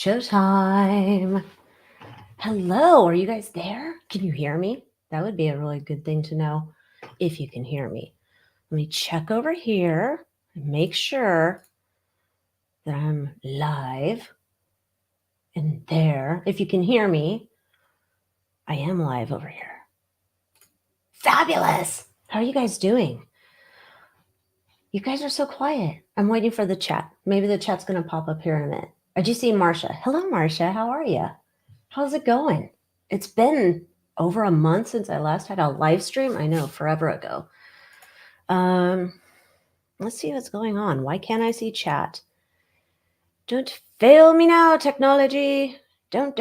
Showtime. Hello, are you guys there? Can you hear me? That would be a really good thing to know if you can hear me. Let me check over here and make sure that I'm live and there. If you can hear me, I am live over here. Fabulous. How are you guys doing? You guys are so quiet. I'm waiting for the chat. Maybe the chat's going to pop up here in a minute. I do see Marcia. Hello, Marcia. How are you? How's it going? It's been over a month since I last had a live stream. I know, forever ago. Let's see what's going on. Why can't I see chat? Don't fail me now, technology. Don't.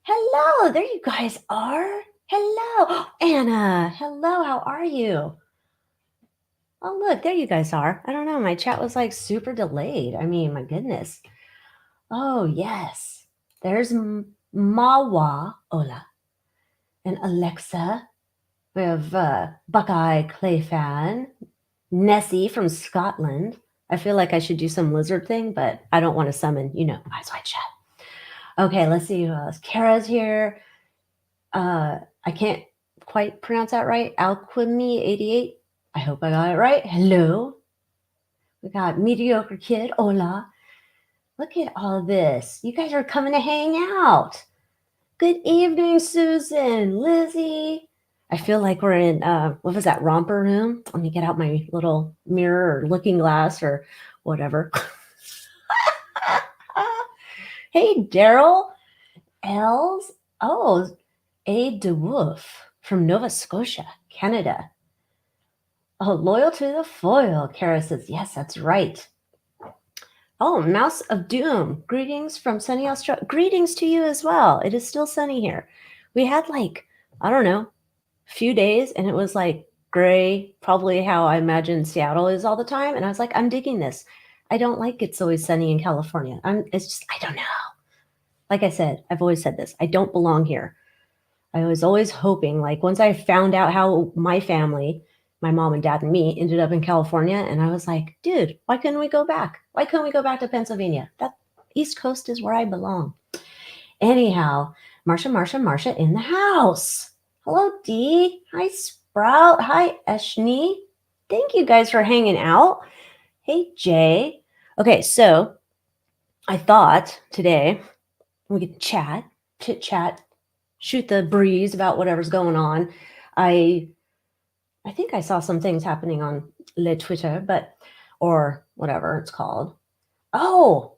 Hello, there you guys are. Hello, Anna. Hello, how are you? Oh, look, there you guys are. I don't know. My chat was like super delayed. I mean, my goodness. Oh, yes. There's Mawa. Hola. And Alexa. We have Buckeye Clay Fan. Nessie from Scotland. I feel like I should do some lizard thing, but I don't want to summon, Eyes Wide Shut. Okay, let's see who else. Kara's here. I can't quite pronounce that right. Alquimi88. I hope I got it right. Hello. We got Mediocre Kid. Hola. Look at all this. You guys are coming to hang out. Good evening, Susan, Lizzie. I feel like we're in, what was that, romper room? Let me get out my little mirror or looking glass or whatever. Hey, Daryl. Els. Oh, A. DeWolf from Nova Scotia, Canada. Oh, loyal to the foil. Kara says, yes, that's right. Oh, Mouse of Doom. Greetings from sunny Australia. Greetings to you as well. It is still sunny here. We had I don't know, few days and it was like gray, probably how I imagine Seattle is all the time. And I was like, I'm digging this. I don't like it's always sunny in California. It's just, I don't know. Like I said, I've always said this. I don't belong here. I was always hoping, once I found out how my family, my mom and dad and me ended up in California, and I was like, dude, why couldn't we go back? Why couldn't we go back to Pennsylvania? That East Coast is where I belong. Anyhow, Marsha in the house. Hello, Dee. Hi, Sprout. Hi, Eshni. Thank you guys for hanging out. Hey, Jay. Okay, so I thought today we could chit chat, shoot the breeze about whatever's going on. I think I saw some things happening on Le Twitter, or whatever it's called. Oh,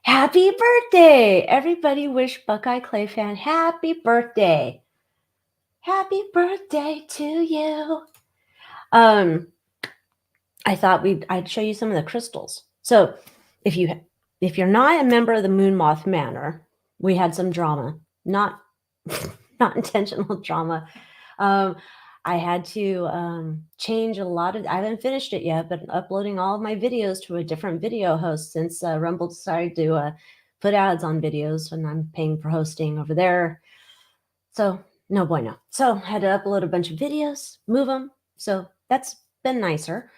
happy birthday! Everybody wish Buckeye Clay Fan happy birthday. Happy birthday to you. I thought I'd show you some of the crystals. So if you're not a member of the Moon Moth Manor, we had some drama, not intentional drama. I had to change a lot of, I haven't finished it yet, but uploading all of my videos to a different video host since Rumble decided to put ads on videos and I'm paying for hosting over there. So no bueno. So I had to upload a bunch of videos, move them. So that's been nicer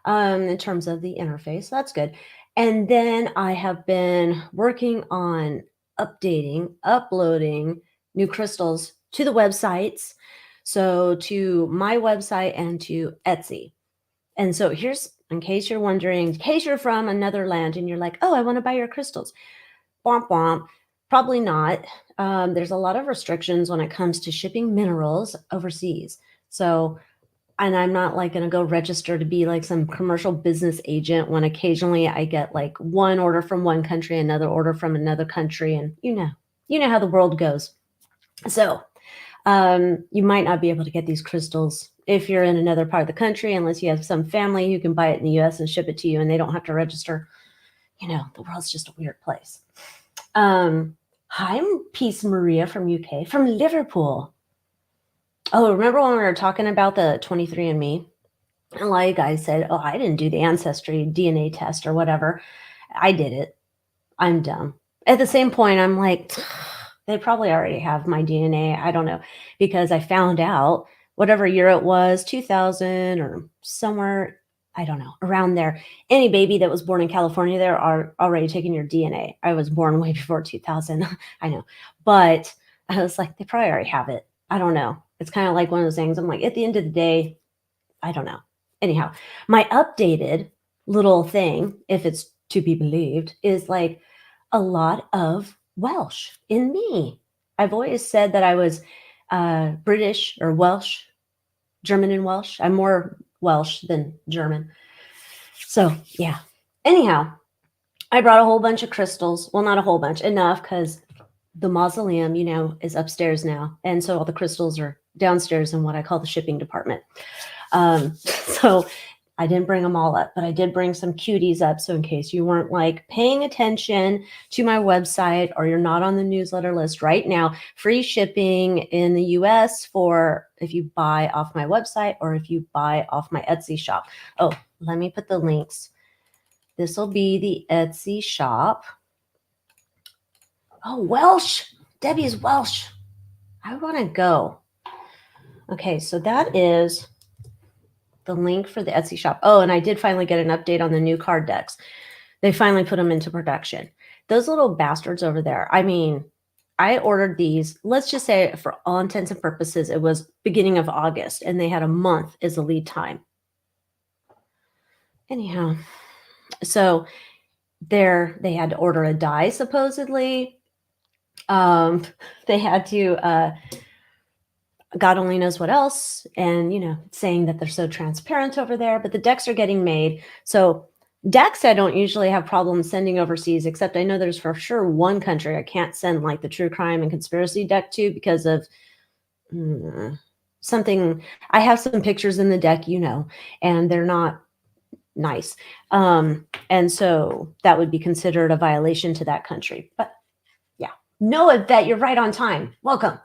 in terms of the interface. That's good. And then I have been working on uploading new crystals to the websites. So to my website and to Etsy. And so here's, in case you're wondering, in case you're from another land and you're like, oh, I want to buy your crystals. Womp womp. Probably not. There's a lot of restrictions when it comes to shipping minerals overseas. So, and I'm not going to go register to be some commercial business agent when occasionally I get one order from one country, another order from another country. And you know how the world goes. So you might not be able to get these crystals if you're in another part of the country, unless you have some family who can buy it in the US and ship it to you and they don't have to register. The world's just a weird place. Hi, Peace Maria from UK, from Liverpool. Oh, remember when we were talking about the 23andMe? And a lot of guys said, oh, I didn't do the ancestry DNA test or whatever. I did it. I'm dumb. At the same point, I'm like, they probably already have my DNA. I don't know, because I found out whatever year it was, 2000 or somewhere, I don't know, around there. Any baby that was born in California, they're already taking your DNA. I was born way before 2000. I know. But I was like, they probably already have it. I don't know. It's kind of like one of those things. I'm like, at the end of the day, I don't know. Anyhow, my updated little thing, if it's to be believed, is like a lot of Welsh in me. I've always said that I was British or Welsh, German and Welsh. I'm more Welsh than German. So, yeah. Anyhow, I brought a whole bunch of crystals. Well, not a whole bunch, enough because the mausoleum, is upstairs now. And so all the crystals are downstairs in what I call the shipping department. So I didn't bring them all up, but I did bring some cuties up. So in case you weren't like paying attention to my website or you're not on the newsletter list right now, free shipping in the US for if you buy off my website or if you buy off my Etsy shop. Oh, let me put the links. This will be the Etsy shop. Oh, Welsh. Debbie's Welsh. I want to go. Okay, so that is the link for the Etsy shop. Oh, and I did finally get an update on the new card decks. They finally put them into production. Those little bastards over there. I mean, I ordered these, let's just say for all intents and purposes, it was beginning of August, and they had a month as a lead time. Anyhow, so they had to order a die, supposedly. They had to God only knows what else, and saying that they're so transparent over there, but the decks are getting made. So decks I don't usually have problems sending overseas, except I know there's for sure one country I can't send like the true crime and conspiracy deck to because of something. I have some pictures in the deck, and they're not nice. And so that would be considered a violation to that country. But yeah, Noah, that you're right on time. Welcome.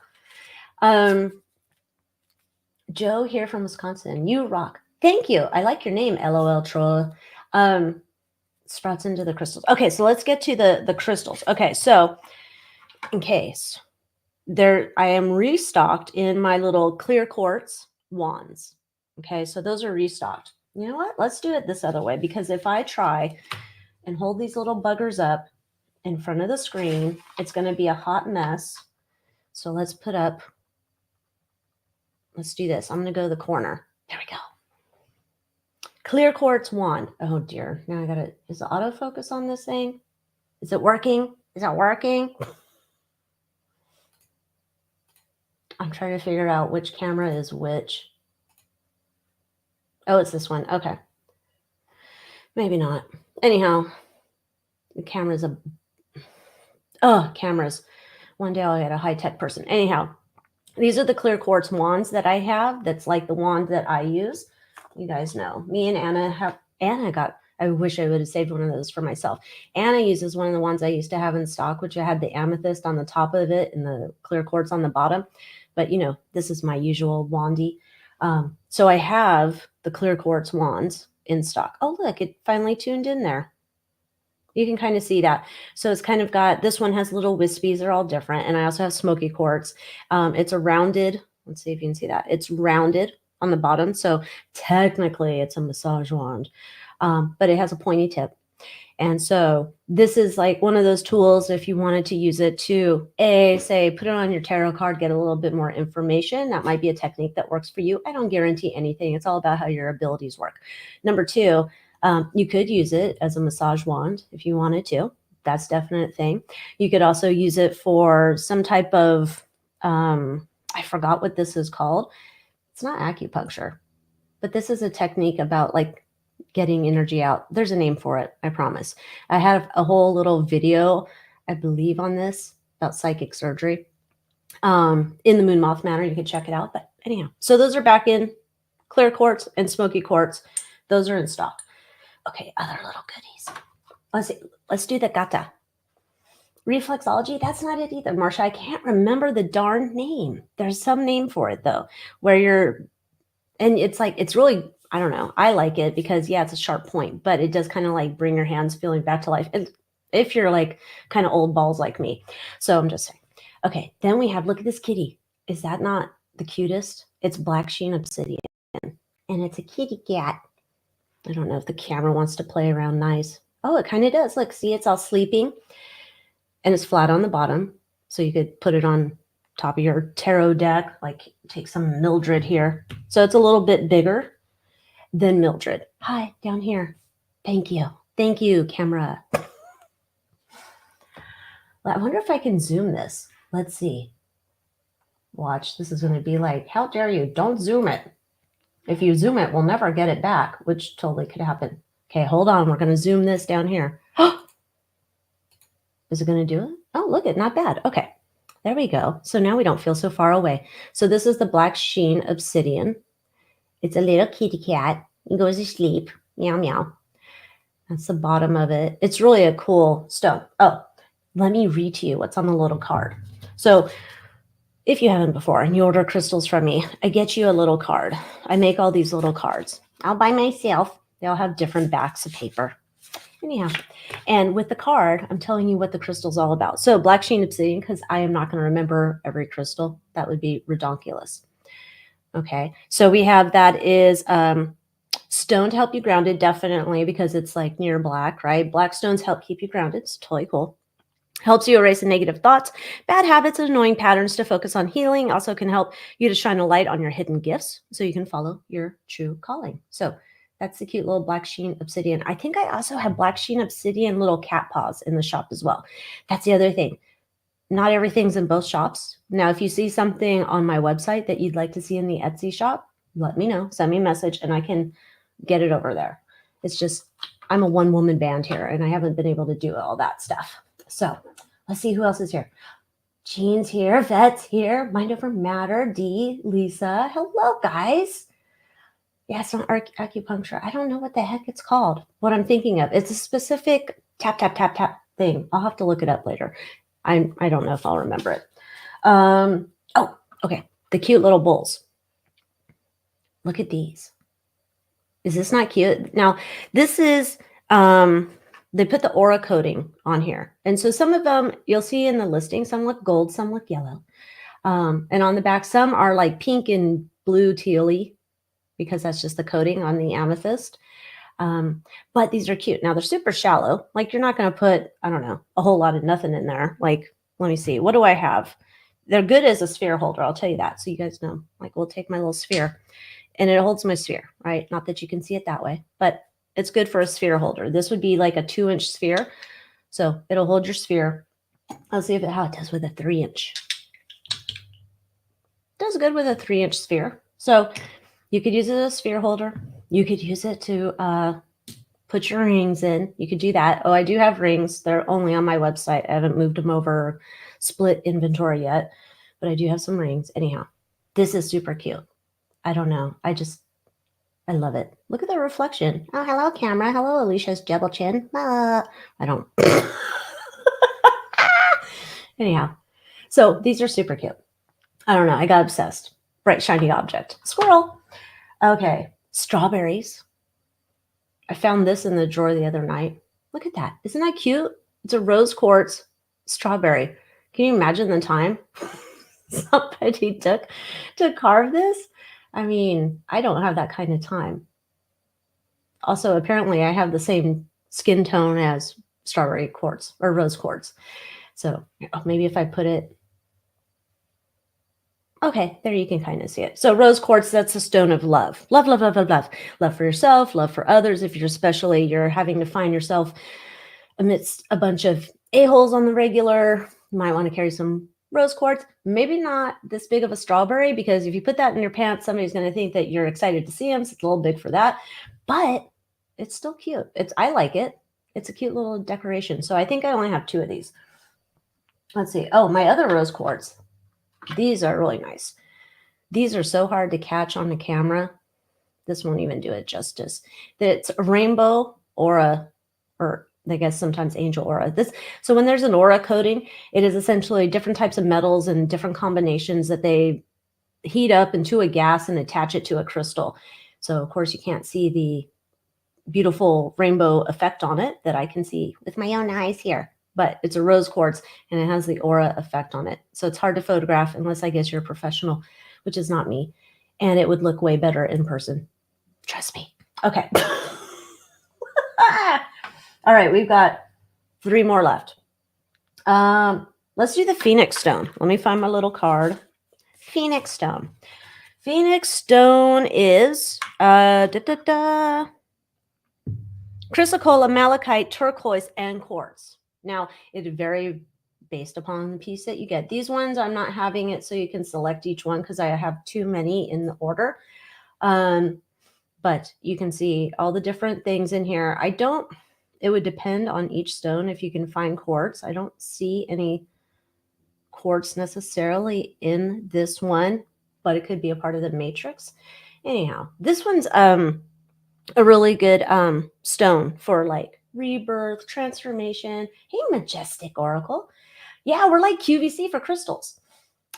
Joe here from Wisconsin. You rock. Thank you. I like your name, LOL troll. Sprouts into the crystals. Okay, so let's get to the crystals. Okay, so in case I am restocked in my little clear quartz wands. Okay, so those are restocked. You know what? Let's do it this other way, because if I try and hold these little buggers up in front of the screen, it's going to be a hot mess. So let's do this. I'm going to go to the corner. There we go. Clear quartz wand. Oh dear. Now is the autofocus on this thing? Is it working? Is that working? I'm trying to figure out which camera is which. Oh, it's this one. Okay. Maybe not. Anyhow, the camera's cameras. One day I'll get a high-tech person. Anyhow, these are the clear quartz wands that I have. That's like the wand that I use. You guys know. Me and I wish I would have saved one of those for myself. Anna uses one of the ones I used to have in stock, which I had the amethyst on the top of it and the clear quartz on the bottom. But, this is my usual wandy. So I have the clear quartz wands in stock. Oh, look, it finally tuned in there. You can kind of see that. So it's kind of this one has little wispies. They're all different. And I also have smoky quartz. It's a rounded, let's see if you can see that. It's rounded on the bottom. So technically it's a massage wand, but it has a pointy tip. And so this is like one of those tools if you wanted to use it to say, put it on your tarot card, get a little bit more information. That might be a technique that works for you. I don't guarantee anything. It's all about how your abilities work. Number two, you could use it as a massage wand if you wanted to. That's definite thing. You could also use it for some type of, I forgot what this is called. It's not acupuncture, but this is a technique about like getting energy out. There's a name for it, I promise. I have a whole little video, I believe, on this about psychic surgery in the Moon Moth Manor. You can check it out. But anyhow, so those are back in clear quartz and smoky quartz. Those are in stock. Okay, other little goodies. Let's do the gata. Reflexology, that's not it either, Marsha. I can't remember the darn name. There's some name for it, though, where it's really, I don't know. I like it because, yeah, it's a sharp point, but it does kind of like bring your hands feeling back to life. And if you're like kind of old balls like me. So I'm just saying. Okay, then we have, look at this kitty. Is that not the cutest? It's black sheen obsidian, and it's a kitty cat. I don't know if the camera wants to play around nice. Oh, it kind of does. Look, see, it's all sleeping and it's flat on the bottom. So you could put it on top of your tarot deck, like take some Mildred here. So it's a little bit bigger than Mildred. Hi, down here. Thank you. Thank you, camera. I wonder if I can zoom this. Let's see. Watch, this is going to be like, how dare you? Don't zoom it. If you zoom it, we'll never get it back, which totally could happen. Okay, hold on. We're going to zoom this down here. Is it going to do it? Oh, look it, not bad. Okay, there we go. So now we don't feel so far away. So this is the Black Sheen Obsidian. It's a little kitty cat. He goes to sleep. Meow, meow. That's the bottom of it. It's really a cool stone. Oh, let me read to you what's on the little card. So if you haven't before and you order crystals from me, I get you a little card. I make all these little cards all by myself. They all have different backs of paper. Anyhow, and with the card, I'm telling you what the crystal's all about. So Black Sheen Obsidian, because I am not going to remember every crystal. That would be redonkulous. Okay, so we have that is stone to help you grounded, definitely, because it's like near black, right? Black stones help keep you grounded. It's totally cool. Helps you erase the negative thoughts, bad habits, and annoying patterns to focus on healing. Also can help you to shine a light on your hidden gifts so you can follow your true calling. So that's the cute little Black Sheen Obsidian. I think I also have Black Sheen Obsidian little cat paws in the shop as well. That's the other thing. Not everything's in both shops. Now, if you see something on my website that you'd like to see in the Etsy shop, let me know. Send me a message and I can get it over there. It's just, I'm a one-woman band here and I haven't been able to do all that stuff. So let's see who else is here. Jean's here. Vet's here. Mind Over Matter. Dee. Lisa. Hello, guys. Yeah, it's not acupuncture. I don't know what the heck it's called. What I'm thinking of. It's a specific tap, tap, tap, tap thing. I'll have to look it up later. I don't know if I'll remember it. Oh, okay. The cute little bowls. Look at these. Is this not cute? Now, this is... they put the aura coating on here. And so some of them you'll see in the listing, some look gold, some look yellow. And on the back, some are like pink and blue tealy because that's just the coating on the amethyst. But these are cute. Now they're super shallow. Like you're not going to put, I don't know, a whole lot of nothing in there. Like, let me see. What do I have? They're good as a sphere holder. I'll tell you that. So you guys know, like we'll take my little sphere and it holds my sphere, right? Not that you can see it that way, but it's good for a sphere holder. This would be like a 2-inch sphere. So it'll hold your sphere. I'll see how it does with a 3-inch. Does good with a 3-inch sphere. So you could use it as a sphere holder. You could use it to put your rings in. You could do that. Oh, I do have rings. They're only on my website. I haven't moved them over, split inventory yet, but I do have some rings. Anyhow, this is super cute. I don't know. I love it. Look at the reflection. Oh, hello, camera. Hello, Alicia's double chin. I don't. Anyhow, so these are super cute. I don't know. I got obsessed. Bright, shiny object. Squirrel. Okay. Strawberries. I found this in the drawer the other night. Look at that. Isn't that cute? It's a rose quartz strawberry. Can you imagine the time somebody took to carve this? I mean, I don't have that kind of time. Also, apparently, I have the same skin tone as strawberry quartz or rose quartz. So maybe if I put it... Okay, there you can kind of see it. So rose quartz, that's a stone of love. Love, love, love, love, love. Love for yourself, love for others. If you're having to find yourself amidst a bunch of a-holes on the regular, you might want to carry some rose quartz. Maybe not this big of a strawberry, because if you put that in your pants, somebody's going to think that you're excited to see them. So it's a little big for that, but it's still cute. I like it. It's a cute little decoration. So I think I only have 2 of these. Let's see. Oh, my other rose quartz. These are really nice. These are so hard to catch on the camera. This won't even do it justice. It's a rainbow aura, or I guess sometimes angel aura. So when there's an aura coating, it is essentially different types of metals and different combinations that they heat up into a gas and attach it to a crystal. So of course you can't see the beautiful rainbow effect on it that I can see with my own eyes here. But it's a rose quartz and it has the aura effect on it. So it's hard to photograph unless I guess you're a professional, which is not me. And it would look way better in person. Trust me. Okay. All right, we've got 3 more left. Let's do the Phoenix Stone. Let me find my little card. Phoenix Stone. Phoenix Stone is chrysocolla, malachite, turquoise, and quartz. Now, it vary based upon the piece that you get. These ones, I'm not having it so you can select each one because I have too many in the order. But you can see all the different things in here. It would depend on each stone if you can find quartz. I don't see any quartz necessarily in this one, but it could be a part of the matrix. Anyhow, this one's a really good stone for like rebirth, transformation. Hey, Majestic Oracle. Yeah, we're like QVC for crystals.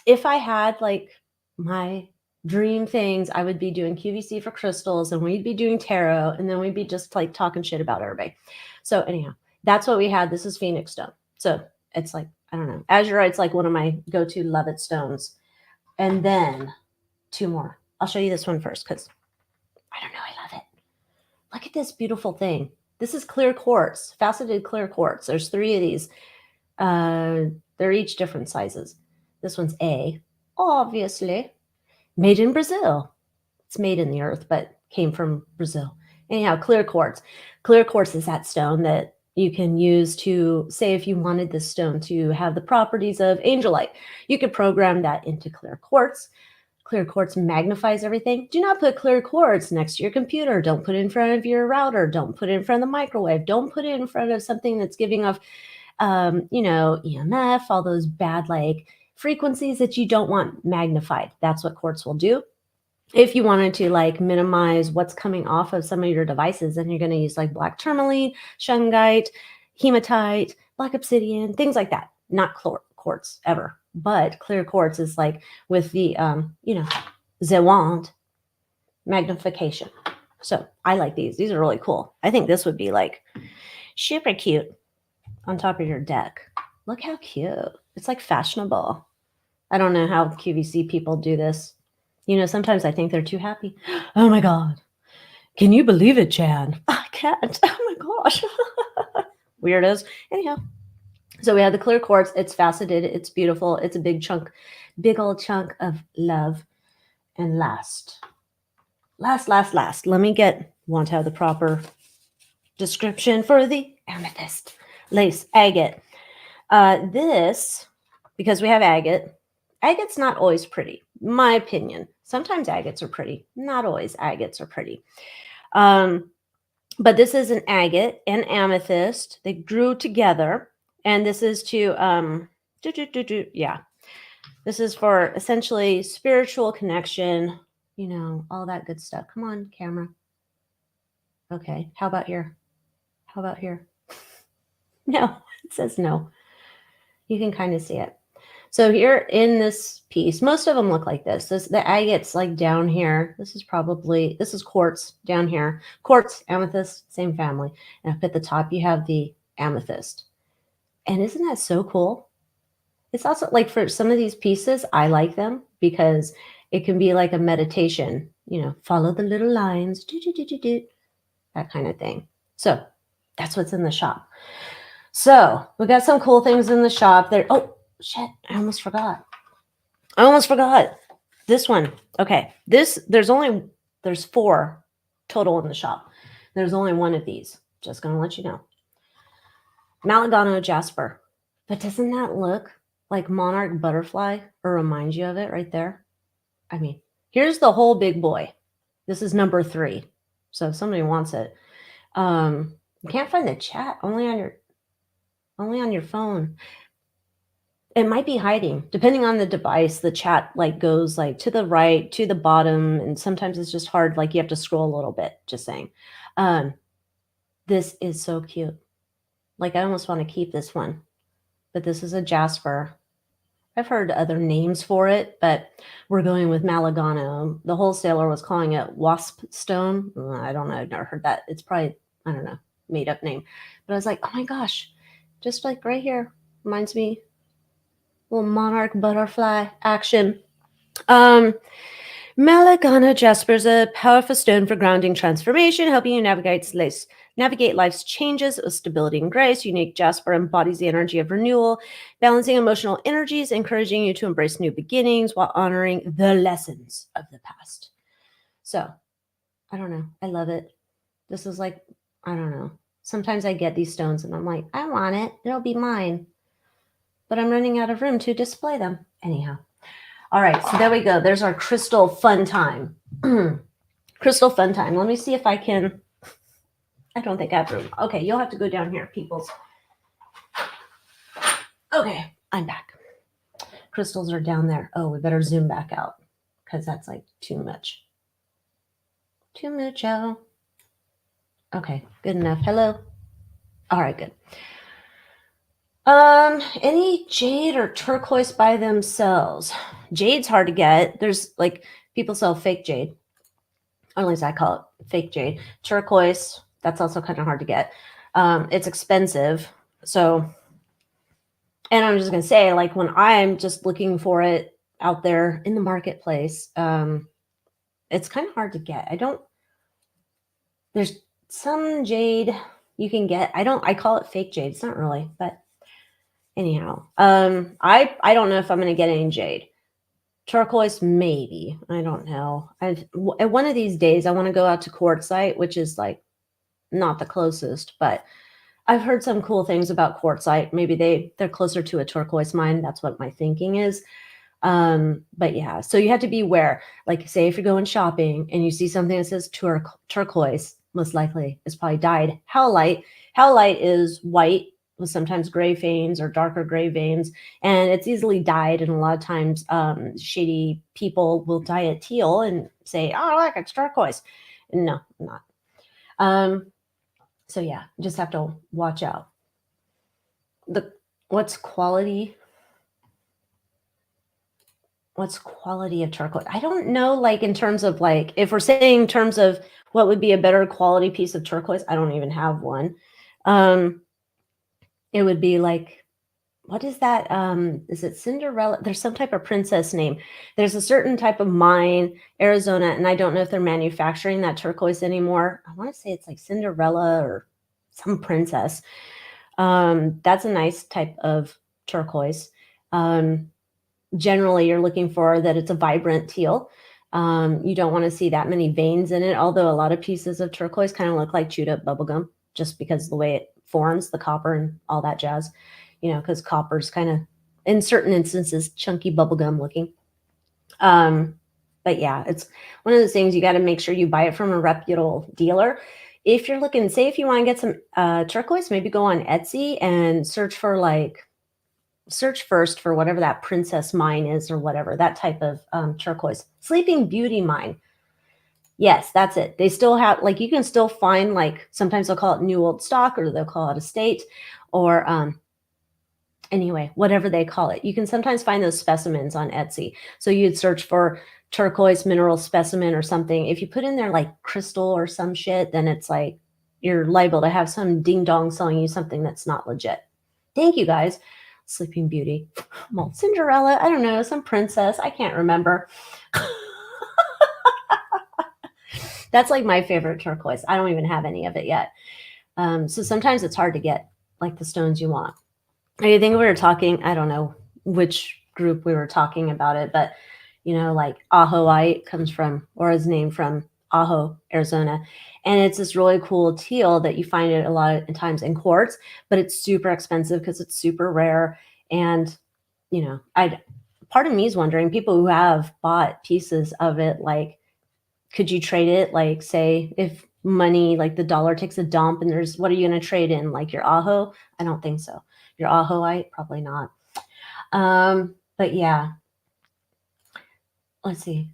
If I had like my dream things, I would be doing QVC for crystals and we'd be doing tarot and then we'd be just like talking shit about everybody. So anyhow, that's what we had. This is Phoenix Stone. So it's like, I don't know. Azurite's like one of my go-to love it stones. And then 2 more. I'll show you this one first because I don't know. I love it. Look at this beautiful thing. This is clear quartz, faceted clear quartz. There's 3 of these. They're each different sizes. This one's A, obviously. Made in Brazil. It's made in the earth, but came from Brazil. Anyhow, clear quartz. Clear quartz is that stone that you can use to, say if you wanted this stone to have the properties of angelite, you could program that into clear quartz. Clear quartz magnifies everything. Do not put clear quartz next to your computer. Don't put it in front of your router. Don't put it in front of the microwave. Don't put it in front of something that's giving off, EMF, all those bad like frequencies that you don't want magnified. That's what quartz will do. If you wanted to like minimize what's coming off of some of your devices, then you're going to use like black tourmaline, shungite, hematite, black obsidian, things like that. Not quartz ever, but clear quartz is like with the, Zewand magnification. So I like these. These are really cool. I think this would be like super cute on top of your deck. Look how cute. It's like fashionable. I don't know how QVC people do this. Sometimes I think they're too happy. Oh my God. Can you believe it, Jan? I can't. Oh my gosh. Weirdos. Anyhow. So we have the clear quartz. It's faceted. It's beautiful. It's a big old chunk of love. And last. Let me want to have the proper description for the amethyst. Lace, agate. This, because we have agate, agate's not always pretty, my opinion. Sometimes agates are pretty, not always agates are pretty. But this is an agate and amethyst. They grew together, and this is to, this is for essentially spiritual connection, all that good stuff. Come on, camera. Okay, how about here? No, it says no. You can kind of see it. So here in this piece, most of them look like this. The agate's like down here. This is quartz down here. Quartz, amethyst, same family. And up at the top, you have the amethyst. And isn't that so cool? It's also like for some of these pieces, I like them because it can be like a meditation, follow the little lines, that kind of thing. So that's what's in the shop. So we got some cool things in the shop there. Oh, shit. I almost forgot. This one. Okay. There's 4 total in the shop. There's only 1 of these. Just going to let you know. Malagano jasper. But doesn't that look like monarch butterfly or remind you of it right there? I mean, here's the whole big boy. This is number 3. So if somebody wants it, you can't find the chat, only on your phone. It might be hiding. Depending on the device, the chat like goes like to the right, to the bottom, and sometimes it's just hard, like you have to scroll a little bit, just saying. This is so cute. Like I almost want to keep this one. But this is a jasper. I've heard other names for it, but we're going with Malagano. The wholesaler was calling it wasp stone. I don't know. I've never heard that. It's probably, I don't know, made up name. But I was like, oh my gosh, just like right here. Reminds me, little monarch butterfly action. Malagana jasper is a powerful stone for grounding transformation, helping you navigate Navigate life's changes with stability and grace. Unique jasper embodies the energy of renewal, balancing emotional energies, encouraging you to embrace new beginnings while honoring the lessons of the past. So, I don't know. I love it. This is like, I don't know. Sometimes I get these stones and I'm like, I want it. It'll be mine. But I'm running out of room to display them. Anyhow. All right. So there we go. There's our crystal fun time. Crystal fun time. Let me see if I can. I don't think I have room. Okay. You'll have to go down here, peoples. Okay. I'm back. Crystals are down there. Oh, we better zoom back out because that's like too much. Too mucho. Okay, good enough. Hello. All right, good. Any jade or turquoise by themselves? Jade's hard to get. There's like people sell fake jade. Or at least I call it fake jade. Turquoise, that's also kind of hard to get. It's expensive. So, and I'm just gonna say, like when I'm just looking for it out there in the marketplace, it's kind of hard to get. There's some jade you can get. I call it fake jade. It's not really, but anyhow, I don't know if I'm going to get any jade. Turquoise, maybe. I don't know. One of these days, I want to go out to quartzite, which is like not the closest, but I've heard some cool things about quartzite. Maybe they're closer to a turquoise mine. That's what my thinking is. But yeah, so you have to be aware. Like, say if you're going shopping and you see something that says turquoise, most likely it's probably dyed howlite. Howlite is white with sometimes gray veins or darker gray veins, and it's easily dyed. And a lot of times, shady people will dye it teal and say, "Oh, look, it's turquoise." No, I'm not. So yeah, just have to watch out. What's quality of turquoise? I don't know, like in terms of like, if we're saying in terms of what would be a better quality piece of turquoise, I don't even have one. It would be like, what is that? Is it Cinderella? There's some type of princess name. There's a certain type of mine, Arizona, and I don't know if they're manufacturing that turquoise anymore. I want to say it's like Cinderella or some princess. That's a nice type of turquoise. Generally, you're looking for that it's a vibrant teal. You don't want to see that many veins in it, although a lot of pieces of turquoise kind of look like chewed up bubblegum just because of the way it forms, the copper and all that jazz, because copper's kind of, in certain instances, chunky bubblegum looking. But yeah, it's one of those things you got to make sure you buy it from a reputable dealer. If you're looking, say if you want to get some turquoise, maybe go on Etsy and search first for whatever that princess mine is or whatever, that type of turquoise. Sleeping Beauty mine. Yes, that's it. They still have, like, you can still find, like, sometimes they'll call it new old stock or they'll call it estate or anyway, whatever they call it. You can sometimes find those specimens on Etsy. So you'd search for turquoise mineral specimen or something. If you put in there like crystal or some shit, then it's like you're liable to have some ding dong selling you something that's not legit. Thank you guys. Sleeping Beauty. Well, Cinderella, I don't know, some princess, I can't remember. That's like my favorite turquoise. I don't even have any of it yet. So sometimes it's hard to get like the stones you want. I think we were talking, I don't know which group we were talking about it, but like Ahoite comes from, or is named from Ajo, Arizona. And it's this really cool teal that you find it a lot of times in quartz, but it's super expensive because it's super rare. And, part of me is wondering, people who have bought pieces of it, like, could you trade it? Like, say if money, like the dollar takes a dump and what are you going to trade in? Like your Ajo? I don't think so. Your Ahoite? Probably not. But yeah, let's see.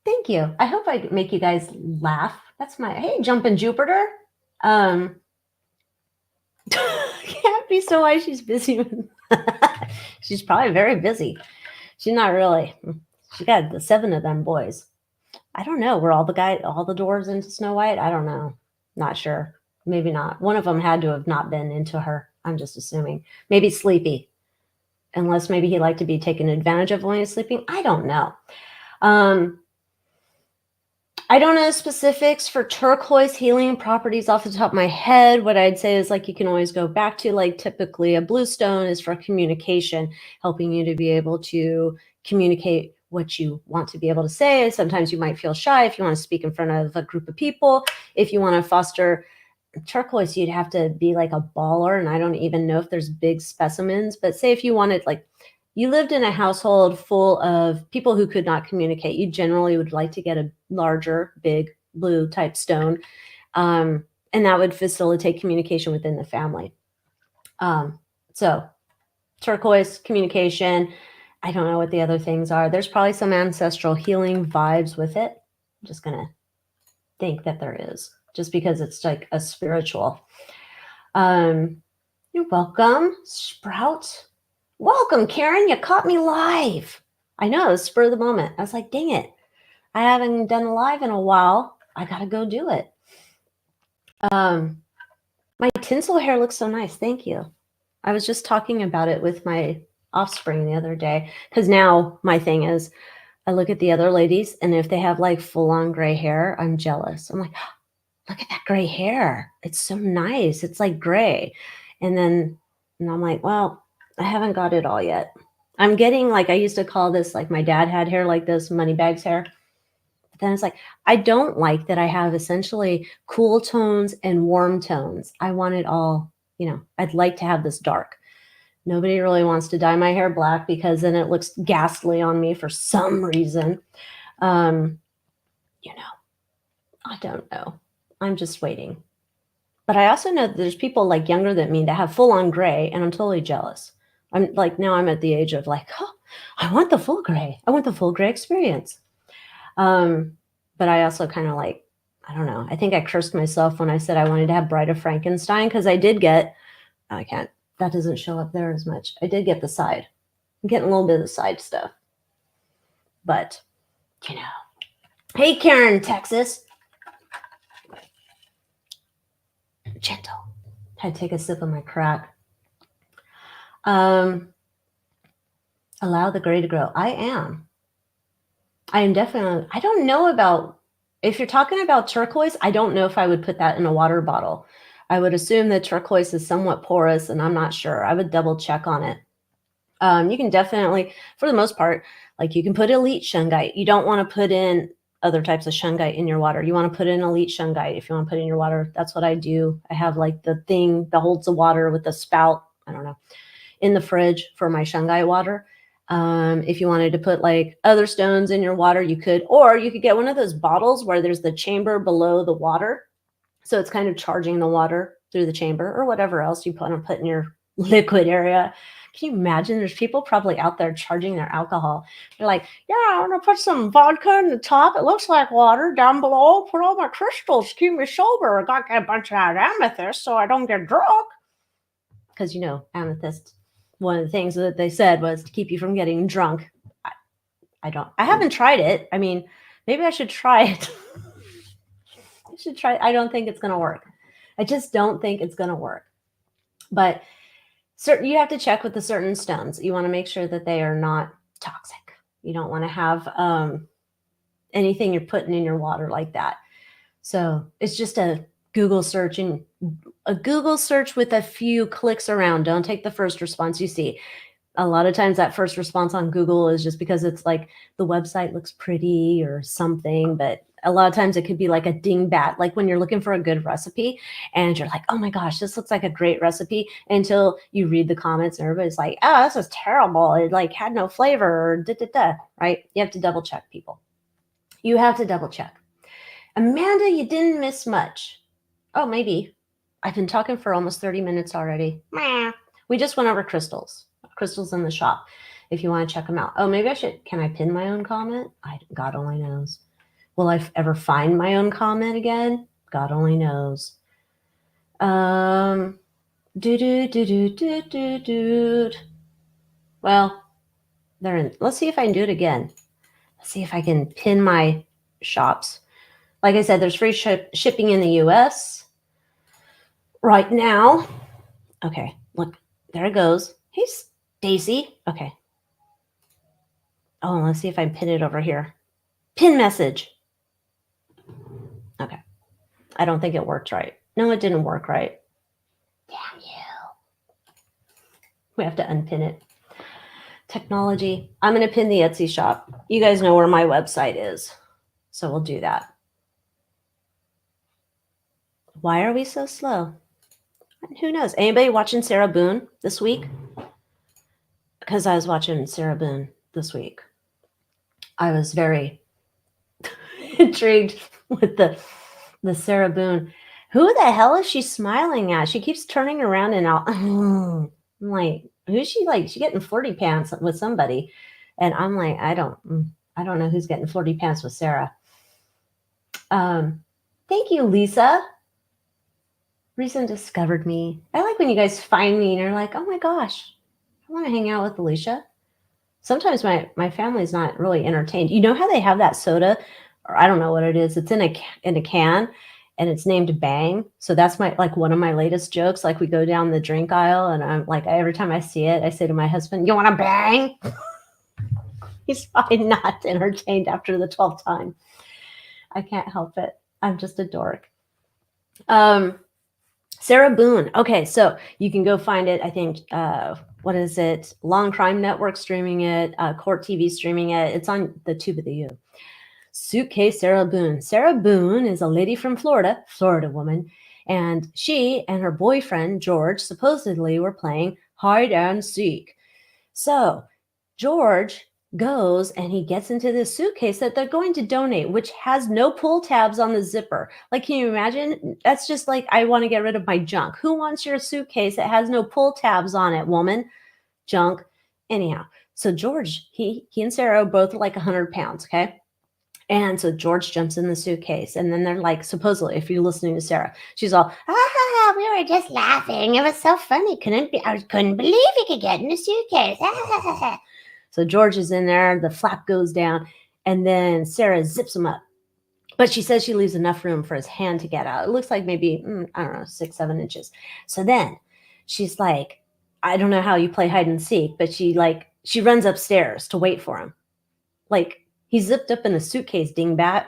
Thank you. I hope I make you guys laugh. That's hey, Jumpin' Jupiter. Can't be so why she's busy. She's probably very busy. She's not really. She got the 7 of them boys. I don't know. Were all the doors into Snow White? I don't know. Not sure. Maybe not. One of them had to have not been into her. I'm just assuming. Maybe Sleepy. Unless maybe he liked to be taken advantage of when he's sleeping. I don't know. I don't know specifics for turquoise healing properties off the top of my head. What I'd say is like you can always go back to like typically a blue stone is for communication, helping you to be able to communicate what you want to be able to say. Sometimes you might feel shy if you want to speak in front of a group of people. If you want to foster turquoise, you'd have to be like a baller, and I don't even know if there's big specimens, but say if you wanted like you lived in a household full of people who could not communicate, you generally would like to get a larger, big blue type stone, and that would facilitate communication within the family. So turquoise, communication. I don't know what the other things are. There's probably some ancestral healing vibes with it. I'm just gonna think that there is, just because it's like a spiritual. You're welcome, Sprout. Welcome, Karen. You caught me live. I know, it was spur of the moment. I was like, dang it. I haven't done a live in a while. I gotta go do it. My tinsel hair looks so nice. Thank you. I was just talking about it with my offspring the other day, because now my thing is I look at the other ladies, and if they have like full on gray hair, I'm jealous. I'm like, look at that gray hair. It's so nice. It's like gray. And I'm like, well, I haven't got it all yet. I'm getting like, I used to call this like my dad had hair like this, Moneybags hair. But then it's like, I don't like that I have essentially cool tones and warm tones. I want it all, I'd like to have this dark. Nobody really wants to dye my hair black because then it looks ghastly on me for some reason. I don't know. I'm just waiting. But I also know that there's people like younger than me that have full on gray, and I'm totally jealous. I'm like, now I'm at the age of like, oh, I want the full gray. I want the full gray experience. But I also kind of like, I don't know. I think I cursed myself when I said I wanted to have Bride of Frankenstein, because I did get, that doesn't show up there as much. I did get the side. I'm getting a little bit of the side stuff. But, hey, Karen, Texas. Gentle. I take a sip of my crack. Allow the gray to grow. I am definitely, I don't know about, if you're talking about turquoise, I don't know if I would put that in a water bottle. I would assume that turquoise is somewhat porous, and I'm not sure. I would double check on it. You can definitely, for the most part, like you can put elite shungite. You don't want to put in other types of shungite in your water. You want to put in elite shungite if you want to put in your water. That's what I do. I have like the thing that holds the water with the spout, I don't know, in the fridge for my shungite water. If you wanted to put like other stones in your water, you could, or you could get one of those bottles where there's the chamber below the water. So it's kind of charging the water through the chamber, or whatever else you want to put in your liquid area. Can you imagine? There's people probably out there charging their alcohol. They're like, yeah, I'm going to put some vodka in the top. It looks like water. Down below, put all my crystals to keep me sober. I got to get a bunch of amethyst so I don't get drunk. Because, amethyst, one of the things that they said was to keep you from getting drunk. I haven't tried it. I mean, maybe I should try it. I should try. I don't think it's going to work. I just don't think it's going to work. But you have to check with the certain stones. You want to make sure that they are not toxic. You don't want to have anything you're putting in your water like that. So it's just a Google search, and a Google search with a few clicks around. Don't take the first response you see. A lot of times that first response on Google is just because it's like the website looks pretty or something, but a lot of times it could be like a dingbat, like when you're looking for a good recipe and you're like, oh my gosh, this looks like a great recipe, until you read the comments and everybody's like, oh, this is terrible. It like had no flavor, or right? You have to double check, people. You have to double check. Amanda, you didn't miss much. Oh, maybe. I've been talking for almost 30 minutes already. We just went over crystals in the shop if you want to check them out. Oh, maybe I should. Can I pin my own comment? God only knows. Will I ever find my own comment again? God only knows. Well, they're in. Let's see if I can do it again. Let's see if I can pin my shops. Like I said, there's free shipping in the US right now. Okay, look, there it goes. Hey, Stacy. Okay. Oh, let's see if I pin it over here. Pin message. Okay. I don't think it worked right. No, it didn't work right. Damn you. We have to unpin it. Technology. I'm going to pin the Etsy shop. You guys know where my website is. So we'll do that. Why are we so slow? Who knows? Anybody watching Sarah Boone this week? Because I was watching Sarah Boone this week. I was very intrigued with the Sarah Boone. Who the hell is she smiling at? She keeps turning around and I'm like, who's she like? She getting flirty pants with somebody. And I'm like, I don't know who's getting flirty pants with Sarah. Thank you, Lisa. Reason discovered me. I like when you guys find me and you're like, oh my gosh, I want to hang out with Alicia. Sometimes my family's not really entertained. You know how they have that soda, or I don't know what it is. It's in a can, and it's named Bang. So that's one of my latest jokes. Like we go down the drink aisle, and I'm like, every time I see it, I say to my husband, "You want a Bang?" He's probably not entertained after the 12th time. I can't help it. I'm just a dork. Sarah Boone. Okay, so you can go find it. I think, what is it? Long Crime Network streaming it, Court TV streaming it. It's on the Tube of the U. Suitcase Sarah Boone. Sarah Boone is a lady from Florida woman, and she and her boyfriend, George, supposedly were playing hide and seek. So George goes and he gets into this suitcase that they're going to donate, which has no pull tabs on the zipper. Like, can you imagine? That's just like, I want to get rid of my junk. Who wants your suitcase that has no pull tabs on it, woman? Junk. Anyhow, so George, he and Sarah are both like 100 pounds, okay? And so George jumps in the suitcase, and then they're like, supposedly, if you're listening to Sarah, she's all, we were just laughing. It was so funny. I couldn't believe he could get in the suitcase. So George is in there, the flap goes down, and then Sarah zips him up. But she says she leaves enough room for his hand to get out. It looks like maybe, I don't know, 6-7 inches. So then she's like, I don't know how you play hide and seek, but she runs upstairs to wait for him. Like, he's zipped up in a suitcase, dingbat.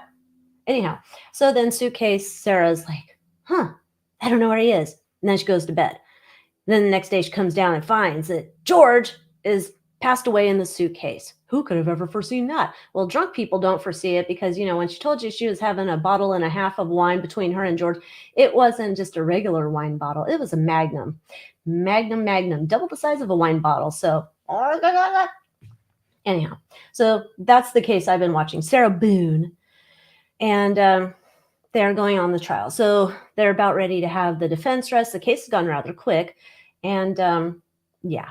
Anyhow, so then suitcase, Sarah's like, I don't know where he is. And then she goes to bed. And then the next day she comes down and finds that George is passed away in the suitcase. Who could have ever foreseen that? Well, drunk people don't foresee it because, when she told you she was having a bottle and a half of wine between her and George, it wasn't just a regular wine bottle. It was a Magnum, double the size of a wine bottle. So, anyhow, so that's the case I've been watching, Sarah Boone. And they're going on the trial. So they're about ready to have the defense rest. The case has gone rather quick. And yeah,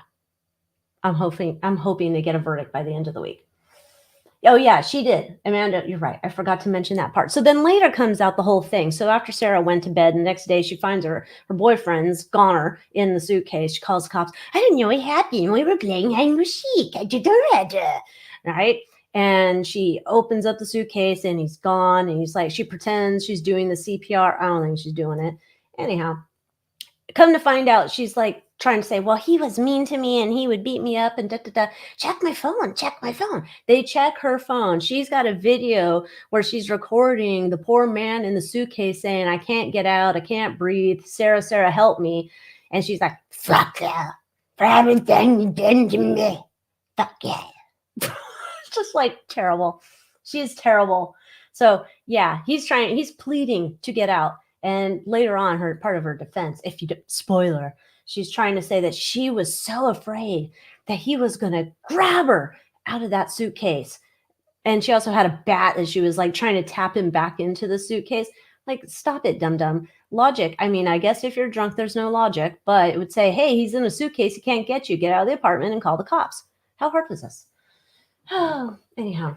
I'm hoping they get a verdict by the end of the week. Oh yeah, she did. Amanda, you're right. I forgot to mention that part. So then later comes out the whole thing. So after Sarah went to bed, the next day she finds her boyfriend's goner in the suitcase. She calls the cops. I didn't know it happened. We were playing hide and seek. Right? And she opens up the suitcase and he's gone. And he's like, she pretends she's doing the CPR. I don't think she's doing it. Anyhow, come to find out, she's like trying to say, well, he was mean to me and he would beat me up and check my phone. They check her phone. She's got a video where she's recording the poor man in the suitcase saying, I can't get out. I can't breathe. Sarah, help me. And she's like, fuck yeah, for everything you done to me. Fuck yeah. Just like terrible. She's terrible. So yeah, he's pleading to get out. And later on, part of her defense, spoiler, she's trying to say that she was so afraid that he was going to grab her out of that suitcase. And she also had a bat as she was like trying to tap him back into the suitcase. Like, stop it, dum-dum. Logic. I mean, I guess if you're drunk, there's no logic, but it would say, hey, he's in a suitcase. He can't get you. Get out of the apartment and call the cops. How hard was this? Oh, anyhow.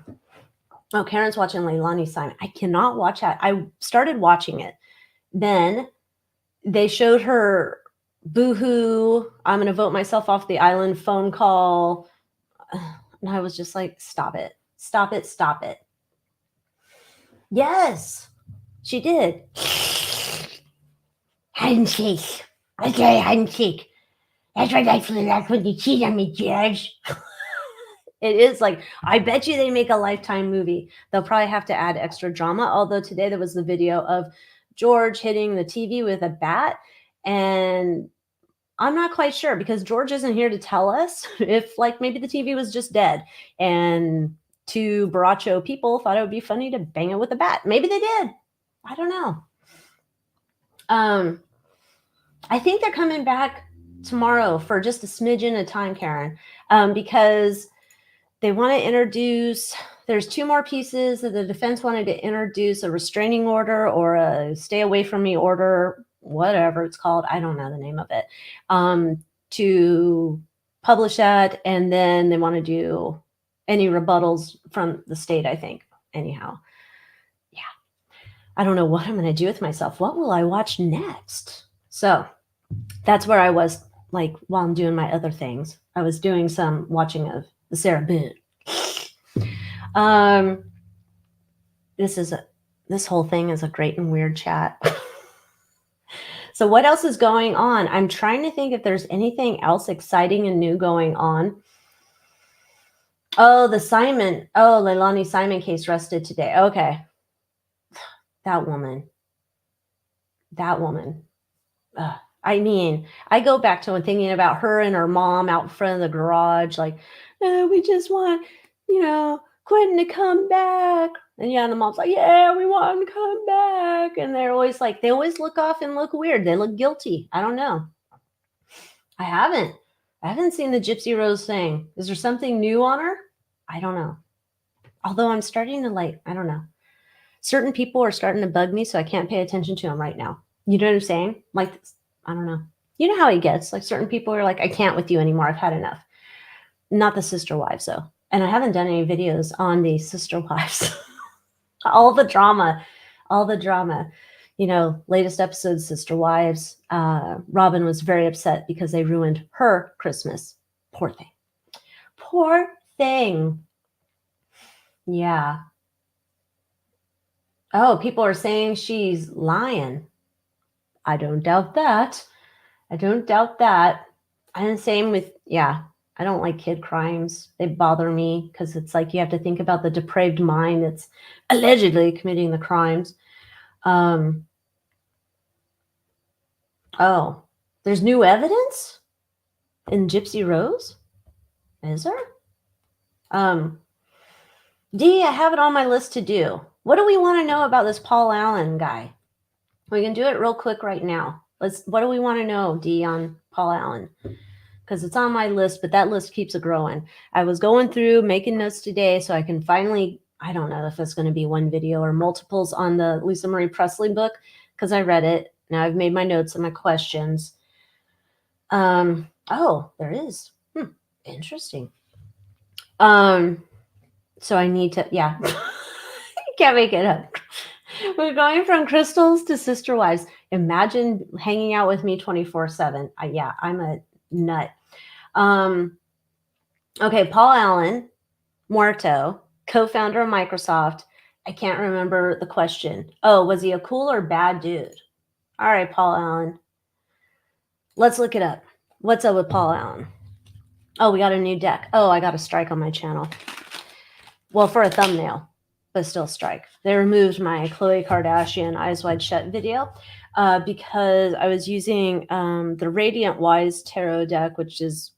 Oh, Karen's watching Leilani Simon. I cannot watch that. I started watching it. Then they showed her boohoo, I'm going to vote myself off the island phone call. And I was just like, stop it. Yes, she did. Hide and seek. Okay, hide and seek. That's what I feel like when you cheat on me, George. It is like, I bet you they make a Lifetime movie. They'll probably have to add extra drama. Although today there was the video of George hitting the TV with a bat. And I'm not quite sure because George isn't here to tell us if like maybe the TV was just dead. And two Baracho people thought it would be funny to bang it with a bat. Maybe they did. I don't know. I think they're coming back tomorrow for just a smidgen of time, Karen, because they want to introduce, there's two more pieces that the defense wanted to introduce, a restraining order or a stay away from me order, whatever it's called. I don't know the name of it, to publish that. And then they want to do any rebuttals from the state, I think. Anyhow, yeah. I don't know what I'm going to do with myself. What will I watch next? So that's where I was, like, while I'm doing my other things. I was doing some watching of the Sarah Boone. This whole thing is a great and weird chat. So what else is going on? I'm trying to think if there's anything else exciting and new going on. Oh, Leilani Simon case rested today. Okay. That woman. I mean, I go back to thinking about her and her mom out in front of the garage, like, we just want, Quentin to come back. And the mom's like, yeah, we want him to come back. And they're always like, they always look off and look weird. They look guilty. I don't know. I haven't seen the Gypsy Rose thing. Is there something new on her? I don't know. Although I'm starting to I don't know. Certain people are starting to bug me, so I can't pay attention to them right now. You know what I'm saying? Like, I don't know. You know how he gets. Like, certain people are like, I can't with you anymore. I've had enough. Not the sister wives, though. And I haven't done any videos on the sister wives. all the drama. Latest episode, Sister Wives. Robin was very upset because they ruined her Christmas. Poor thing. Yeah. Oh, people are saying she's lying. I don't doubt that. And same with, I don't like kid crimes. They bother me because it's like you have to think about the depraved mind that's allegedly committing the crimes. Oh, there's new evidence in Gypsy Rose? Is there? Dee, I have it on my list to do. What do we want to know about this Paul Allen guy? We can do it real quick right now. What do we want to know, Dee, on Paul Allen? Because it's on my list, but that list keeps growing. I was going through making notes today so I can finally, I don't know if it's going to be one video or multiples on the Lisa Marie Presley book, because I read it. Now I've made my notes and my questions. Oh, there is. Interesting. So I need to, can't make it up. We're going from crystals to sister wives. Imagine hanging out with me 24/7. I'm a nut. Okay, Paul Allen, Muerto, co-founder of Microsoft. I can't remember the question. Oh, was he a cool or bad dude? All right, Paul Allen. Let's look it up. What's up with Paul Allen? Oh, we got a new deck. Oh, I got a strike on my channel. Well, for a thumbnail, but still strike. They removed my Khloe Kardashian Eyes Wide Shut video because I was using the Radiant Wise Tarot deck, which is,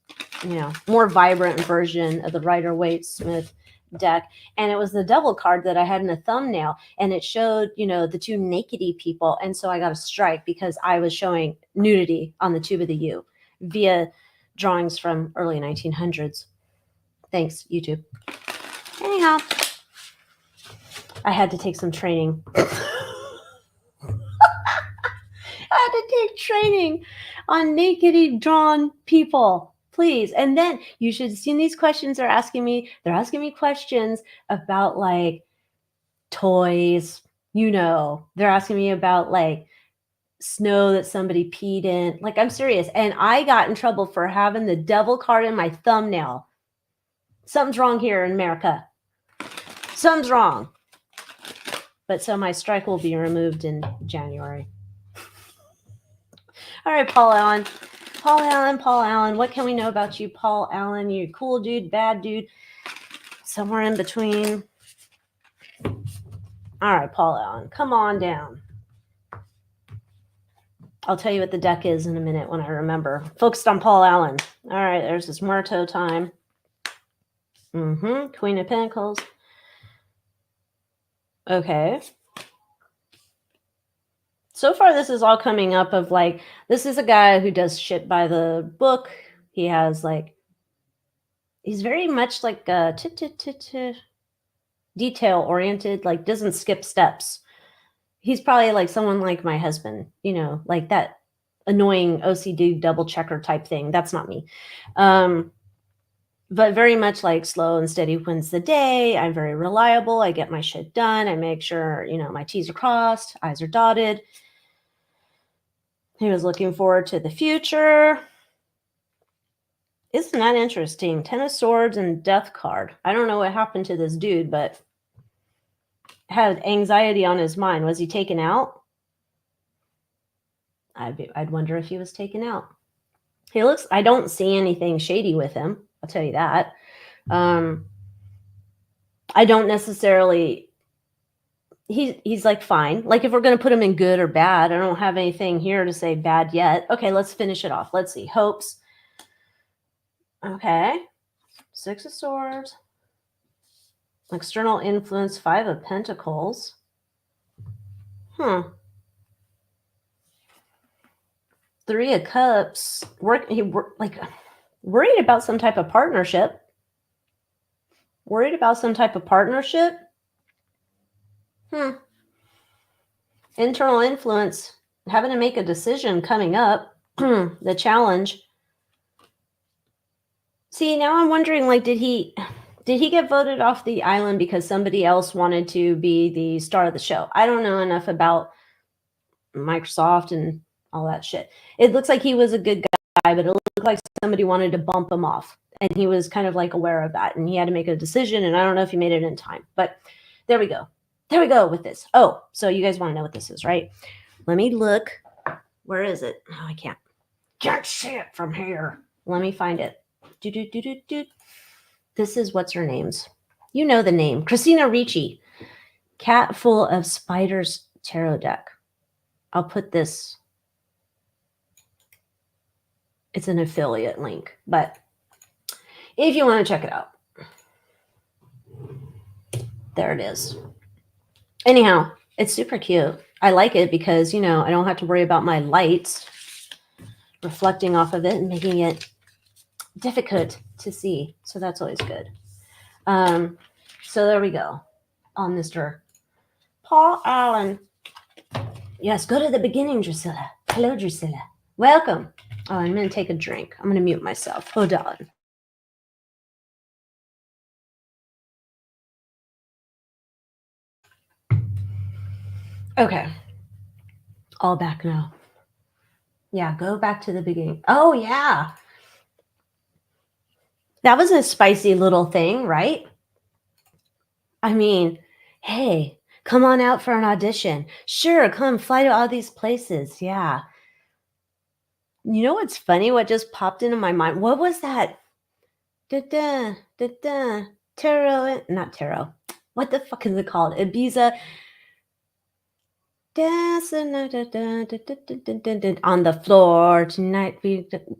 more vibrant version of the Rider-Waite-Smith deck. And it was the devil card that I had in a thumbnail. And it showed, the two nakedy people. And so I got a strike because I was showing nudity on the tube of the U via drawings from early 1900s. Thanks, YouTube. Anyhow, I had to take some training. I had to take training on nakedy drawn people, please. And then you should have seen these questions they're asking me. They're asking me questions about like toys. They're asking me about like snow that somebody peed in. Like, I'm serious. And I got in trouble for having the devil card in my thumbnail. Something's wrong here in America. Something's wrong. But so my strike will be removed in January. All right, Paul Allen. Paul Allen, Paul Allen. What can we know about you, Paul Allen? You cool dude, bad dude, somewhere in between. All right, Paul Allen, come on down. I'll tell you what the deck is in a minute when I remember. Focused on Paul Allen. All right, there's this Muerto time. Queen of Pentacles. Okay. So far, this is all coming up of like, this is a guy who does shit by the book. He has like, he's very much like detail oriented, like doesn't skip steps. He's probably like someone like my husband, you know, like that annoying OCD double checker type thing. That's not me. But very much like slow and steady wins the day. I'm very reliable. I get my shit done. I make sure, you know, my T's are crossed, I's are dotted. He was looking forward to the future. Isn't that interesting? 10 of Swords and Death card. I don't know what happened to this dude, but had anxiety on his mind. Was he taken out? I'd wonder if he was taken out. He looks, I don't see anything shady with him. I'll tell you that. I don't necessarily, he's like fine. Like if we're going to put him in good or bad, I don't have anything here to say bad yet. Okay, let's finish it off. Let's see. Hopes. Okay. 6 of Swords. External influence, 5 of Pentacles. 3 of Cups. Like worried about some type of partnership. Worried about some type of partnership. Internal influence, having to make a decision coming up. The challenge. See, now I'm wondering, like, did he get voted off the island because somebody else wanted to be the star of the show? I don't know enough about Microsoft and all that shit. It looks like he was a good guy, but it looked like somebody wanted to bump him off. And he was kind of like aware of that. And he had to make a decision. And I don't know if he made it in time. But there we go. There we go with this. Oh, so you guys want to know what this is, right? Let me look. Where is it? Oh, I can't see it from here. Let me find it. This is what's her name's. You know the name. Christina Ricci. Cat Full of Spiders tarot deck. I'll put this. It's an affiliate link, but if you want to check it out, there it is. Anyhow, it's super cute. I like it because, you know, I don't have to worry about my lights reflecting off of it and making it difficult to see. So that's always good. So there we go on Mr. Paul Allen. Yes, go to the beginning, Drusilla. Hello, Drusilla. Welcome. Oh, I'm going to take a drink. I'm going to mute myself. Hold on. Okay. All back now. Yeah, go back to the beginning. Oh, yeah. That was a spicy little thing, right? I mean, hey, come on out for an audition. Sure, come fly to all these places. Yeah. You know what's funny? What just popped into my mind? What was that? Da-da, da-da. Tarot, not tarot. What the fuck is it called? Ibiza. Dancing on the floor tonight.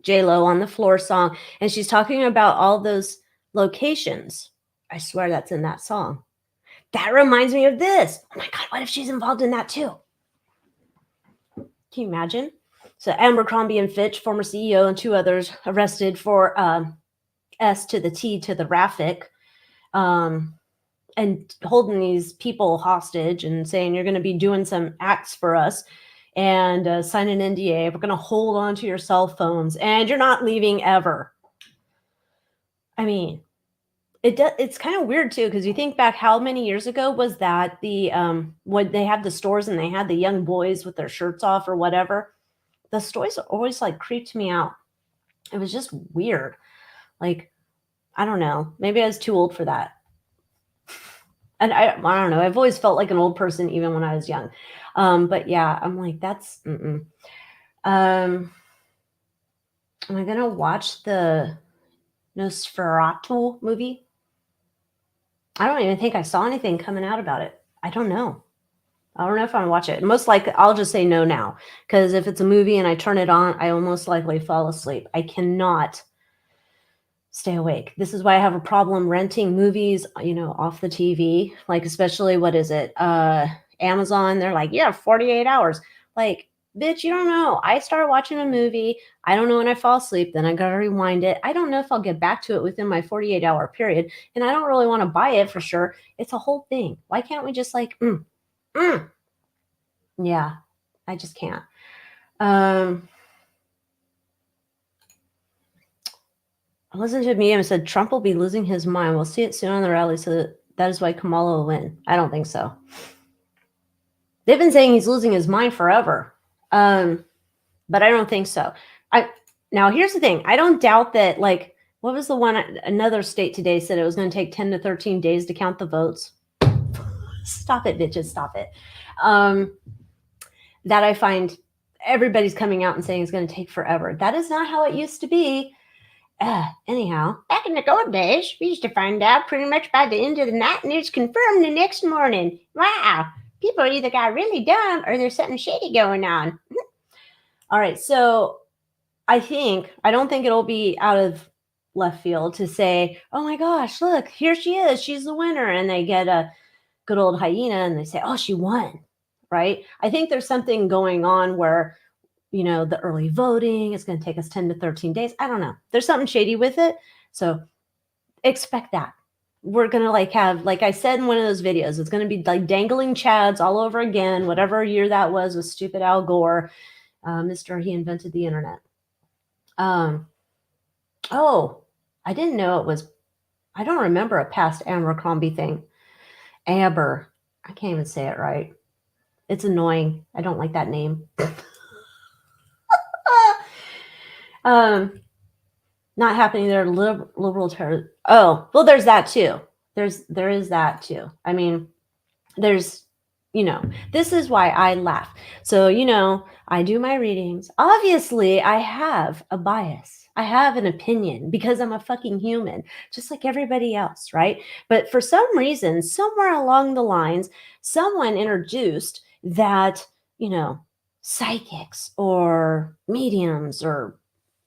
J-Lo on the floor song. And she's talking about all those locations. I swear that's in that song. That reminds me of this. Oh my God, what if she's involved in that too? Can you imagine? So Abercrombie and Fitch, former CEO, and 2 others arrested for S to the T to the Raffic, and holding these people hostage and saying you're going to be doing some acts for us and sign an NDA. We're going to hold on to your cell phones and you're not leaving ever. I mean, it's kind of weird too, because you think back, how many years ago was that when they had the stores and they had the young boys with their shirts off or whatever? The stories always like creeped me out. It was just weird. Like, I don't know. Maybe I was too old for that. And I don't know. I've always felt like an old person, even when I was young. But yeah, I'm like, that's, Am I gonna watch the Nosferatu movie? I don't even think I saw anything coming out about it. I don't know. I don't know if I'm gonna watch it. Most likely, I'll just say no now, because if it's a movie and I turn it on, I will most likely fall asleep. I cannot stay awake. This is why I have a problem renting movies, off the TV. Like, especially, what is it? Amazon. They're like, yeah, 48 hours. Like, bitch, you don't know. I start watching a movie. I don't know when I fall asleep. Then I gotta rewind it. I don't know if I'll get back to it within my 48-hour period. And I don't really want to buy it for sure. It's a whole thing. Why can't we just like, yeah, I just can't. I listened to a medium and said Trump will be losing his mind. We'll see it soon on the rally, so that is why Kamala will win. I don't think so. They've been saying he's losing his mind forever, but I don't think so. Now here's the thing. I don't doubt that. Like, what was the one? Another state today said it was going to take 10 to 13 days to count the votes. Stop it, bitches! Stop it. That I find everybody's coming out and saying it's going to take forever. That is not how it used to be. Anyhow, back in the old days, we used to find out pretty much by the end of the night, and it's confirmed the next morning. Wow, people either got really dumb or there's something shady going on. All right, so I don't think it'll be out of left field to say, oh my gosh, look, here she is, she's the winner, and they get a good old hyena and they say, oh, she won, right? I think there's something going on where the early voting is going to take us 10 to 13 days. I don't know. There's something shady with it. So expect that. We're going to have, like I said in one of those videos, it's going to be like dangling chads all over again, whatever year that was with stupid Al Gore, Mr. He invented the internet. Oh, I didn't know it was, I don't remember a past Abercrombie thing. Aber. I can't even say it right. It's annoying. I don't like that name. Not happening there. Liberal terror. Oh, well, there's that too. There is that too. I mean, there's, this is why I laugh. So, I do my readings. Obviously, I have a bias. I have an opinion because I'm a fucking human, just like everybody else, right? But for some reason, somewhere along the lines, someone introduced that, psychics or mediums or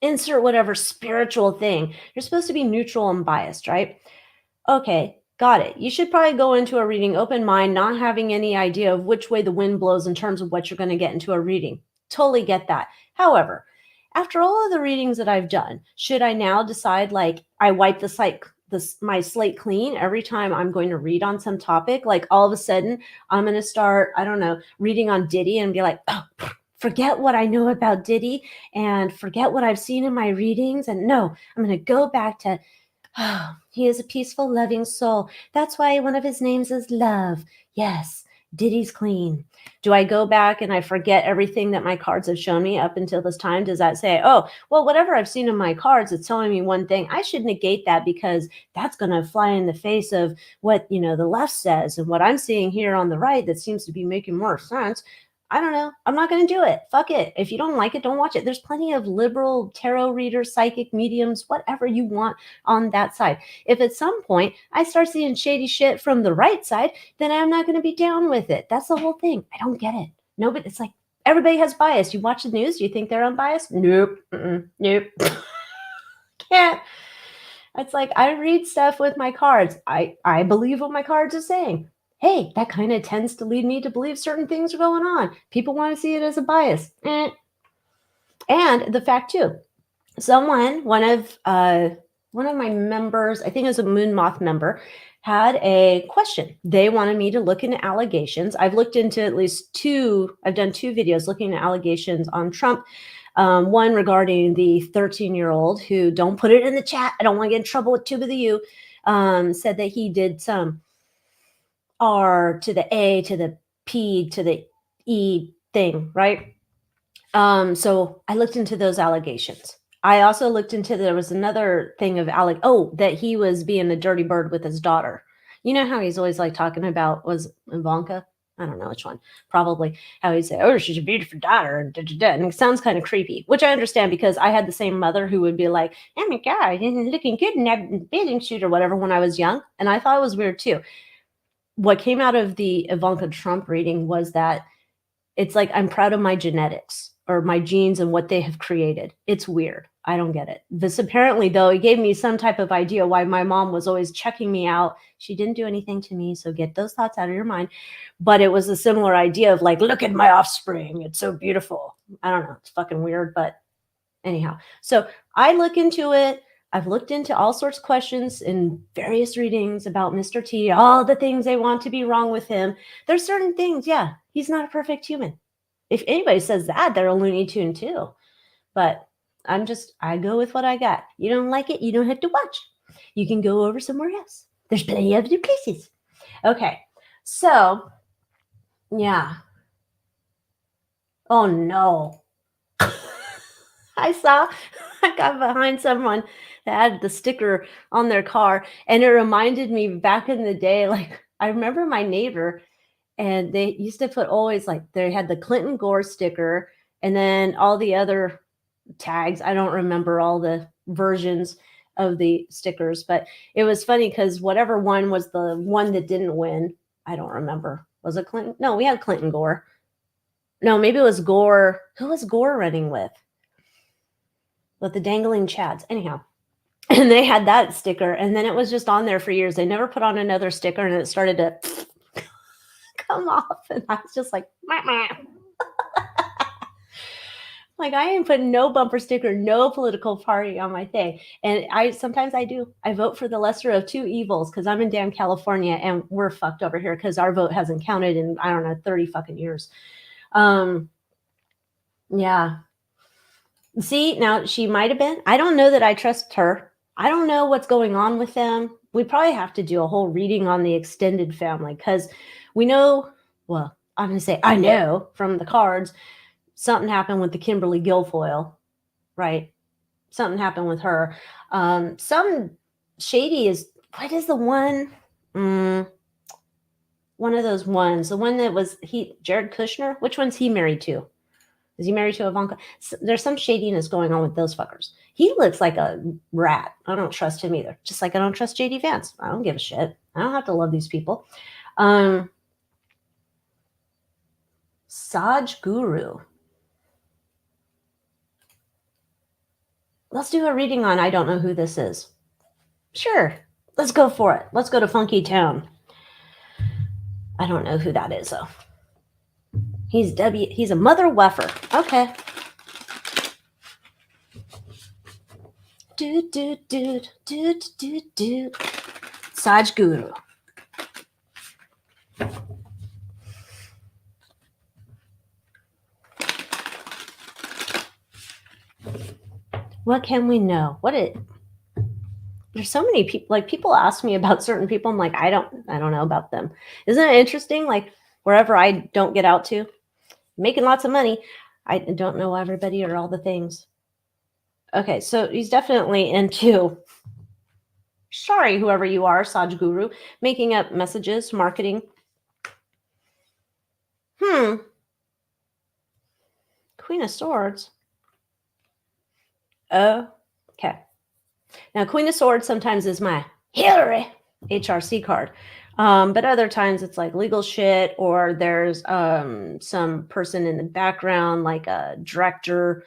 insert whatever spiritual thing, you're supposed to be neutral and biased, right? Okay, got it. You should probably go into a reading open mind, not having any idea of which way the wind blows in terms of what you're going to get into a reading. Totally get that. However, after all of the readings that I've done, should I now decide like I wipe my slate clean every time I'm going to read on some topic? Like all of a sudden I'm going to start, I don't know, reading on Diddy and be like, oh, forget what I know about Diddy and forget what I've seen in my readings. And no, I'm going to go back to, oh, he is a peaceful, loving soul. That's why one of his names is Love. Yes, Diddy's clean. Do I go back and I forget everything that my cards have shown me up until this time? Does that say, oh, well, whatever I've seen in my cards, it's telling me one thing. I should negate that because that's going to fly in the face of what, the left says and what I'm seeing here on the right that seems to be making more sense. I don't know. I'm not going to do it. Fuck it. If you don't like it, don't watch it. There's plenty of liberal tarot readers, psychic mediums, whatever you want on that side. If at some point I start seeing shady shit from the right side, then I'm not going to be down with it. That's the whole thing. I don't get it. Nobody, it's like everybody has bias. You watch the news, do you think they're unbiased? Nope. Nope. Can't. It's like I read stuff with my cards. I believe what my cards are saying. Hey, that kind of tends to lead me to believe certain things are going on. People want to see it as a bias. And the fact too, one of my members, I think it was a Moon Moth member, had a question. They wanted me to look into allegations. I've looked into at least I've done 2 videos looking at allegations on Trump. One regarding the 13-year-old who, don't put it in the chat, I don't want to get in trouble with Tube of the U, said that he did some R to the A to the P to the E thing, right? So I looked into those allegations. I also looked into, there was another thing of that he was being a dirty bird with his daughter. You know how he's always like talking about was Ivanka? I don't know which one. Probably how he'd say, "Oh, she's a beautiful daughter," and da, da, da. And it sounds kind of creepy, which I understand because I had the same mother who would be like, "Oh my god, you're looking good in that bathing suit or whatever," when I was young, and I thought it was weird too. What came out of the Ivanka Trump reading was that it's like I'm proud of my genetics or my genes and what they have created. It's weird. I don't get it. This apparently, though, it gave me some type of idea why my mom was always checking me out. She didn't do anything to me, so get those thoughts out of your mind. But it was a similar idea of like, look at my offspring. It's so beautiful. I don't know. It's fucking weird, but anyhow. So I look into it. I've looked into all sorts of questions in various readings about Mr. T, all the things they want to be wrong with him. There's certain things, yeah, he's not a perfect human. If anybody says that, they're a Looney Tune too. But I go with what I got. You don't like it, you don't have to watch. You can go over somewhere else. There's plenty of other places. Okay, so, yeah. Oh no. I got behind someone that had the sticker on their car, and it reminded me back in the day, like, I remember my neighbor, and they used to put always like they had the Clinton Gore sticker and then all the other tags. I don't remember all the versions of the stickers, but it was funny because whatever one was the one that didn't win, I don't remember. Was it Clinton? No, we had Clinton Gore. No, maybe it was Gore. Who was Gore running with? With the dangling chads. Anyhow, and they had that sticker, and then it was just on there for years. They never put on another sticker, and it started to come off, and I was just like, meh, meh. Like, I ain't putting no bumper sticker, no political party on my thing. And sometimes I do. I vote for the lesser of two evils because I'm in damn California and we're fucked over here because our vote hasn't counted in, I don't know, 30 fucking years. Yeah. See, now she might have been. I don't know that I trust her. I don't know what's going on with them. We probably have to do a whole reading on the extended family because we know, well, I'm going to say I know from the cards, something happened with the Kimberly Guilfoyle, right? Something happened with her. Some shady is, what is the one? One of those ones. The one that was Jared Kushner. Which one's he married to? Is he married to Ivanka? There's some shadiness going on with those fuckers. He looks like a rat. I don't trust him either. Just like I don't trust JD Vance. I don't give a shit. I don't have to love these people. Saj Guru. Let's do a reading on I don't know who this is. Sure. Let's go for it. Let's go to Funky Town. I don't know who that is, though. He's a mother weffer. Okay. Saj Guru. What can we know? There's so many people, like people ask me about certain people. I'm like, I don't know about them. Isn't it interesting? Like wherever I don't get out to, making lots of money, I don't know everybody or all the things. Okay, so he's definitely into, sorry, whoever you are, Saj Guru, making up messages, marketing. Queen of Swords. Oh, okay. Now, Queen of Swords sometimes is my Hillary HRC card. But other times it's like legal shit, or there's some person in the background, like a director,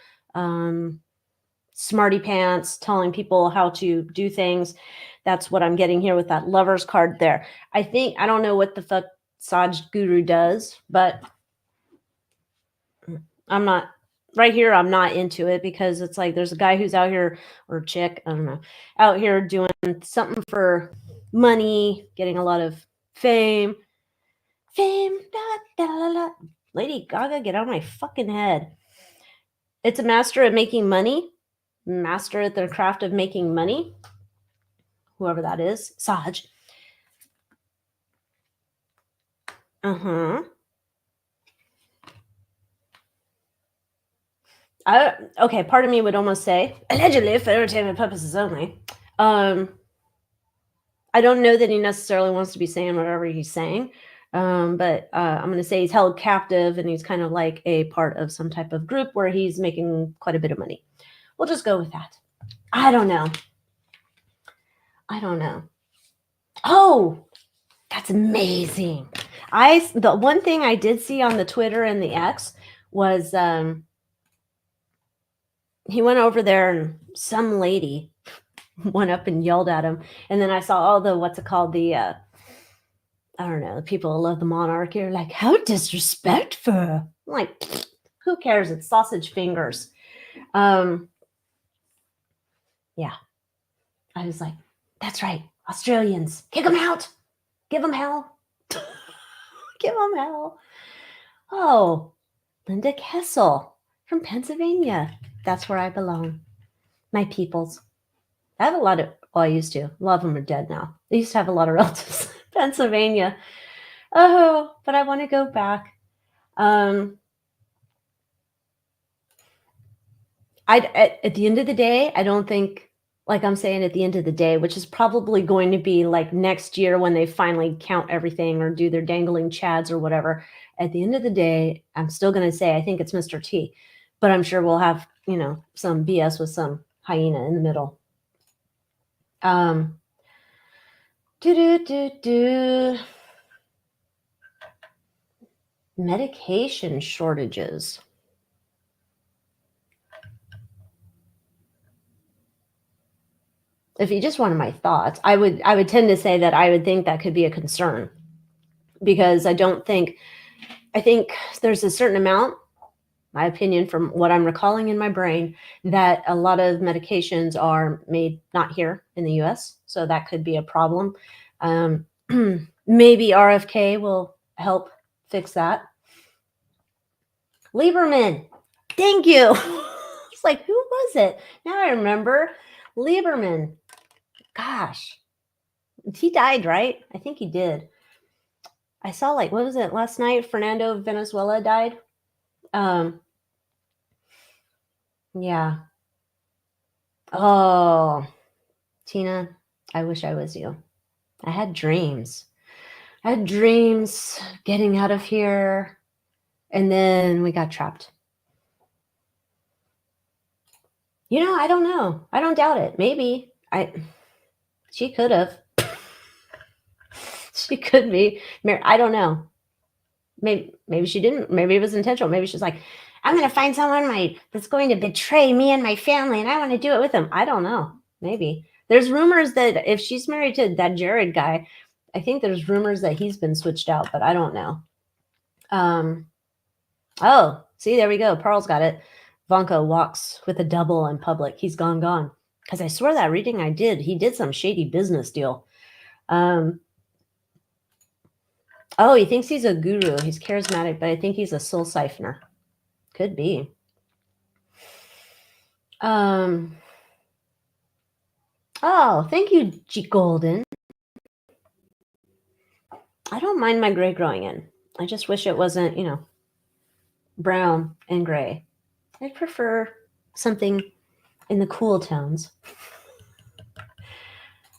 smarty pants, telling people how to do things. That's what I'm getting here with that Lover's card there. I don't know what the fuck Saj Guru does, but I'm not into it because it's like there's a guy who's out here, or chick, I don't know, out here doing something for money, getting a lot of fame. Lady Gaga, get out of my fucking head. It's a master at making money, master at the craft of making money, whoever that is. Saj. Okay, part of me would almost say, allegedly for entertainment purposes only. I don't know that he necessarily wants to be saying whatever he's saying. But I'm going to say he's held captive and he's kind of like a part of some type of group where he's making quite a bit of money. We'll just go with that. I don't know. Oh, that's amazing. The one thing I did see on the Twitter and the X was he went over there and some lady went up and yelled at him. And then I saw all the, what's it called? The, I don't know, the people who love the monarchy are like, how disrespectful. I'm like, who cares? It's sausage fingers. Yeah. I was like, that's right. Australians, kick them out. Give them hell. Give them hell. Oh, Linda Kessel from Pennsylvania. That's where I belong. My peoples. I have a lot of, well, I used to. A lot of them are dead now. I used to have a lot of relatives in Pennsylvania. Oh, but I want to go back. At the end of the day, I don't think, like I'm saying at the end of the day, which is probably going to be like next year when they finally count everything or do their dangling chads or whatever. At the end of the day, I'm still going to say I think it's Mr. T, but I'm sure we'll have, some BS with some hyena in the middle. Medication shortages. If you just wanted my thoughts, I would tend to say that I would think that could be a concern because I think there's a certain amount, my opinion from what I'm recalling in my brain, that a lot of medications are made not here in the US. So that could be a problem. Maybe RFK will help fix that. Lieberman, thank you. It's like, who was it? Now I remember. Lieberman. Gosh, he died, right? I think he did. I saw what was it last night? Fernando Venezuela died. Yeah. Oh, Tina, I wish I was you. I had dreams. Getting out of here, and then we got trapped. I don't know. I don't doubt it. Maybe she could have. She could be. I don't know. Maybe she didn't. Maybe it was intentional. Maybe she's like, I'm going to find someone that's going to betray me and my family, and I want to do it with them. I don't know. Maybe. There's rumors that if she's married to that Jared guy, I think there's rumors that he's been switched out, but I don't know. Oh, see, there we go. Pearl's got it. Vanka walks with a double in public. He's gone. Because I swear that reading I did, he did some shady business deal. Oh, he thinks he's a guru. He's charismatic, but I think he's a soul siphoner. Could be. Oh, thank you, G Golden. I don't mind my gray growing in. I just wish it wasn't, brown and gray. I prefer something in the cool tones.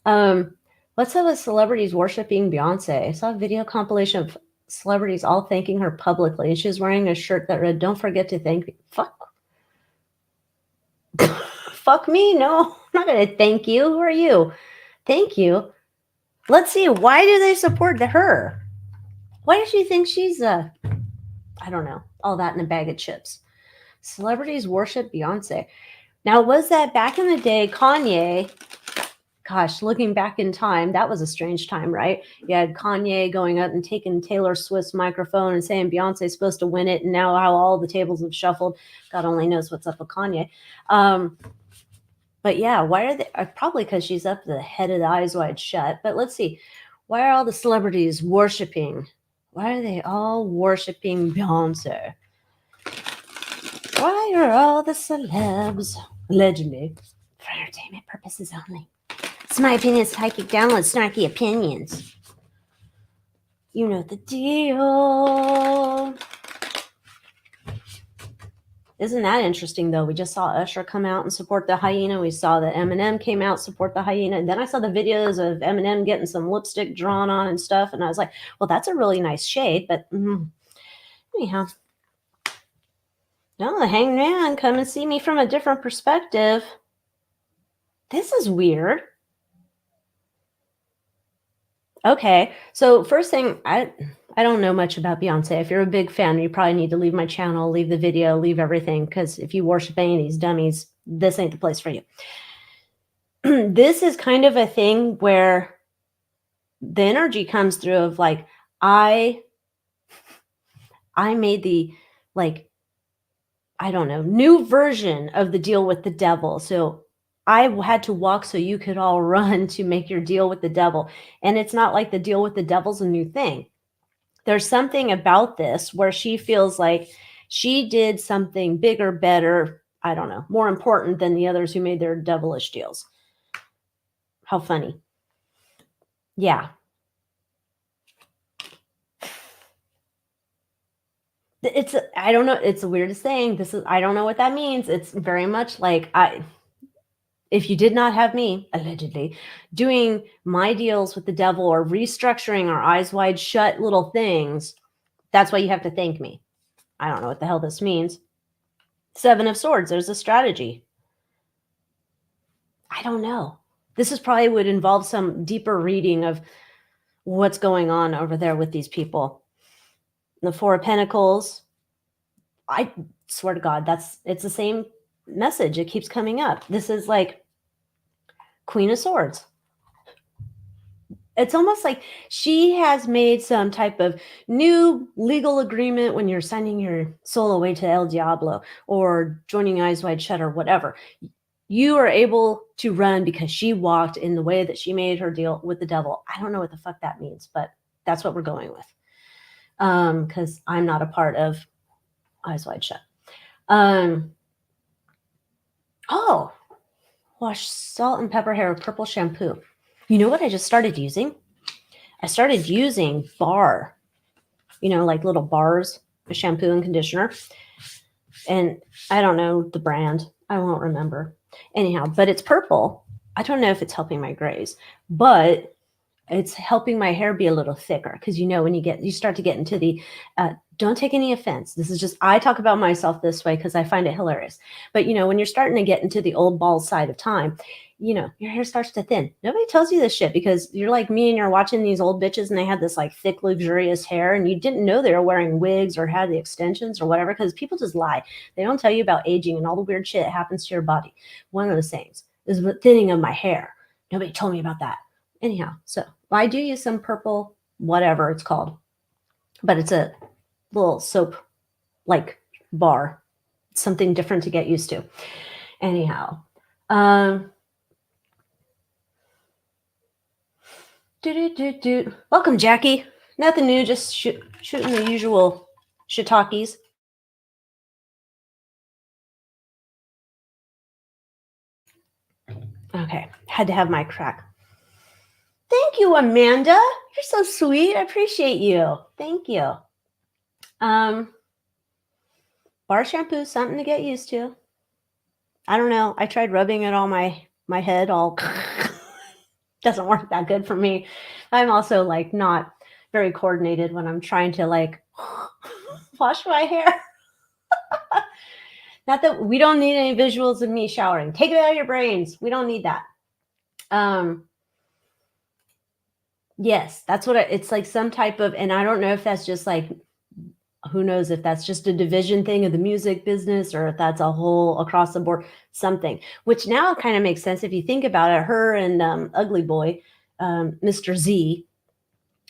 What's up with celebrities worshiping Beyonce? I saw a video compilation of celebrities all thanking her publicly. She's wearing a shirt that read, "Don't forget to thank me." Fuck. Fuck me? No, I'm not going to thank you. Who are you? Thank you. Let's see. Why do they support her? Why does she think she's I don't know, all that in a bag of chips? Celebrities worship Beyonce. Now, was that back in the day, Kanye? Gosh, looking back in time, that was a strange time, right? You had Kanye going up and taking Taylor Swift's microphone and saying Beyonce's supposed to win it, and now how all the tables have shuffled. God only knows what's up with Kanye. But yeah, why are they? Probably because she's up the head of the eyes wide shut. But let's see. Why are all the celebrities worshiping? Why are they all worshiping Beyonce? Why are all the celebs, allegedly, for entertainment purposes only? It's my opinion. Psychic download, snarky opinions. You know the deal. Isn't that interesting, though? We just saw Usher come out and support the hyena. We saw that Eminem came out support the hyena. And then I saw the videos of Eminem getting some lipstick drawn on and stuff. And I was like, well, that's a really nice shade. But anyhow, no, the Hanged Man, come and see me from a different perspective. This is weird. Okay, so first thing, I don't know much about Beyonce. If you're a big fan, you probably need to leave my channel, leave the video, leave everything, because if you worship any of these dummies, this ain't the place for you. This is kind of a thing where the energy comes through of like, I made the, like, I don't know, new version of the deal with the devil. So I had to walk so you could all run to make your deal with the devil. And it's not like the deal with the devil's a new thing. There's something about this where she feels like she did something bigger, better, I don't know, more important than the others who made their devilish deals. How funny. Yeah. It's, I don't know, it's the weirdest thing. I don't know what that means. It's very much like, if you did not have me, allegedly, doing my deals with the devil or restructuring our eyes wide shut little things, that's why you have to thank me. I don't know what the hell this means. 7 of Swords, there's a strategy. I don't know. This is probably would involve some deeper reading of what's going on over there with these people. The 4 of Pentacles, I swear to God, it's the same message. It keeps coming up. This is like Queen of Swords. It's almost like she has made some type of new legal agreement when you're sending your soul away to El Diablo or joining Eyes Wide Shut or whatever. You are able to run because she walked in the way that she made her deal with the devil. I don't know what the fuck that means, but that's what we're going with. Because I'm not a part of Eyes Wide Shut. Oh, wash salt and pepper hair with purple shampoo. You know what I just started using? I started using bar, like little bars of shampoo and conditioner. And I don't know the brand. I won't remember. Anyhow, but it's purple. I don't know if it's helping my grays, but it's helping my hair be a little thicker. Because when you start to get into the, don't take any offense. This is just, I talk about myself this way because I find it hilarious. But when you're starting to get into the old bald side of time, your hair starts to thin. Nobody tells you this shit because you're like me and you're watching these old bitches and they had this like thick, luxurious hair and you didn't know they were wearing wigs or had the extensions or whatever because people just lie. They don't tell you about aging and all the weird shit that happens to your body. One of those things is the thinning of my hair. Nobody told me about that. Anyhow, so I do use some purple, whatever it's called, but it's a little soap like bar. It's something different to get used to. Anyhow, welcome, Jackie. Nothing new, just shooting the usual shiitakes. Okay, had to have my crack. Thank you, Amanda. You're so sweet. I appreciate you. Thank you. Bar shampoo, something to get used to. I don't know. I tried rubbing it on my head all doesn't work that good for me. I'm also like not very coordinated when I'm trying to like wash my hair. Not that we don't need any visuals of me showering. Take it out of your brains. We don't need that. Yes, that's what it's like some type of, and I don't know if that's just like, who knows if that's just a division thing of the music business or if that's a whole across the board something, which now kind of makes sense if you think about it. Her and Ugly Boy, Mr. Z,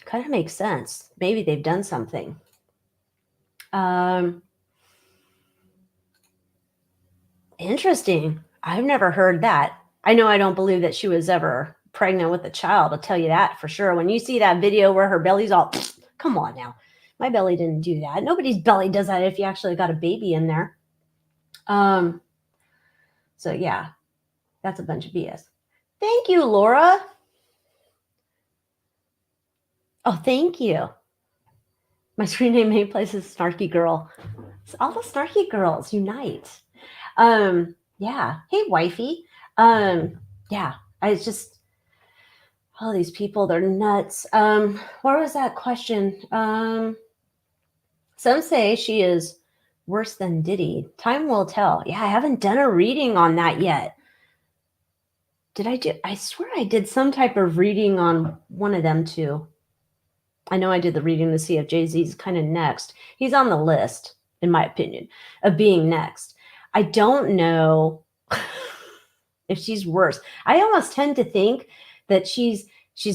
kind of makes sense. Maybe they've done something. Interesting. I've never heard that. I know I don't believe that she was ever pregnant with a child. I'll tell you that for sure. When you see that video where her belly's all, come on now. My belly didn't do that. Nobody's belly does that if you actually got a baby in there. So yeah, that's a bunch of BS. Thank you, Laura. Oh, thank you. My screen name many places, Snarky Girl. All the snarky girls unite. Yeah. Hey, wifey. Yeah. I just all these people, they're nuts. What was that question? Some say she is worse than Diddy. Time will tell. Yeah, I haven't done a reading on that yet. Did I do? I swear I did some type of reading on one of them too. I know I did the reading to see if Jay-Z's kind of next. He's on the list, in my opinion, of being next. I don't know if she's worse. I almost tend to think that she's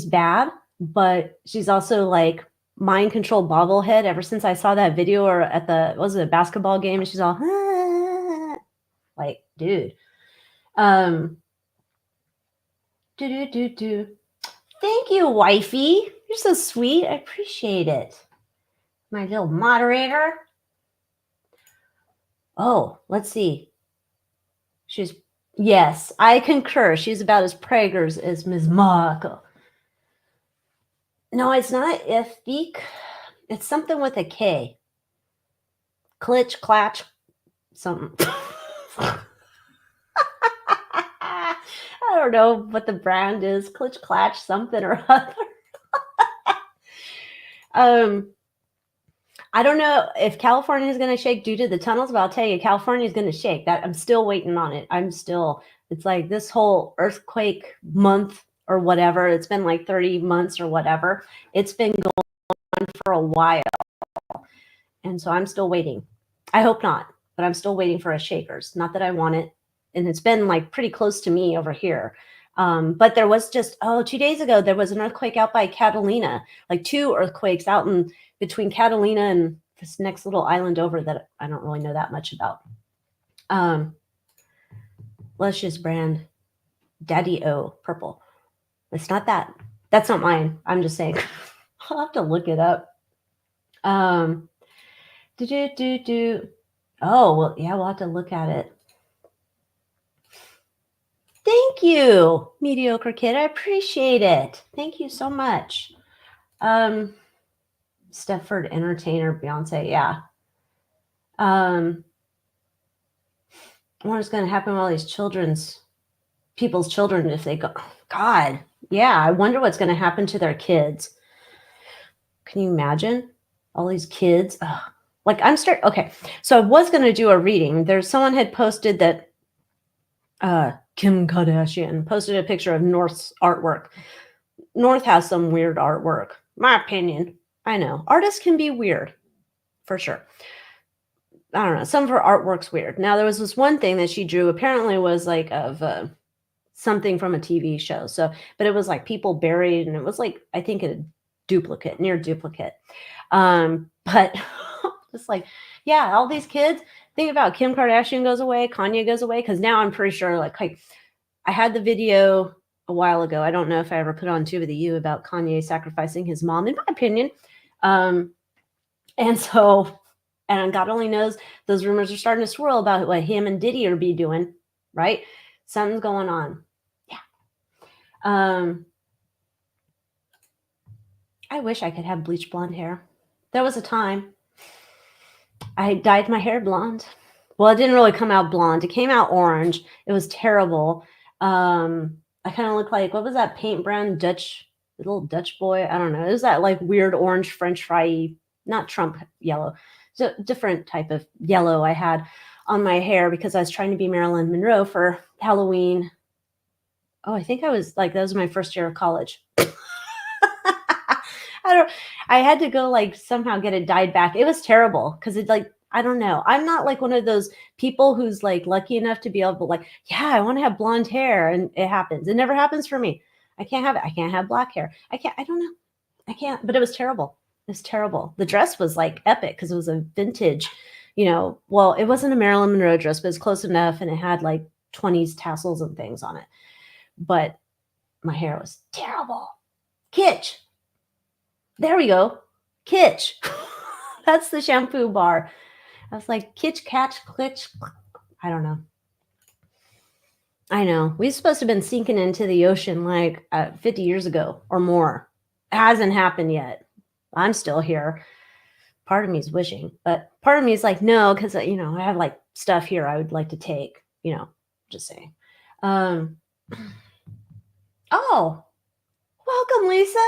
bad, but she's also like mind control bobblehead. Ever since I saw that video or at the what was it, a basketball game, and she's all like, dude. Do. Thank you, wifey. You're so sweet. I appreciate it. My little moderator. Oh, let's see. Yes, I concur. She's about as preggers as Ms. Markle. No, it's not Ifbeek. It's something with a K. Klitch, Clatch, something. I don't know what the brand is. Klitch, Clatch, something or other. I don't know if California is going to shake due to the tunnels, but I'll tell you, California is going to shake. That I'm still waiting on it. It's like this whole earthquake month or whatever. It's been like 30 months or whatever. It's been going on for a while. And so I'm still waiting. I hope not, but I'm still waiting for a shakers. Not that I want it. And it's been like pretty close to me over here. But there was just, 2 days ago, there was an earthquake out by Catalina, like 2 earthquakes out in between Catalina and this next little island over that I don't really know that much about. Luscious brand, Daddy O, purple. It's not that. That's not mine. I'm just saying. I'll have to look it up. Oh, well, yeah, we'll have to look at it. Thank you, Mediocre Kid. I appreciate it. Thank you so much. Stepford Entertainer, Beyonce, yeah. What's going to happen with all these people's children if they go? God, yeah. I wonder what's going to happen to their kids. Can you imagine all these kids? Ugh. Like okay. So I was going to do a reading. Someone had posted that Kim Kardashian posted a picture of North's artwork. North has some weird artwork. My opinion. I know. Artists can be weird. For sure. I don't know. Some of her artwork's weird. Now, there was this one thing that she drew, apparently was like of something from a TV show. So, but it was like people buried, and it was like, I think near duplicate. But just like, yeah, all these kids, think about Kim Kardashian goes away, Kanye goes away. Cause now I'm pretty sure like I had the video a while ago. I don't know if I ever put on Tuba the U about Kanye sacrificing his mom, in my opinion. And so, and God only knows, those rumors are starting to swirl about what him and Diddy are be doing, right? Something's going on. Yeah. I wish I could have bleach blonde hair. There was a time I dyed my hair blonde. Well, it didn't really come out blonde. It came out orange. It was terrible. I kind of looked like, what was that paint brand? Little Dutch boy? I don't know. It was that like weird orange French fry, not Trump yellow. So different type of yellow I had on my hair because I was trying to be Marilyn Monroe for Halloween. Oh, I think that was my first year of college. I had to go like somehow get it dyed back. It was terrible because it like, I don't know. I'm not like one of those people who's like lucky enough to be able to like, yeah, I want to have blonde hair, and it happens. It never happens for me. I can't have it. I can't have black hair. I don't know. I can't, but it was terrible. It was terrible. The dress was like epic because it was a vintage, well, it wasn't a Marilyn Monroe dress, but it's close enough. And it had like 20s tassels and things on it. But my hair was terrible. Kitsch. There we go. Kitsch. That's the shampoo bar. I was like, kitsch, catch, klitsch. I don't know. I know. We're supposed to have been sinking into the ocean like 50 years ago or more. It hasn't happened yet. I'm still here. Part of me is wishing, but part of me is like, no, because I have like stuff here I would like to take. Just saying. Um, oh, welcome, Lisa.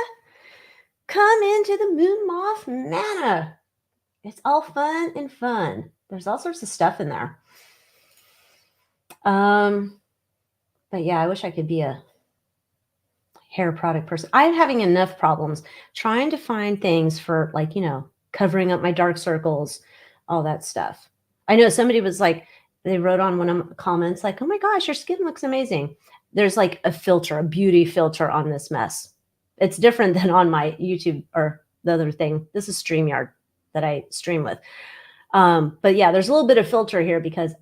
Come into the Moon Moth Manor. It's all fun and fun. There's all sorts of stuff in there. But yeah, I wish I could be a hair product person. I'm having enough problems trying to find things for like, covering up my dark circles, all that stuff. I know somebody was like, they wrote on one of the comments, like, oh my gosh, your skin looks amazing. There's like a filter, a beauty filter on this mess. It's different than on my YouTube or the other thing. This is StreamYard that I stream with. But yeah, there's a little bit of filter here because,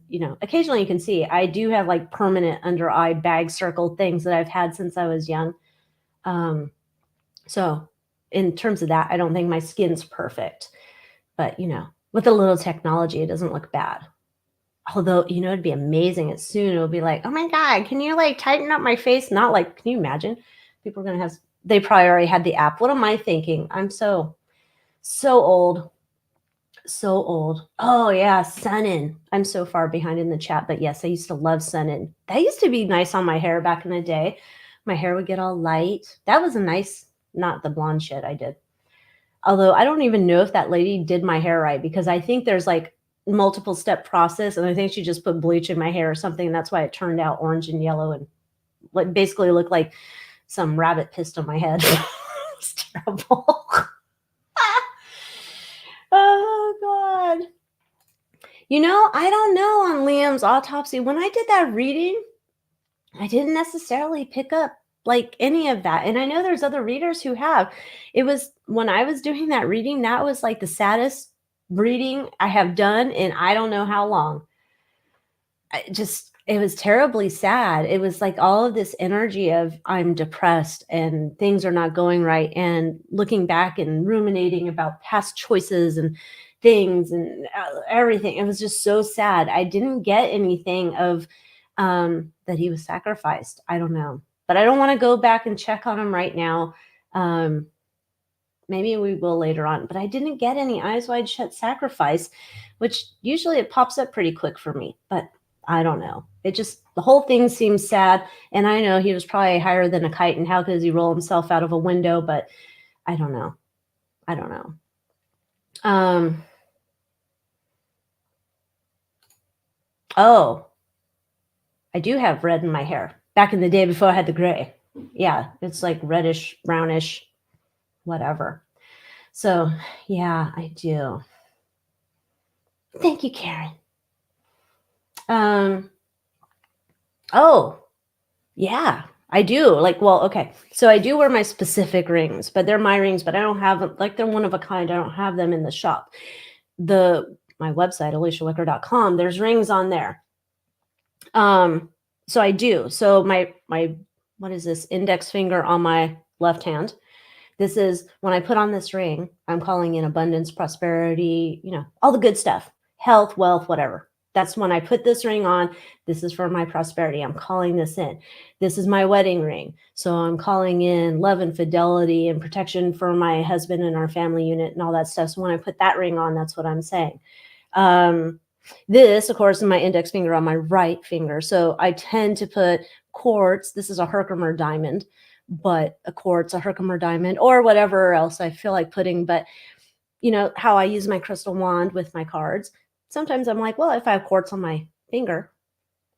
occasionally you can see I do have like permanent under eye bag circle things that I've had since I was young. So in terms of that, I don't think my skin's perfect, but with a little technology, it doesn't look bad. Although, it'd be amazing. It's soon it'll be like, oh my God, can you like tighten up my face? Not like, can you imagine? People are going to have, they probably already had the app. What am I thinking? I'm so old. So old. Oh yeah, Sunin. I'm so far behind in the chat, but yes, I used to love Sunin. That used to be nice on my hair back in the day. My hair would get all light. That was a nice, not the blonde shit I did. Although I don't even know if that lady did my hair right because I think there's like multiple step process and I think she just put bleach in my hair or something. And that's why it turned out orange and yellow and like basically looked like some rabbit pissed on my head. It's terrible. Oh God. I don't know on Liam's autopsy. When I did that reading, I didn't necessarily pick up like any of that. And I know there's other readers who have. It was when I was doing that reading, that was like the saddest reading I have done in I don't know how long. It was terribly sad. It was like all of this energy of I'm depressed and things are not going right and looking back and ruminating about past choices and things and everything. It was just so sad. I didn't get anything of that he was sacrificed. I don't know, but I don't want to go back and check on him right now. Maybe we will later on, but I didn't get any eyes wide shut sacrifice, which usually it pops up pretty quick for me, but I don't know. It just, the whole thing seems sad. And I know he was probably higher than a kite and how could he roll himself out of a window, but I don't know. I don't know. Oh, I do have red in my hair. Back in the day before I had the gray. Yeah, it's like reddish, brownish, whatever. So yeah, I do. Thank you, Karen. Oh, yeah, I do. Like, well, okay. So I do wear my specific rings, but they're my rings, but I don't have them. Like, they're one of a kind. I don't have them in the shop. My website, aliciawicker.com, there's rings on there. So I do. So my what is this? Index finger on my left hand. This is when I put on this ring, I'm calling in abundance, prosperity, all the good stuff, health, wealth, whatever. That's when I put this ring on. This is for my prosperity. I'm calling this in. This is my wedding ring. So I'm calling in love and fidelity and protection for my husband and our family unit and all that stuff. So when I put that ring on, that's what I'm saying. This, of course, is my index finger on my right finger. So I tend to put quartz. This is a Herkimer diamond, but a quartz, a Herkimer diamond, or whatever else I feel like putting. But how I use my crystal wand with my cards. Sometimes I'm like, well, if I have quartz on my finger,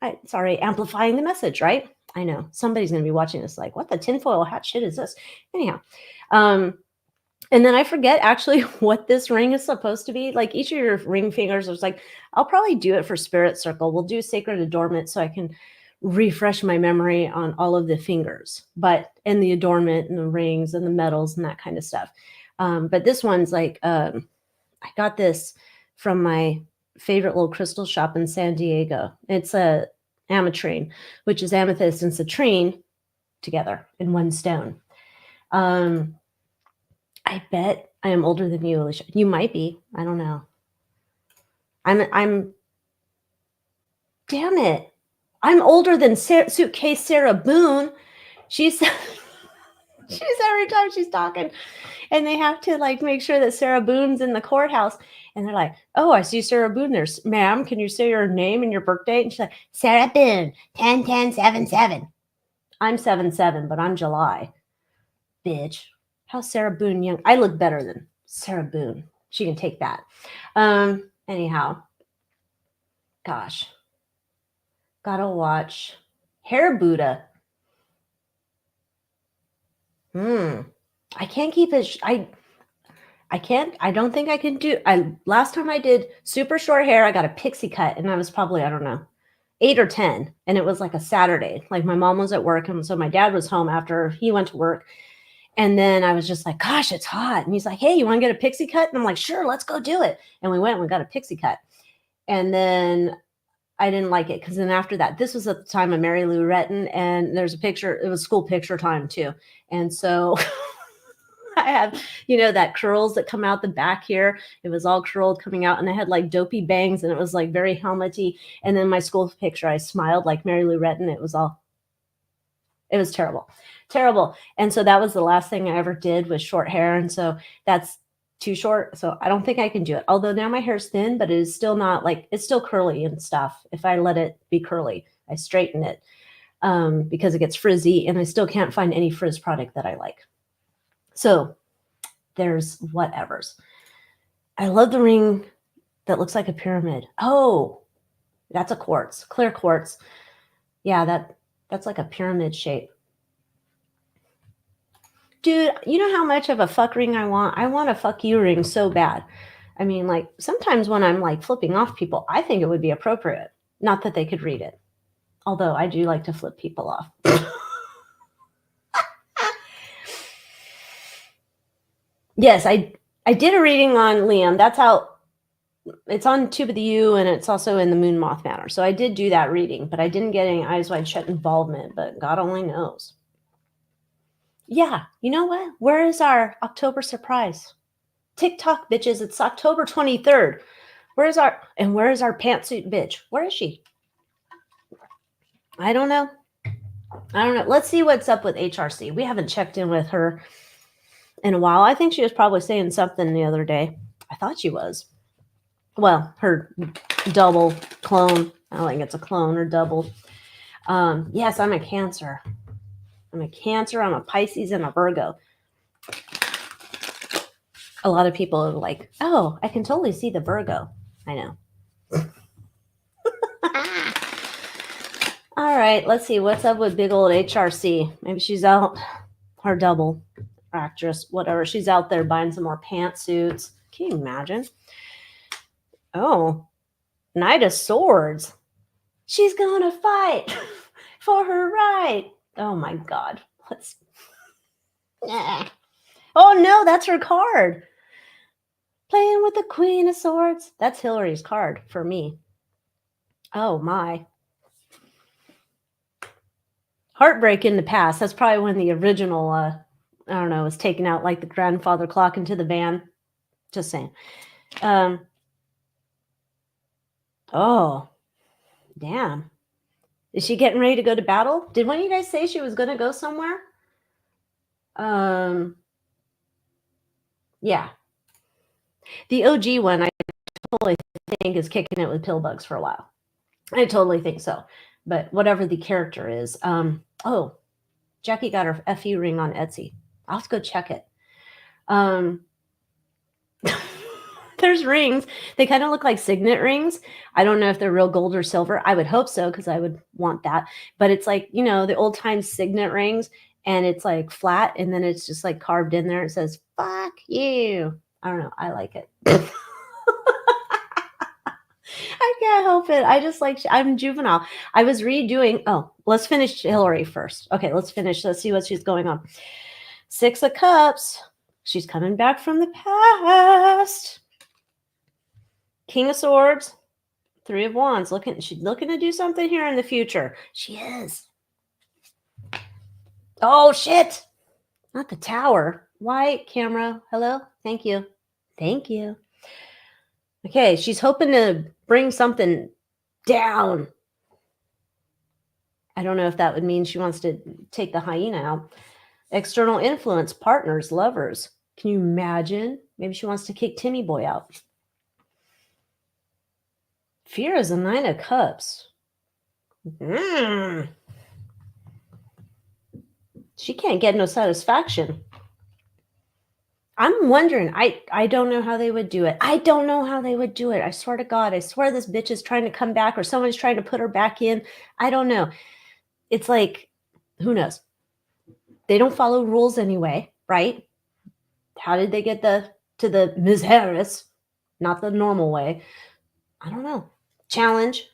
amplifying the message, right? I know somebody's going to be watching this like, what the tinfoil hat shit is this? Anyhow, and then I forget actually what this ring is supposed to be. Like each of your ring fingers is like, I'll probably do it for Spirit Circle. We'll do Sacred Adornment so I can refresh my memory on all of the fingers, and the adornment and the rings and the metals and that kind of stuff. But this one's like, I got this from my favorite little crystal shop in San Diego. It's a ametrine, which is amethyst and citrine together in one stone. I bet I am older than you, Alicia. You might be. I don't know. I'm damn it. I'm older than Suitcase Sarah Boone. She's She's every time she's talking, and they have to like make sure that Sarah Boone's in the courthouse. And they're like, "Oh, I see Sarah Boone there. Ma'am, can you say your name and your birthday?" And she's like, "Sarah Boone, 10-10-7-7. I'm 7-7, but I'm July. Bitch. How's Sarah Boone young? I look better than Sarah Boone. She can take that. Anyhow, gosh. Gotta watch Hair Buddha. I can't keep it. I can't. I don't think I can do. Last time I did super short hair, I got a pixie cut, and I was probably, I don't know, 8 or 10, and it was like a Saturday. Like my mom was at work, and so my dad was home after he went to work. And then I was just like, "Gosh, it's hot." And he's like, "Hey, you want to get a pixie cut?" And I'm like, "Sure, let's go do it." And we went and we got a pixie cut. And then I didn't like it because then after that, this was at the time of Mary Lou Retton, and there's a picture. It was school picture time too, and so I have, that curls that come out the back here. It was all curled coming out, and I had like dopey bangs, and it was like very helmety. And then my school picture, I smiled like Mary Lou Retton. It was terrible, terrible. And so that was the last thing I ever did was short hair, and so that's too short. So I don't think I can do it. Although now my hair's thin, but it is still not like it's still curly and stuff. If I let it be curly, I straighten it because it gets frizzy, and I still can't find any frizz product that I like. So there's whatevers. I love the ring that looks like a pyramid. Oh, that's a quartz, clear quartz. Yeah, that's like a pyramid shape. Dude, you know how much of a fuck ring I want? I want a fuck you ring so bad. I mean, like sometimes when I'm like flipping off people, I think it would be appropriate. Not that they could read it. Although I do like to flip people off. Yes, I did a reading on Liam. That's how it's on Tube of the U, and it's also in the Moon Moth Manor. So I did do that reading, but I didn't get any Eyes Wide Shut involvement, but God only knows. Yeah, you know what? Where is our October surprise? TikTok, bitches. It's October 23rd. Where is our pantsuit bitch? Where is she? I don't know. Let's see what's up with HRC. We haven't checked in with her in a while. I think she was probably saying something the other day. I thought she was. Well, her double clone. I don't think it's a clone or double. Yes, I'm a Cancer. I'm a Pisces, and a Virgo. A lot of people are like, "Oh, I can totally see the Virgo." I know. All right, let's see. What's up with big old HRC? Maybe she's out, her double actress, whatever. She's out there buying some more pantsuits. Can you imagine? Oh, Knight of Swords. She's going to fight for her right. Oh, my God. Oh, no, that's her card. Playing with the Queen of Swords. That's Hillary's card for me. Oh, my. Heartbreak in the past. That's probably when the original, I don't know, was taken out like the grandfather clock into the van. Just saying. Oh, damn. Is she getting ready to go to battle? Did one of you guys say she was going to go somewhere? Yeah. The OG one, I totally think is kicking it with pill bugs for a while. I totally think so. But whatever the character is. Oh, Jackie got her FU ring on Etsy. I'll have to go check it. There's rings. They kind of look like signet rings. I don't know if they're real gold or silver. I would hope so because I would want that. But it's like, the old time signet rings, and it's like flat, and then it's just like carved in there. It says, "Fuck you." I don't know. I like it. I can't help it. I just like, I'm juvenile. I was redoing. Oh, let's finish Hillary first. Okay, let's finish. Let's see what she's going on. 6 of Cups. She's coming back from the past. King of Swords. 3 of Wands. She's looking to do something here in the future. She is. Oh, shit. Not the Tower. Why, camera? Hello? Thank you. Thank you. Okay, she's hoping to bring something down. I don't know if that would mean she wants to take the hyena out. External influence, partners, lovers. Can you imagine? Maybe she wants to kick Timmy Boy out. Fear is a 9 of Cups. She can't get no satisfaction. I'm wondering, I don't know how they would do it. I don't know how they would do it. I swear to God, I swear this bitch is trying to come back or someone's trying to put her back in. I don't know. It's like, who knows? They don't follow rules anyway, right? How did they get to the Ms. Harris? Not the normal way. I don't know. Challenge.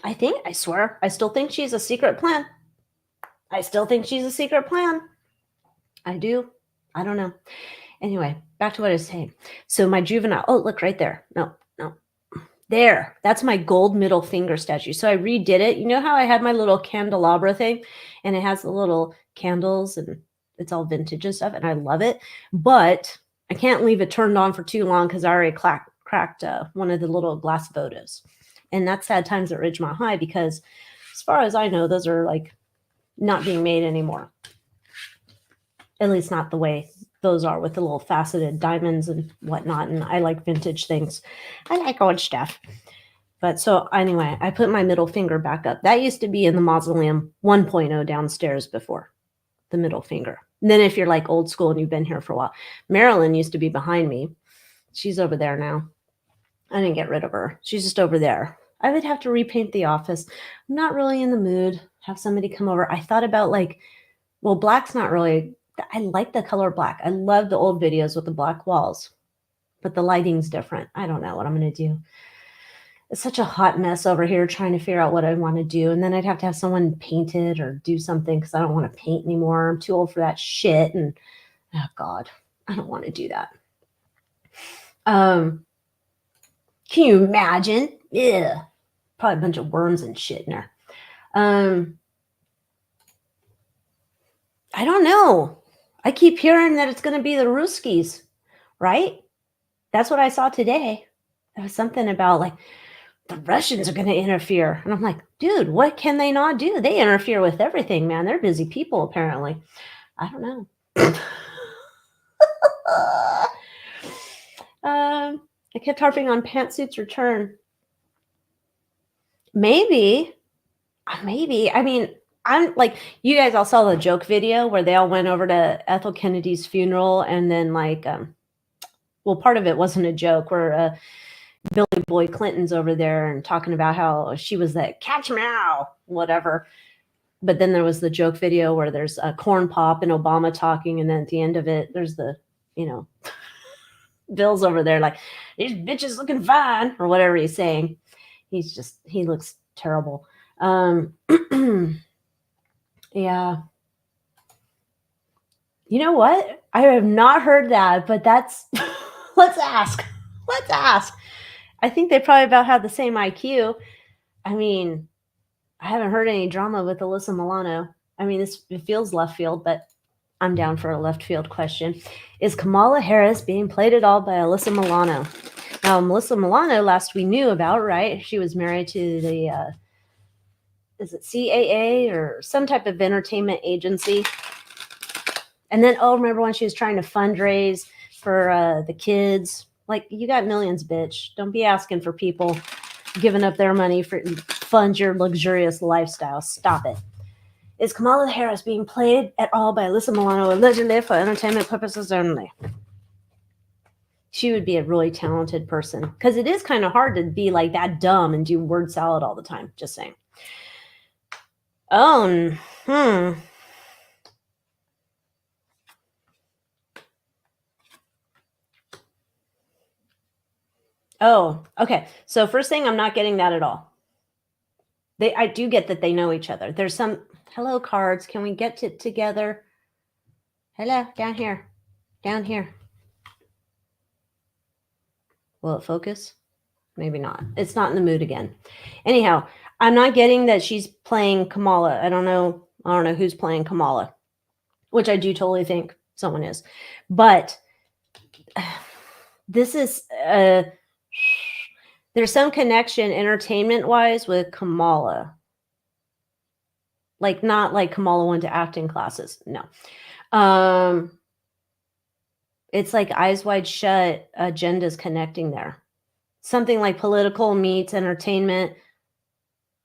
I swear, I still think she's a secret plan. I still think she's a secret plan. I do. I don't know. Anyway, back to what I was saying. So my juvenile, oh, look right there. No. There. That's my gold middle finger statue. So I redid it. You know how I had my little candelabra thing and it has the little candles and it's all vintage and stuff and I love it. But I can't leave it turned on for too long because I already cracked one of the little glass photos. And that's Sad Times at Ridgemont High because as far as I know, those are like not being made anymore. At least not the way those are with the little faceted diamonds and whatnot. And I like vintage things. I like old stuff. But so anyway, I put my middle finger back up. That used to be in the mausoleum 1.0 downstairs before, the middle finger. And then if you're like old school and you've been here for a while, Marilyn used to be behind me. She's over there now. I didn't get rid of her. She's just over there. I would have to repaint the office. I'm not really in the mood. Have somebody come over. I thought about like, well, black's not really, I like the color black. I love the old videos with the black walls, but the lighting's different. I don't know what I'm going to do. It's such a hot mess over here trying to figure out what I want to do. And then I'd have to have someone paint it or do something because I don't want to paint anymore. I'm too old for that shit. And oh God, I don't want to do that. Can you imagine? Yeah. Probably a bunch of worms and shit in there. I don't know. I keep hearing that it's going to be the Ruskies, right? That's what I saw today. There was something about like the Russians are going to interfere. And I'm like, dude, what can they not do? They interfere with everything, man. They're busy people, apparently. I don't know. I kept harping on Pantsuit's return. Maybe. I mean, I'm like, you guys all saw the joke video where they all went over to Ethel Kennedy's funeral and then like, well, part of it wasn't a joke where Billy Boy Clinton's over there and talking about how she was that catch meow, whatever. But then there was the joke video where there's a corn pop and Obama talking. And then at the end of it, there's the, Bill's over there like, these bitches looking fine or whatever he's saying. He looks terrible. Yeah. You know what? I have not heard that, but that's, let's ask. I think they probably about have the same IQ. I mean, I haven't heard any drama with Alyssa Milano. I mean, it feels left field, but I'm down for a left field question. Is Kamala Harris being played at all by Alyssa Milano? Now, Melissa Milano, last we knew about, right? She was married to the, is it CAA or some type of entertainment agency? And then, remember when she was trying to fundraise for the kids? Like, you got millions, bitch. Don't be asking for people giving up their money for fund your luxurious lifestyle. Stop it. Is Kamala Harris being played at all by Alyssa Milano allegedly for entertainment purposes only? She would be a really talented person because it is kind of hard to be like that dumb and do word salad all the time. Just saying. Oh, Oh, okay. So first thing, I'm not getting that at all. I do get that they know each other. There's some hello cards. Can we get it together? Hello, down here. Will it focus? Maybe not. It's not in the mood again. Anyhow, I'm not getting that she's playing Kamala. I don't know who's playing Kamala, which I do totally think someone is. But this is there's some connection entertainment-wise with Kamala. Like, not like Kamala went to acting classes. No. Um, it's like Eyes Wide Shut, agendas connecting there. Something like political meets entertainment.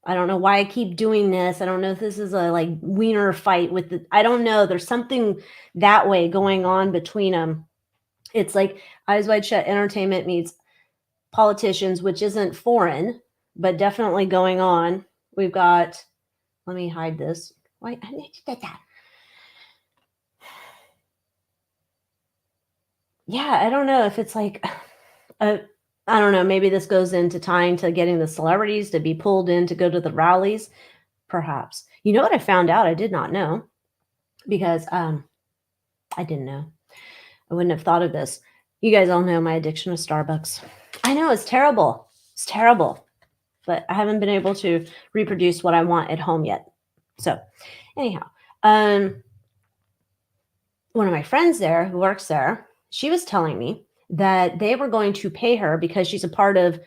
I don't know why I keep doing this. I don't know if this is a like wiener fight with the, I don't know. There's something that way going on between them. It's like Eyes Wide Shut entertainment meets politicians, which isn't foreign, but definitely going on. We've got, let me hide this. Wait, I need to get that. Yeah, I don't know if it's like, I don't know. Maybe this goes into tying to getting the celebrities to be pulled in to go to the rallies, perhaps. You know what I found out? I did not know because I didn't know. I wouldn't have thought of this. You guys all know my addiction to Starbucks. I know it's terrible. It's terrible. But I haven't been able to reproduce what I want at home yet. So, anyhow, one of my friends there who works there, she was telling me that they were going to pay her because she's a part of,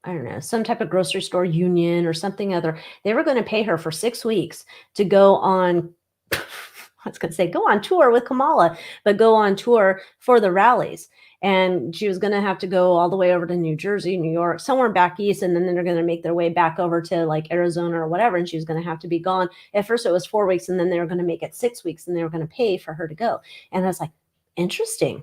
I don't know, some type of grocery store union or something other. They were going to pay her for 6 weeks to go on, I was going to say go on tour with Kamala, but go on tour for the rallies. And she was going to have to go all the way over to New Jersey, New York, somewhere back east. And then they're going to make their way back over to like Arizona or whatever. And she was going to have to be gone. At first it was 4 weeks, and then they were going to make it 6 weeks, and they were going to pay for her to go. And I was like, interesting.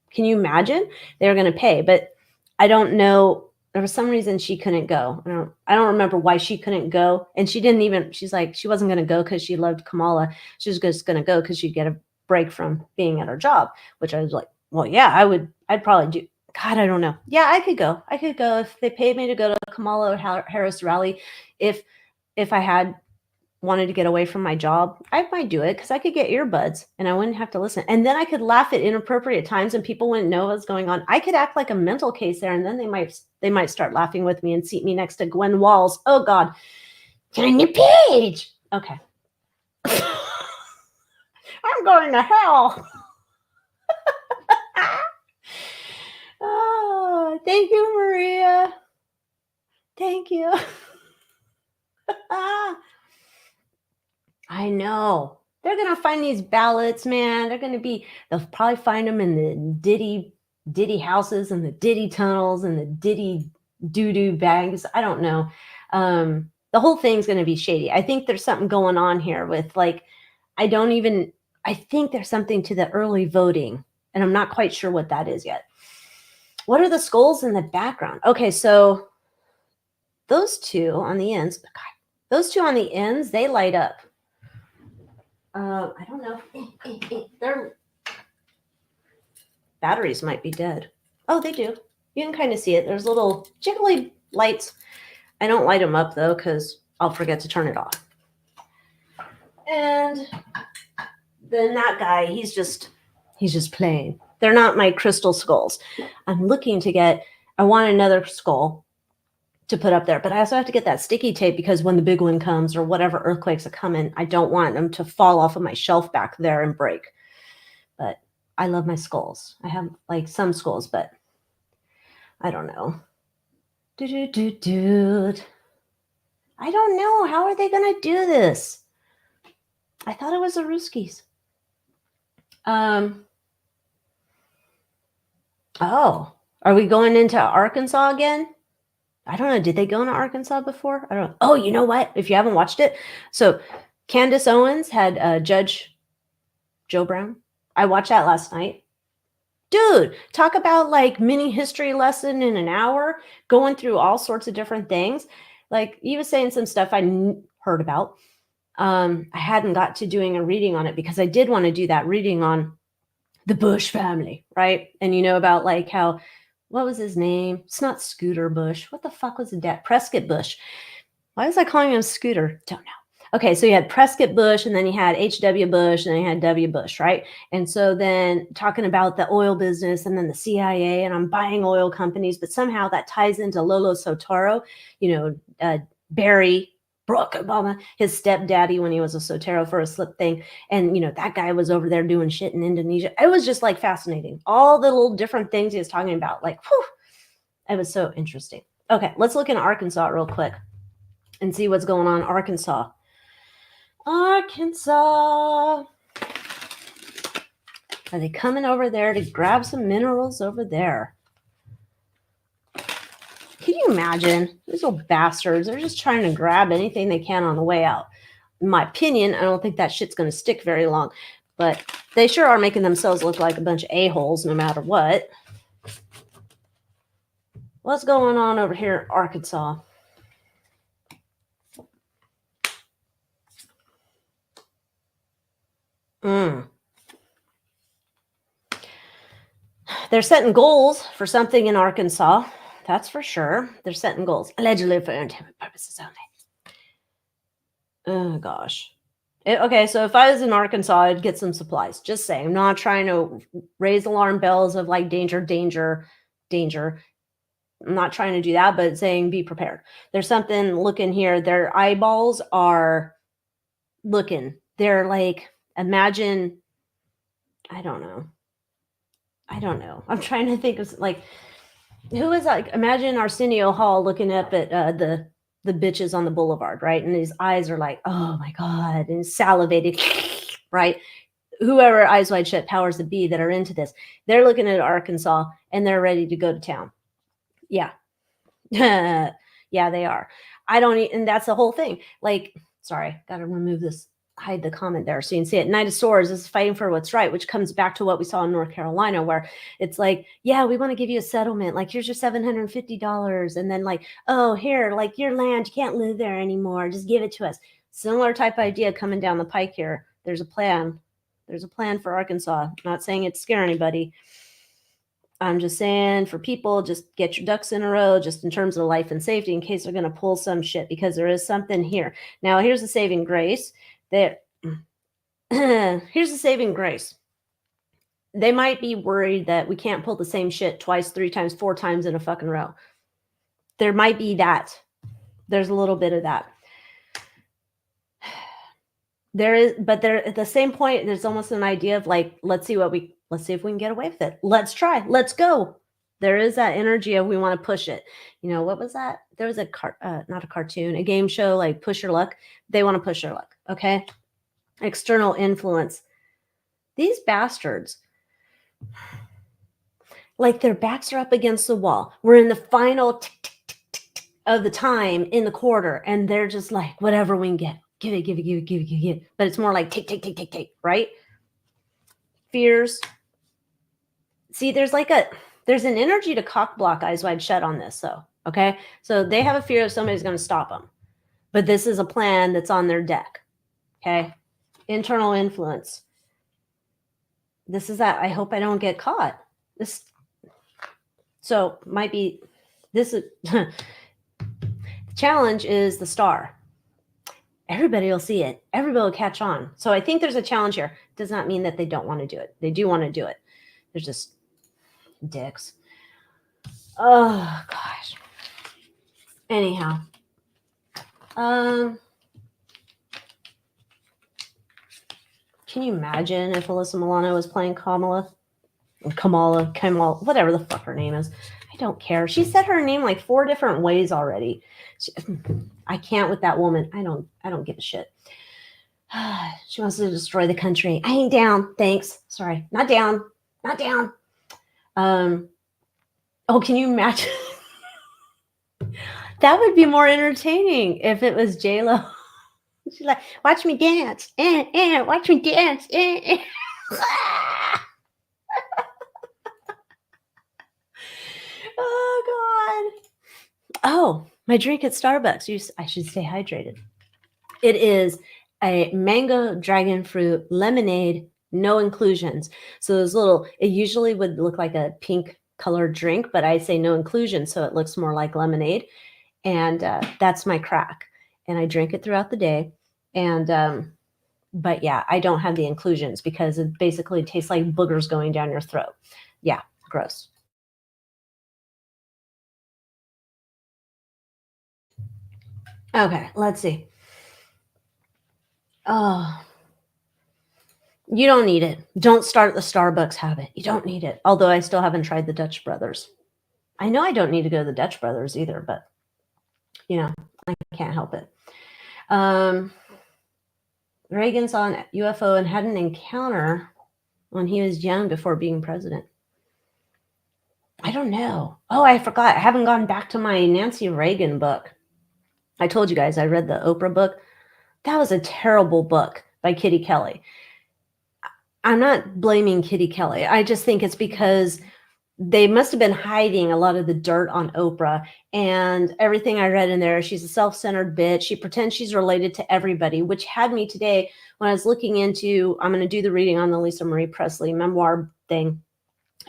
Can you imagine? They were going to pay, but I don't know. There was some reason she couldn't go. I don't remember why she couldn't go. And she didn't even, she's like, she wasn't going to go because she loved Kamala. She was just going to go because she'd get a break from being at her job, which I was like, well, yeah, I'd probably do. God, I don't know. Yeah, I could go. I could go if they paid me to go to Kamala Harris rally. If I had wanted to get away from my job, I might do it because I could get earbuds and I wouldn't have to listen. And then I could laugh at inappropriate times and people wouldn't know what's going on. I could act like a mental case there, and then they might start laughing with me and seat me next to Gwen Walls. Oh God, turn your page. Okay. I'm going to hell. Oh, thank you, Maria. Thank you. I know. They're going to find these ballots, man. They'll probably find them in the Diddy houses and the Diddy tunnels and the Diddy doo-doo bags. I don't know. The whole thing's going to be shady. I think there's something going on here with like, I think there's something to the early voting, and I'm not quite sure what that is yet. What are the skulls in the background? Okay, so those two on the ends, they light up. I don't know. Their batteries might be dead. Oh, they do. You can kind of see it. There's little jiggly lights. I don't light them up though because I'll forget to turn it off. And then that guy, he's just plain. They're not my crystal skulls. I'm looking to get, I want another skull to put up there, but I also have to get that sticky tape because when the big one comes or whatever earthquakes are coming, I don't want them to fall off of my shelf back there and break. But I love my skulls. I have like some skulls, but I don't know. I don't know. How are they going to do this? I thought it was the Ruskies. Oh, are we going into Arkansas again? I don't know. Did they go into Arkansas before? I don't know. Oh, you know what? If you haven't watched it. So Candace Owens had Judge Joe Brown. I watched that last night. Dude, talk about like mini history lesson in an hour, going through all sorts of different things. Like he was saying some stuff I heard about. I hadn't got to doing a reading on it because I did want to do that reading on the Bush family, right? And you know about like how, what was his name? It's not Scooter Bush. What the fuck was the dad? Prescott Bush. Why was I calling him Scooter? Don't know. Okay, so you had Prescott Bush, and then you had H.W. Bush, and then you had W. Bush, right? And so then talking about the oil business and then the CIA, and I'm buying oil companies, but somehow that ties into Lolo Sotero, Barry Brooke Obama, his stepdaddy when he was a Sotero for a slip thing. And, that guy was over there doing shit in Indonesia. It was just like fascinating. All the little different things he was talking about, like, whew, it was so interesting. Okay, let's look in Arkansas real quick and see what's going on in Arkansas. Arkansas. Are they coming over there to grab some minerals over there? Can you imagine? These little bastards. They're just trying to grab anything they can on the way out. In my opinion, I don't think that shit's going to stick very long. But they sure are making themselves look like a bunch of a-holes no matter what. What's going on over here in Arkansas? They're setting goals for something in Arkansas. That's for sure. They're setting goals. Allegedly for entertainment purposes only. Oh, gosh. Okay, so if I was in Arkansas, I'd get some supplies. Just saying. I'm not trying to raise alarm bells of like danger, danger, danger. I'm not trying to do that, but saying be prepared. There's something looking here. Their eyeballs are looking. They're like, imagine, I don't know. I'm trying to think of like, who is like, imagine Arsenio Hall looking up at the bitches on the boulevard, right? And his eyes are like, oh my God, and salivated, right? Whoever Eyes Wide Shut powers that be that are into this, they're looking at Arkansas and they're ready to go to town. Yeah. Yeah, they are. And that's the whole thing. Like, sorry, got to remove this, hide the comment there so you can see it. Knight of Swords is fighting for what's right, which comes back to what we saw in North Carolina, where it's like, yeah, we want to give you a settlement. Like, here's your $750. And then like, oh, here, like your land, you can't live there anymore. Just give it to us. Similar type idea coming down the pike here. There's a plan. There's a plan for Arkansas. Not saying it scare anybody. I'm just saying for people, just get your ducks in a row, just in terms of life and safety, in case they're going to pull some shit, because there is something here. Now, here's the saving grace. Here's the saving grace. They might be worried that we can't pull the same shit twice, 3 times, 4 times in a fucking row. There might be that. There's a little bit of that. There is, but there at the same point, there's almost an idea of like, let's see if we can get away with it. Let's try. Let's go. There is that energy of we want to push it. You know, what was that? There was not a cartoon, a game show like Push Your Luck. They want to push their luck. Okay. External influence. These bastards, like their backs are up against the wall. We're in the final tick, tick, tick, tick, tick of the time in the quarter, and they're just like, whatever we can get. Give it. But it's more like tick, tick, tick, tick, tick, right? Fears. See, there's an energy to cock block Eyes Wide Shut on this, though. Okay. So they have a fear of somebody's going to stop them. But this is a plan that's on their deck. Okay. Internal influence. This is that. I hope I don't get caught. So might be this is the challenge is the star. Everybody will see it. Everybody will catch on. So I think there's a challenge here. Does not mean that they don't want to do it. They do want to do it. They're just dicks. Oh gosh. Anyhow. Can you imagine if Alyssa Milano was playing Kamala, whatever the fuck her name is? I don't care. She said her name like 4 different ways already. I can't with that woman. I don't give a shit. She wants to destroy the country. I ain't down. Thanks. Sorry. Not down. Oh, can you imagine? That would be more entertaining if it was J-Lo. She's like, watch me dance. Watch me dance. Oh, God. Oh, my drink at Starbucks. I should stay hydrated. It is a mango dragon fruit lemonade, no inclusions. So it usually would look like a pink colored drink, but I say no inclusion, so it looks more like lemonade. And that's my crack. And I drink it throughout the day. And but yeah, I don't have the inclusions because it basically tastes like boogers going down your throat. Yeah, gross. Okay, let's see. Oh, you don't need it. Don't start the Starbucks habit. You don't need it. Although I still haven't tried the Dutch Brothers. I know I don't need to go to the Dutch Brothers either, but I can't help it. Reagan saw an UFO and had an encounter when he was young before being president. I don't know. Oh, I forgot. I haven't gone back to my Nancy Reagan book. I told you guys I read the Oprah book. That was a terrible book by Kitty Kelly. I'm not blaming Kitty Kelly. I just think it's because they must have been hiding a lot of the dirt on Oprah, and everything I read in there. She's a self-centered bitch. She pretends she's related to everybody, which had me today when I was looking into, I'm going to do the reading on the Lisa Marie Presley memoir thing.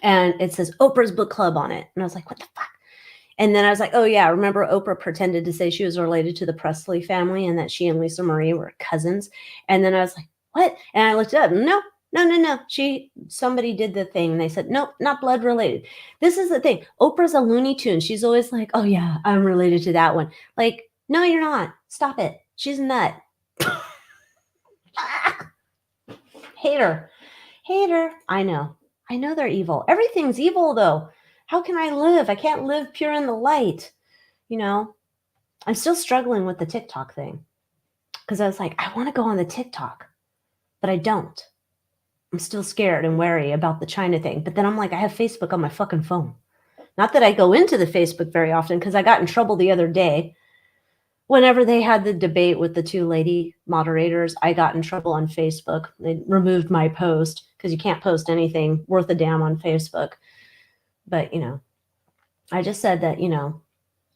And it says Oprah's book club on it. And I was like, what the fuck? And then I was like, oh yeah, remember Oprah pretended to say she was related to the Presley family and that she and Lisa Marie were cousins. And then I was like, what? And I looked it up. No. Somebody did the thing. And they said, nope, not blood related. This is the thing. Oprah's a Looney Tune. She's always like, oh yeah, I'm related to that one. Like, no, you're not. Stop it. She's a nut. Hater. I know they're evil. Everything's evil though. How can I live? I can't live pure in the light. I'm still struggling with the TikTok thing because I was like, I want to go on the TikTok, but I don't. I'm still scared and wary about the China thing. But then I'm like, I have Facebook on my fucking phone. Not that I go into the Facebook very often because I got in trouble the other day. Whenever they had the debate with the two lady moderators, I got in trouble on Facebook. They removed my post because you can't post anything worth a damn on Facebook. But, I just said that,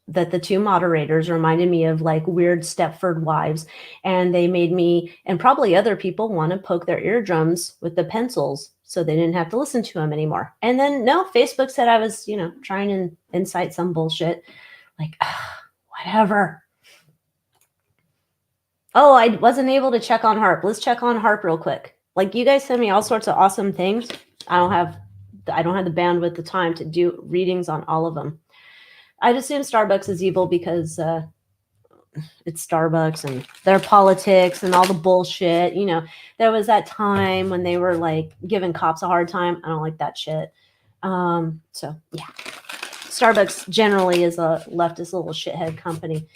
that the two moderators reminded me of like weird Stepford wives, and they made me and probably other people want to poke their eardrums with the pencils so they didn't have to listen to them anymore. And then no, Facebook said I was, trying to incite some bullshit. Like, whatever. Oh, I wasn't able to check on Harp. Let's check on Harp real quick. Like, you guys send me all sorts of awesome things. I don't have the bandwidth, the time to do readings on all of them. I'd assume Starbucks is evil because it's Starbucks and their politics and all the bullshit. There was that time when they were like giving cops a hard time. I don't like that shit. So yeah, Starbucks generally is a leftist little shithead company.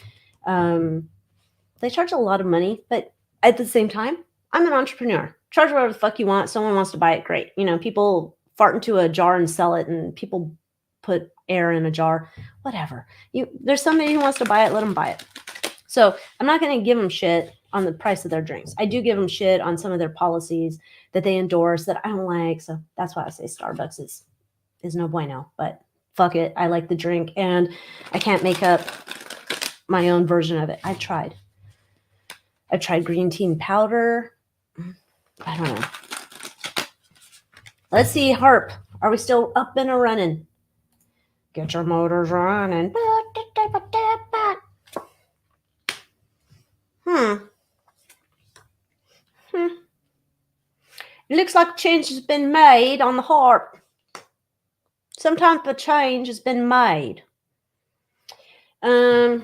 They charge a lot of money, but at the same time, I'm an entrepreneur. Charge whatever the fuck you want. Someone wants to buy it, great. People fart into a jar and sell it, and people put air in a jar, whatever. There's somebody who wants to buy it, let them buy it. So I'm not going to give them shit on the price of their drinks. I do give them shit on some of their policies that they endorse that I don't like. So that's why I say Starbucks is no bueno, but fuck it. I like the drink and I can't make up my own version of it. I've tried green tea and powder. I don't know. Let's see, Harp. Are we still up and a running? Get your motors running. It looks like a change has been made on the Harp. Some type of change has been made. For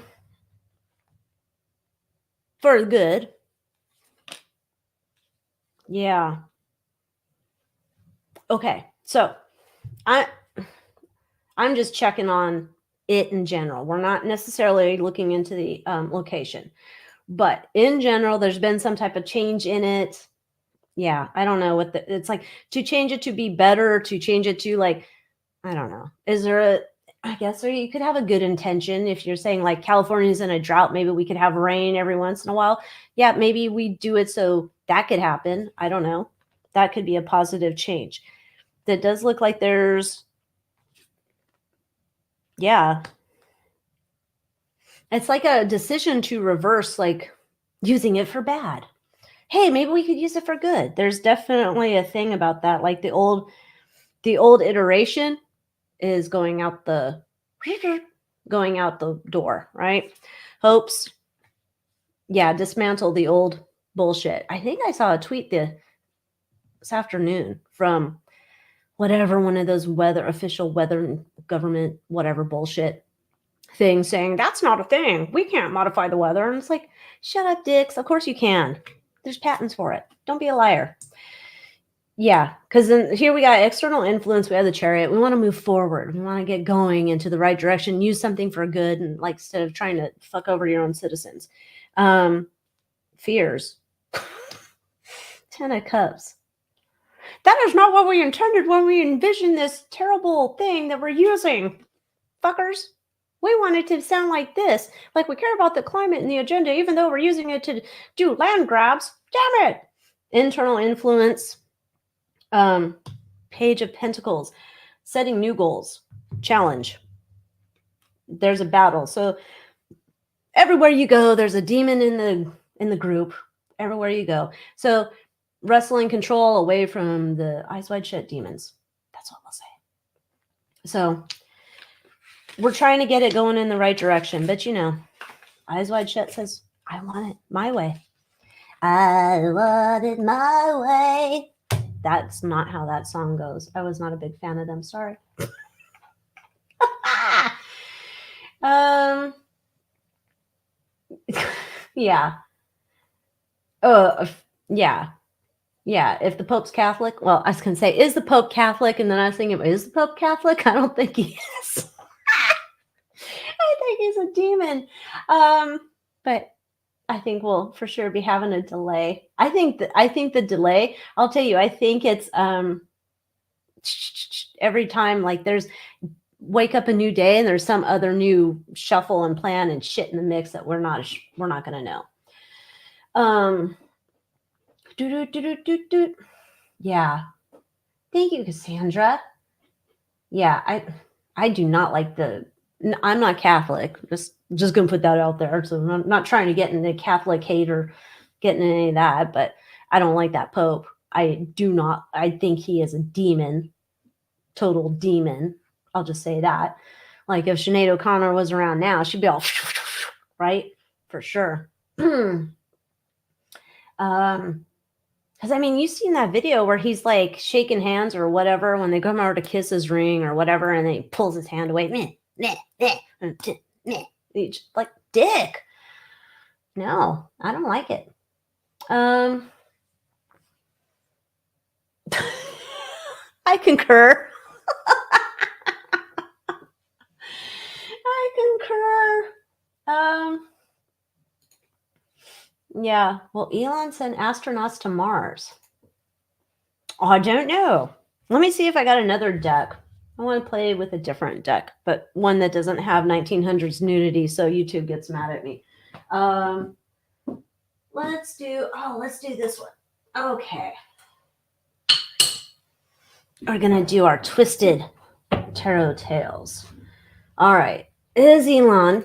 the good. Yeah. Okay, so I'm just checking on it in general. We're not necessarily looking into the location, but in general, there's been some type of change in it. Yeah, I don't know what it's like to change it to be better, to change it to like, I don't know. Is there I guess, or you could have a good intention if you're saying like California's in a drought, maybe we could have rain every once in a while. Yeah, maybe we do it so that could happen. I don't know. That could be a positive change. That does look like there's, yeah. It's like a decision to reverse, like using it for bad. Hey, maybe we could use it for good. There's definitely a thing about that. Like the old iteration is going out the door, right? Hopes, yeah, dismantle the old bullshit. I think I saw a tweet this afternoon from whatever, one of those official weather government, whatever bullshit thing saying that's not a thing. We can't modify the weather. And it's like, shut up, dicks. Of course you can. There's patents for it. Don't be a liar. Yeah, because then here we got external influence. We have the chariot. We want to move forward. We want to get going into the right direction. Use something for good, and like instead of trying to fuck over your own citizens. Fears. Ten of Cups. That is not what we intended when we envisioned this terrible thing that we're using. Fuckers. We want it to sound like this. Like we care about the climate and the agenda, even though we're using it to do land grabs. Damn it. Internal influence. Page of Pentacles. Setting new goals. Challenge. There's a battle. So everywhere you go, there's a demon in the group. Everywhere you go. So wrestling control away from the Eyes Wide Shut demons. That's what we'll say. So we're trying to get it going in the right direction. But you know, Eyes Wide Shut says, I want it my way. I want it my way. That's not how that song goes. I was not a big fan of them. Sorry. Yeah. Yeah. Yeah, if the Pope's Catholic, well, I was going to say, is the Pope Catholic? And then I was thinking, is the Pope Catholic? I don't think he is. I think he's a demon. But I think we'll for sure be having a delay. I think the delay, I'll tell you, I think it's every time like there's wake up a new day and there's some other new shuffle and plan and shit in the mix that we're not going to know. Yeah. Thank you, Cassandra. Yeah, I do not like I'm not Catholic. Just gonna put that out there. So I'm not trying to get into Catholic hate or getting into any of that, but I don't like that Pope. I think he is a demon. Total demon. I'll just say that. Like if Sinead O'Connor was around now, she'd be all right? For sure. Because, I mean, you've seen that video where he's like shaking hands or whatever when they come over to kiss his ring or whatever, and then he pulls his hand away. He's just like, dick. No, I don't like it. I concur. I concur. Yeah, well, Elon sent astronauts to Mars. Oh, I don't know. Let me see if I got another deck. I want to play with a different deck, but one that doesn't have 1900s nudity, so YouTube gets mad at me. Let's do this one. Okay. We're going to do our Twisted Tarot Tales. All right. Is Elon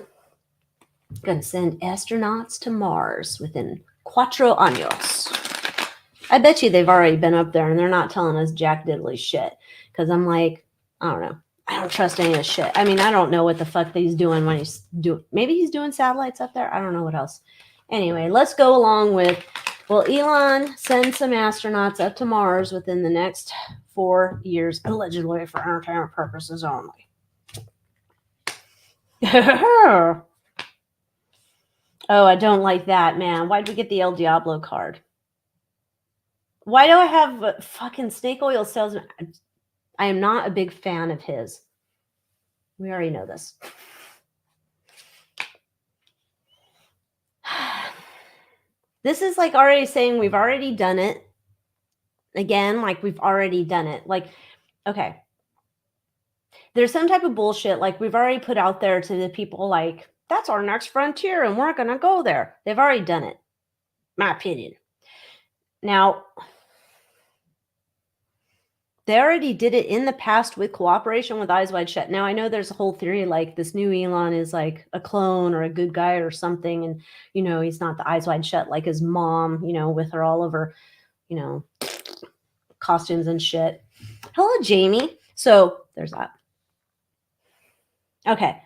going to send astronauts to Mars within 4 años? I bet you they've already been up there and they're not telling us jack diddly shit. Because I'm like, I don't know. I don't trust any of this shit. I mean, I don't know what the fuck he's doing when he's doing. Maybe he's doing satellites up there. I don't know what else. Anyway, let's go along with, will Elon send some astronauts up to Mars within the next 4 years, allegedly for entertainment purposes only? Oh, I don't like that, man. Why'd we get the El Diablo card? Why do I have a fucking snake oil salesman? I am not a big fan of his. We already know this. This is like already saying we've already done it. Again, like we've already done it. Like, okay. There's some type of bullshit like we've already put out there to the people like, that's our next frontier and we're going to go there. They've already done it. My opinion. Now, they already did it in the past with cooperation with Eyes Wide Shut. Now, I know there's a whole theory like this new Elon is like a clone or a good guy or something. And, you know, he's not the Eyes Wide Shut like his mom, you know, with her all over, you know, costumes and shit. Hello, Jamie. So there's that. Okay.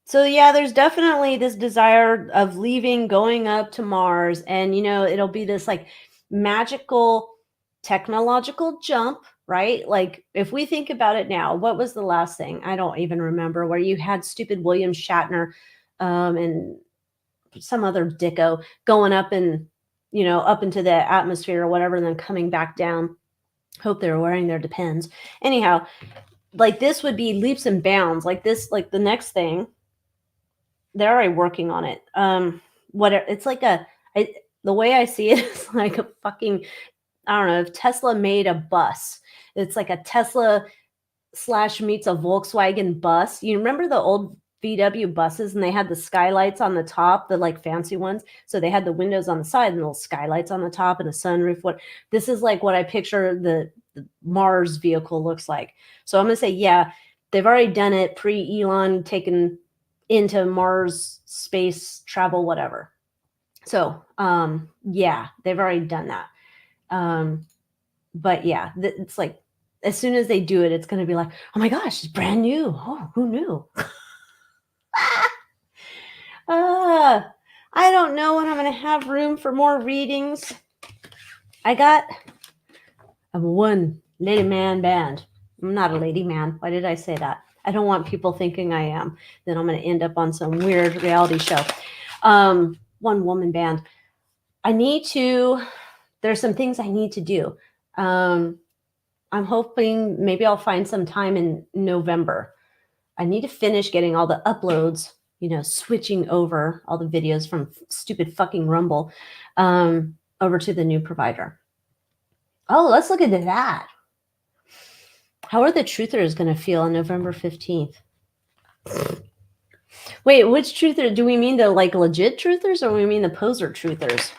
So, yeah, there's definitely this desire of leaving, going up to Mars. And, you know, it'll be this like magical technological jump, right? Like if we think about it now, what was the last thing? I don't even remember, where you had stupid William Shatner and some other dicko going up and, you know, up into the atmosphere or whatever, and then coming back down. Hope they were wearing their Depends. Anyhow, like this would be leaps and bounds. Like this, like the next thing, they're already working on it. Whatever. It's like the way I see it is like a fucking I don't know, if Tesla made a bus. It's like a Tesla slash meets a Volkswagen bus. You remember the old VW buses and they had the skylights on the top, the like fancy ones. So they had the windows on the side and little skylights on the top and a sunroof. This is like what I picture the Mars vehicle looks like. So I'm going to say, yeah, they've already done it pre-Elon taken into Mars space travel, whatever. So yeah, they've already done that. But yeah, it's like, as soon as they do it, it's going to be like, oh my gosh, it's brand new. Oh, who knew? I don't know when I'm going to have room for more readings. I'm one lady man band. I'm not a lady man. Why did I say that? I don't want people thinking I am. Then I'm going to end up on some weird reality show. One woman band. There's some things I need to do. I'm hoping maybe I'll find some time in November. I need to finish getting all the uploads, switching over all the videos from stupid fucking Rumble over to the new provider. Oh, let's look into that. How are the truthers going to feel on November 15th? Wait, which truther? Do we mean the like legit truthers or we mean the poser truthers?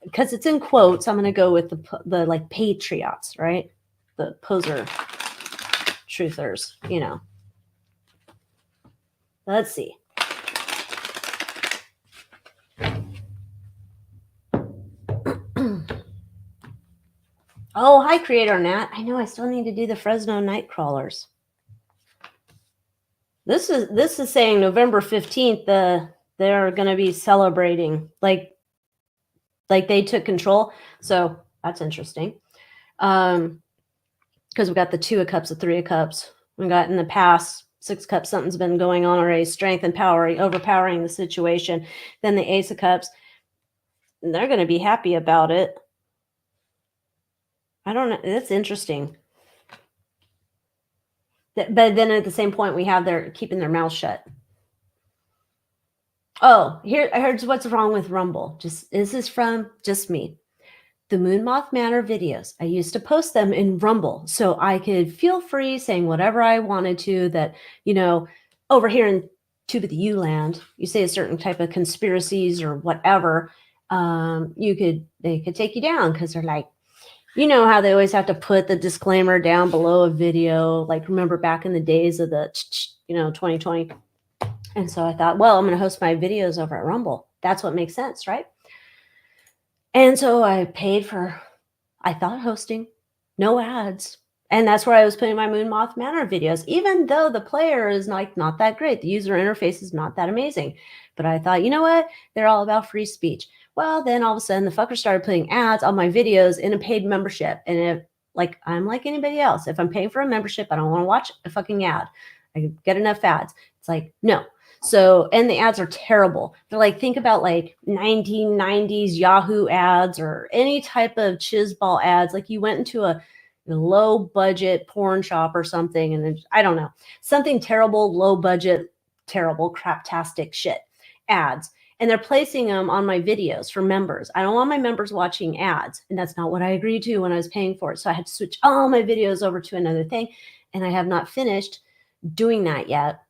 Because it's in quotes, I'm going to go with the like patriots, right? The poser truthers, Let's see. Oh, hi, Creator Nat. I know I still need to do the Fresno night crawlers. This is saying November 15th, they're going to be celebrating like they took control. So that's interesting. Because we got the 2 of cups, the 3 of cups. We got in the past 6 cups, something's been going on already, strength and power, overpowering the situation. Then the Ace of Cups, they're going to be happy about it. I don't know. That's interesting. But then at the same point, we have they're keeping their mouth shut. Oh, here's what's wrong with Rumble. This is from just me. The Moon Moth Manor videos, I used to post them in Rumble so I could feel free saying whatever I wanted to that, over here in Tuba the U-land, you say a certain type of conspiracies or whatever, they could take you down because they're like, how they always have to put the disclaimer down below a video. Like, remember back in the days of the, 2020. And so I thought, well, I'm going to host my videos over at Rumble. That's what makes sense, right? And so I paid for, I thought, hosting, no ads. And that's where I was putting my Moon Moth Manor videos, even though the player is like not that great. The user interface is not that amazing. But I thought, you know what? They're all about free speech. Well, then all of a sudden the fucker started putting ads on my videos in a paid membership. And I'm like anybody else. If I'm paying for a membership, I don't want to watch a fucking ad. I get enough ads. It's like, no. So, and the ads are terrible. They're like, think about like 1990s Yahoo ads or any type of chizball ads. Like you went into a low budget porn shop or something. And then, I don't know, something terrible, low budget, terrible, craptastic shit ads. And they're placing them on my videos for members. I don't want my members watching ads. And that's not what I agreed to when I was paying for it. So I had to switch all my videos over to another thing. And I have not finished doing that yet.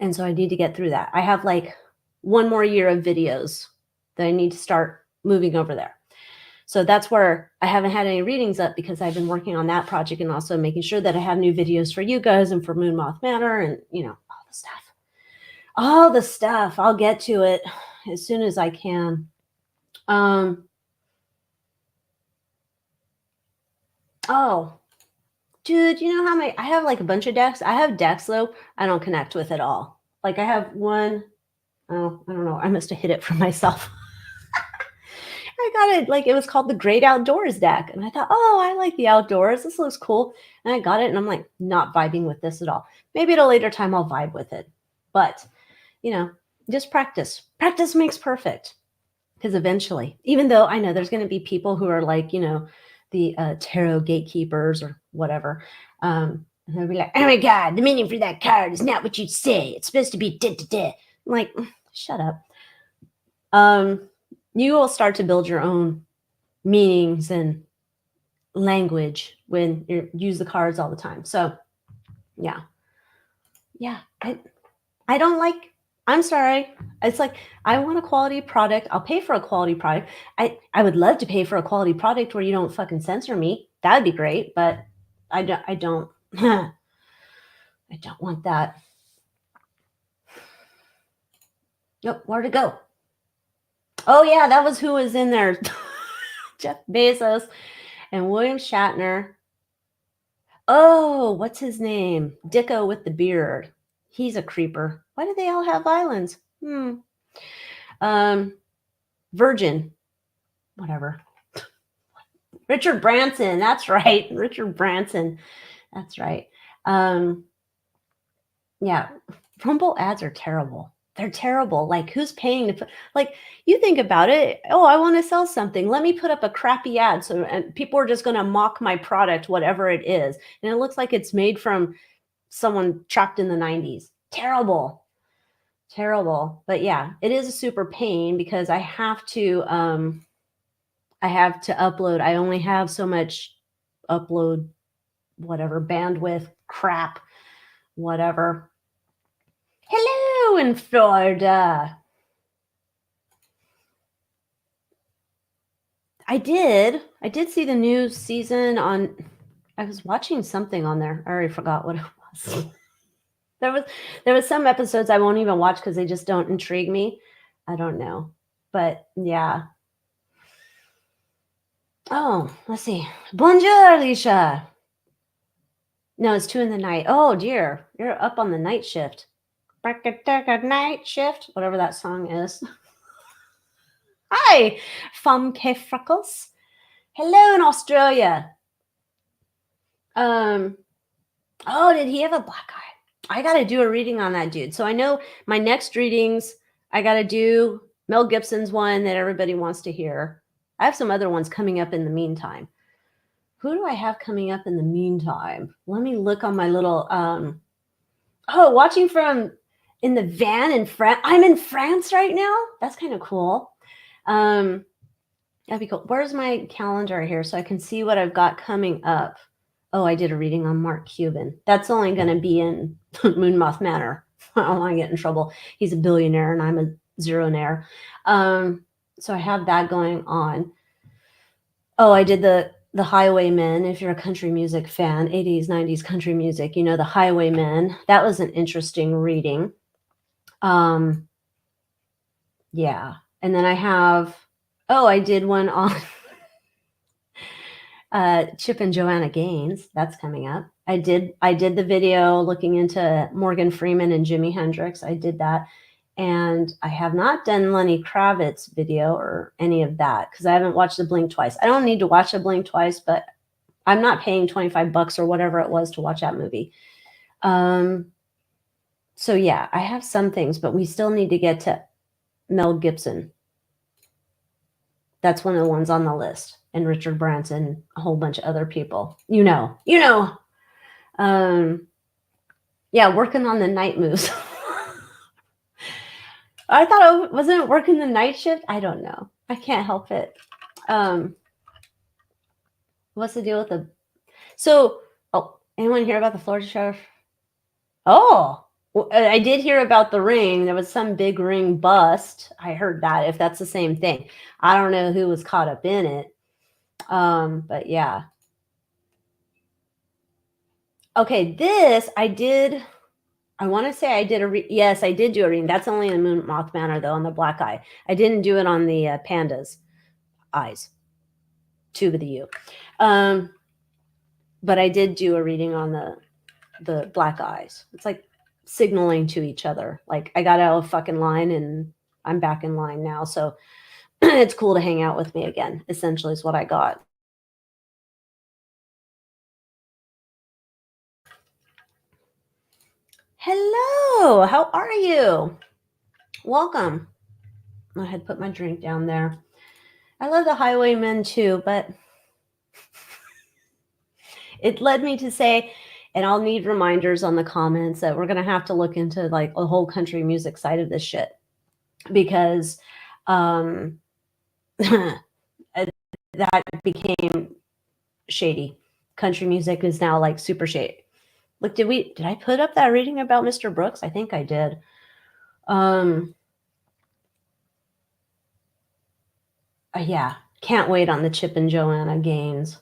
And so I need to get through that. I have like 1 more year of videos that I need to start moving over there. So that's where I haven't had any readings up because I've been working on that project and also making sure that I have new videos for you guys and for Moon Moth Manor and, all the stuff. All the stuff. I'll get to it as soon as I can. Oh, dude, you know how I have like a bunch of decks. I have decks though I don't connect with at all. Like I have one, I don't know. I must have hid it from myself. I got it, like it was called the Great Outdoors deck. And I thought, oh, I like the outdoors. This looks cool. And I got it and I'm like not vibing with this at all. Maybe at a later time I'll vibe with it. But, just practice. Practice makes perfect. Because eventually, even though I know there's going to be people who are like, the tarot gatekeepers or whatever. And they'll be like, oh my God, the meaning for that card is not what you say. It's supposed to be I'm like, shut up. You will start to build your own meanings and language when you use the cards all the time. So yeah. I don't like. I'm sorry. It's like I want a quality product. I'll pay for a quality product. I would love to pay for a quality product where you don't fucking censor me. That'd be great, but I don't I don't want that. Yep, where'd it go? Oh yeah, that was who was in there. Jeff Bezos and William Shatner. Oh, what's his name? Dicko with the beard. He's a creeper. Why do they all have islands? Virgin. Whatever. Richard Branson. That's right. Richard Branson. That's right. Yeah. Rumble ads are terrible. They're terrible. Like, who's paying to put, like, you think about it. Oh, I want to sell something. Let me put up a crappy ad. So, and people are just going to mock my product, whatever it is. And it looks like it's made from someone trapped in the 90s. Terrible. Terrible. But yeah, it is a super pain because I have to upload. I only have so much upload, whatever, bandwidth, crap, whatever. Hello in Florida. I did see the new season on. I was watching something on there. I already forgot what it was. There was some episodes I won't even watch because they just don't intrigue me. I don't know. But yeah. Oh, let's see. Bonjour, Alicia. No, it's 2 in the night. Oh dear. You're up on the night shift. Night shift, whatever that song is. Hi, Famke Freckles. Hello in Australia. Oh, did he have a black eye? I got to do a reading on that dude. So I know my next readings, I got to do Mel Gibson's one that everybody wants to hear. I have some other ones coming up in the meantime. Who do I have coming up in the meantime? Let me look on my little, watching from in the van in France. I'm in France right now. That's kind of cool. That'd be cool. Where's my calendar here so I can see what I've got coming up? Oh, I did a reading on Mark Cuban. That's only going to be in Moonmoth Manor. I don't want to get in trouble. He's a billionaire and I'm a zeronaire. So I have that going on. Oh, I did the Highwaymen. If you're a country music fan, 80s, 90s country music, you know, the Highwaymen. That was an interesting reading. Yeah. And then I have, I did one on Chip and Joanna Gaines. That's coming up. I did the video looking into Morgan Freeman and Jimi Hendrix. I did that. And I have not done Lenny Kravitz video or any of that because I haven't watched The Blink Twice. I don't need to watch The Blink Twice, but I'm not paying $25 or whatever it was to watch that movie. So yeah, I have some things, but we still need to get to Mel Gibson. That's one of the ones on the list. And Richard Branson, a whole bunch of other people. You know. Yeah, working on the night moves. I thought wasn't it working the night shift? I don't know. I can't help it. What's the deal with the... So, anyone hear about the Florida sheriff? Oh, I did hear about the ring. There was some big ring bust. I heard that, if that's the same thing. I don't know who was caught up in it. But yeah. Okay, this I did. I want to say I did yes, I did do a reading. That's only in Moonmoth Manor, though, on the black eye. I didn't do it on the panda's eyes. Two with the U. But I did do a reading on the black eyes. It's like signaling to each other. Like, I got out of fucking line and I'm back in line now. So it's cool to hang out with me again, essentially, is what I got. Hello, how are you? Welcome. I had put my drink down there. I love the Highwaymen too, but it led me to say, and I'll need reminders on the comments that we're going to have to look into like a whole country music side of this shit because that became shady. Country music is now like super shady. Look, did I put up that reading about Mr. Brooks? I think I did. Yeah, can't wait on the Chip and Joanna Gaines.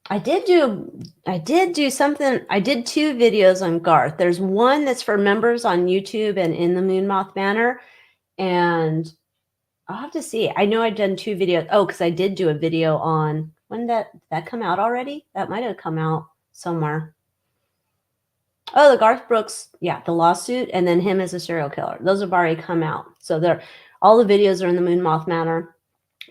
I did do something. I did 2 videos on Garth. There's one that's for members on YouTube and in the Moon Moth Manor, and I'll have to see. I know I've done 2 videos. Oh, because I did do a video on when did that come out already? That might have come out somewhere. Oh, the Garth Brooks, yeah, the lawsuit, and then him as a serial killer. Those have already come out. So all the videos are in the Moon Moth Manor,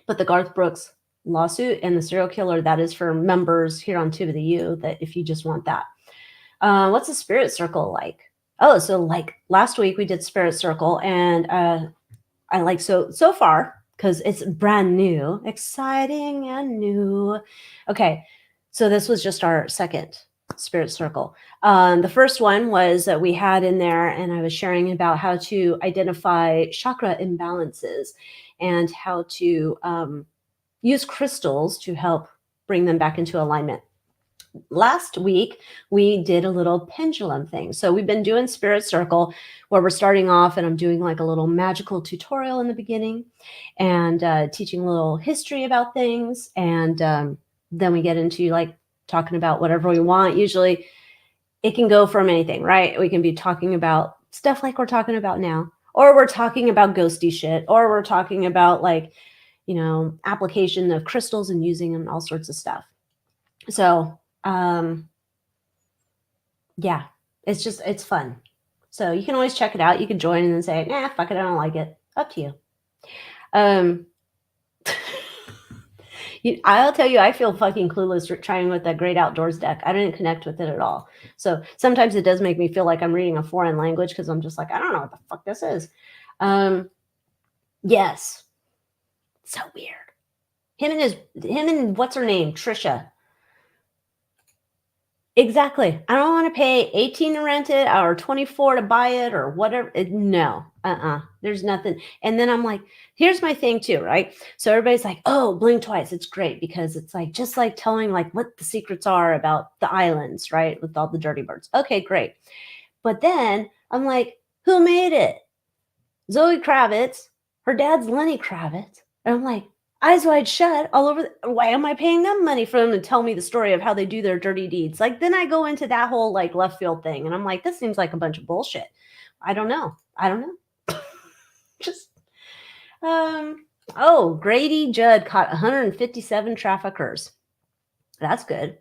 but the Garth Brooks lawsuit and the serial killer, that is for members here on Tube of the U, that if you just want that. What's the Spirit Circle like? Oh, so like last week we did Spirit Circle, and I like so far, because it's brand new, exciting and new. Okay, so this was just our second Spirit Circle. The first one was that we had in there, and I was sharing about how to identify chakra imbalances and how to use crystals to help bring them back into alignment. Last week, we did a little pendulum thing. So we've been doing Spirit Circle, where we're starting off, and I'm doing like a little magical tutorial in the beginning, and teaching a little history about things. And then we get into like talking about whatever we want. Usually it can go from anything, right? We can be talking about stuff like we're talking about now, or we're talking about ghosty shit, or we're talking about like, application of crystals and using them, all sorts of stuff. So yeah, it's fun. So you can always check it out. You can join and then say, nah, fuck it, I don't like it. Up to you. I'll tell you, I feel fucking clueless trying with that Great Outdoors deck. I didn't connect with it at all. So sometimes it does make me feel like I'm reading a foreign language, because I'm just like, I don't know what the fuck this is. Yes. So weird. Him and what's her name? Trisha. Exactly. I don't want to pay 18 to rent it or 24 to buy it or whatever. No, there's nothing. And then I'm like, here's my thing too, right? So everybody's like, oh, blink twice. It's great because it's like, just like telling like what the secrets are about the islands, right? With all the dirty birds. Okay, great. But then I'm like, who made it? Zoe Kravitz. Her dad's Lenny Kravitz. And I'm like, eyes wide shut all over. Why am I paying them money for them to tell me the story of how they do their dirty deeds? Like, then I go into that whole like left field thing, and I'm like, this seems like a bunch of bullshit. I don't know. Just Grady Judd caught 157 traffickers. That's good.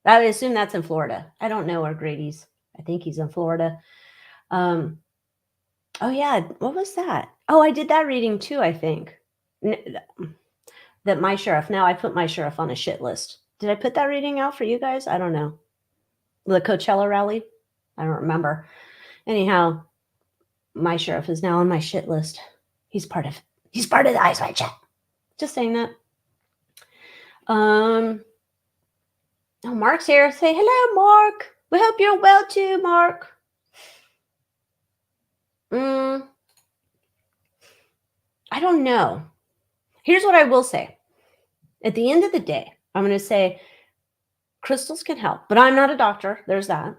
I would assume that's in Florida. I don't know where Grady's. I think he's in Florida. Oh yeah, what was that? Oh, I did that reading too, I think. That My Sheriff. Now I put My Sheriff on a shit list. Did I put that reading out for you guys? I don't know. The Coachella rally? I don't remember. Anyhow, My Sheriff is now on my shit list. He's part of the Eyes Wide Shut. Just saying that. Oh, Mark's here. Say hello, Mark. We hope you're well too, Mark. I don't know. Here's what I will say. At the end of the day, I'm going to say crystals can help, but I'm not a doctor. There's that.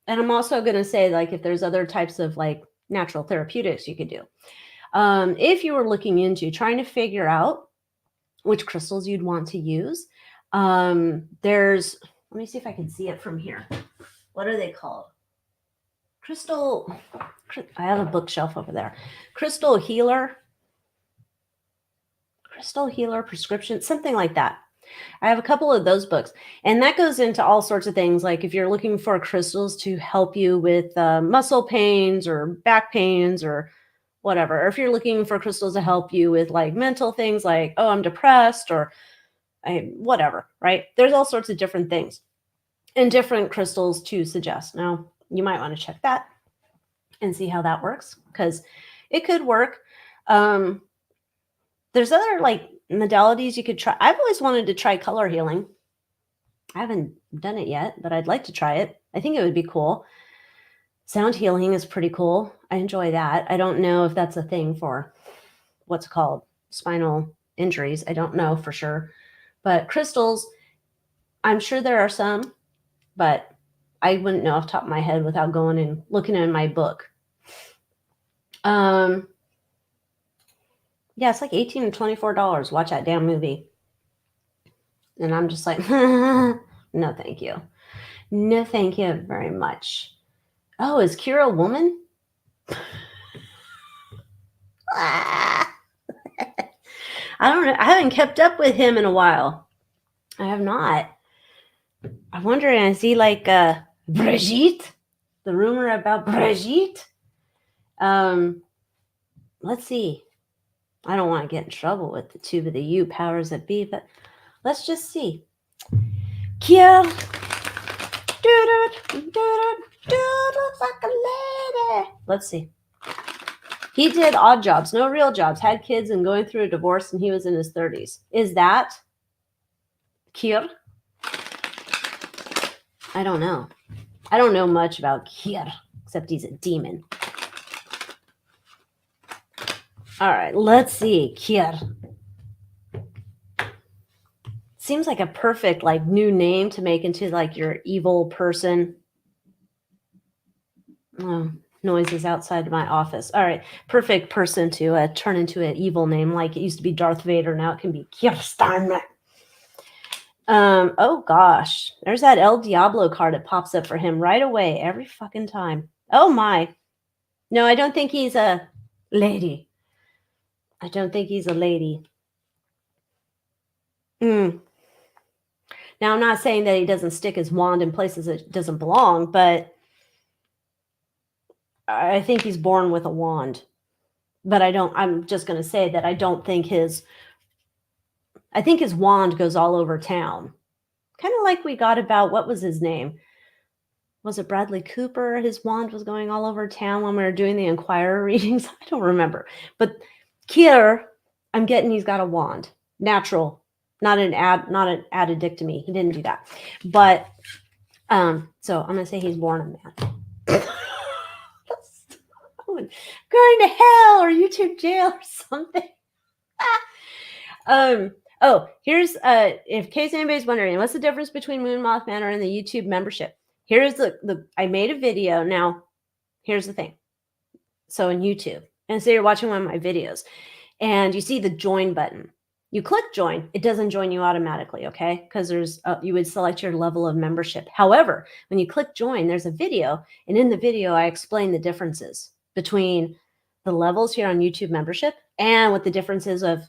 And I'm also going to say, like, if there's other types of like natural therapeutics you could do. If you were looking into trying to figure out which crystals you'd want to use, let me see if I can see it from here. What are they called? I have a bookshelf over there. Crystal Healer prescription, something like that. I have a couple of those books, and that goes into all sorts of things. Like if you're looking for crystals to help you with muscle pains or back pains or whatever, or if you're looking for crystals to help you with like mental things like, oh, I'm depressed or whatever, right? There's all sorts of different things and different crystals to suggest. Now, you might want to check that and see how that works, because it could work. There's other like modalities you could try. I've always wanted to try color healing. I haven't done it yet, but I'd like to try it. I think it would be cool. Sound healing is pretty cool. I enjoy that. I don't know if that's a thing for what's called spinal injuries. I don't know for sure. But crystals, I'm sure there are some, but I wouldn't know off the top of my head without going and looking in my book. Yeah, it's like $18 to $24. Watch that damn movie. And I'm just like, no, thank you. No, thank you very much. Oh, is Kira a woman? I don't know. I haven't kept up with him in a while. I have not. I'm wondering, is he like Brigitte? The rumor about Brigitte? Let's see. I don't want to get in trouble with the tube of the U powers that be, but let's just see. Kia looks like a lady. Let's see. He did odd jobs, no real jobs, had kids and going through a divorce, and he was in his 30s. Is that Kir? I don't know. I don't know much about Kir, except he's a demon. All right, let's see. Kir. Seems like a perfect like new name to make into like your evil person. Oh, noises outside my office. All right, perfect person to turn into an evil name. Like it used to be Darth Vader, now it can be Kir Steinman. Oh gosh, there's that El Diablo card that pops up for him right away every fucking time. Oh my. No, I don't think he's a lady. I don't think he's a lady. Now, I'm not saying that he doesn't stick his wand in places it doesn't belong, but I think he's born with a wand. But I'm just going to say that I think his wand goes all over town. Kind of like we got about, what was his name? Was it Bradley Cooper? His wand was going all over town when we were doing the Inquirer readings. I don't remember. But Kier, I'm getting he's got a wand. Natural. Not an addictomy. He didn't do that. But so I'm gonna say he's born a man. Going to hell or YouTube jail or something. Oh, here's in case anybody's wondering, what's the difference between Moon Moth Manor and the YouTube membership? Here's I made a video. Now, here's the thing. So in YouTube, and say you're watching one of my videos, and you see the join button. You click join, it doesn't join you automatically, okay? Because there's you would select your level of membership. However, when you click join, there's a video, and in the video, I explain the differences between the levels here on YouTube membership and what the differences of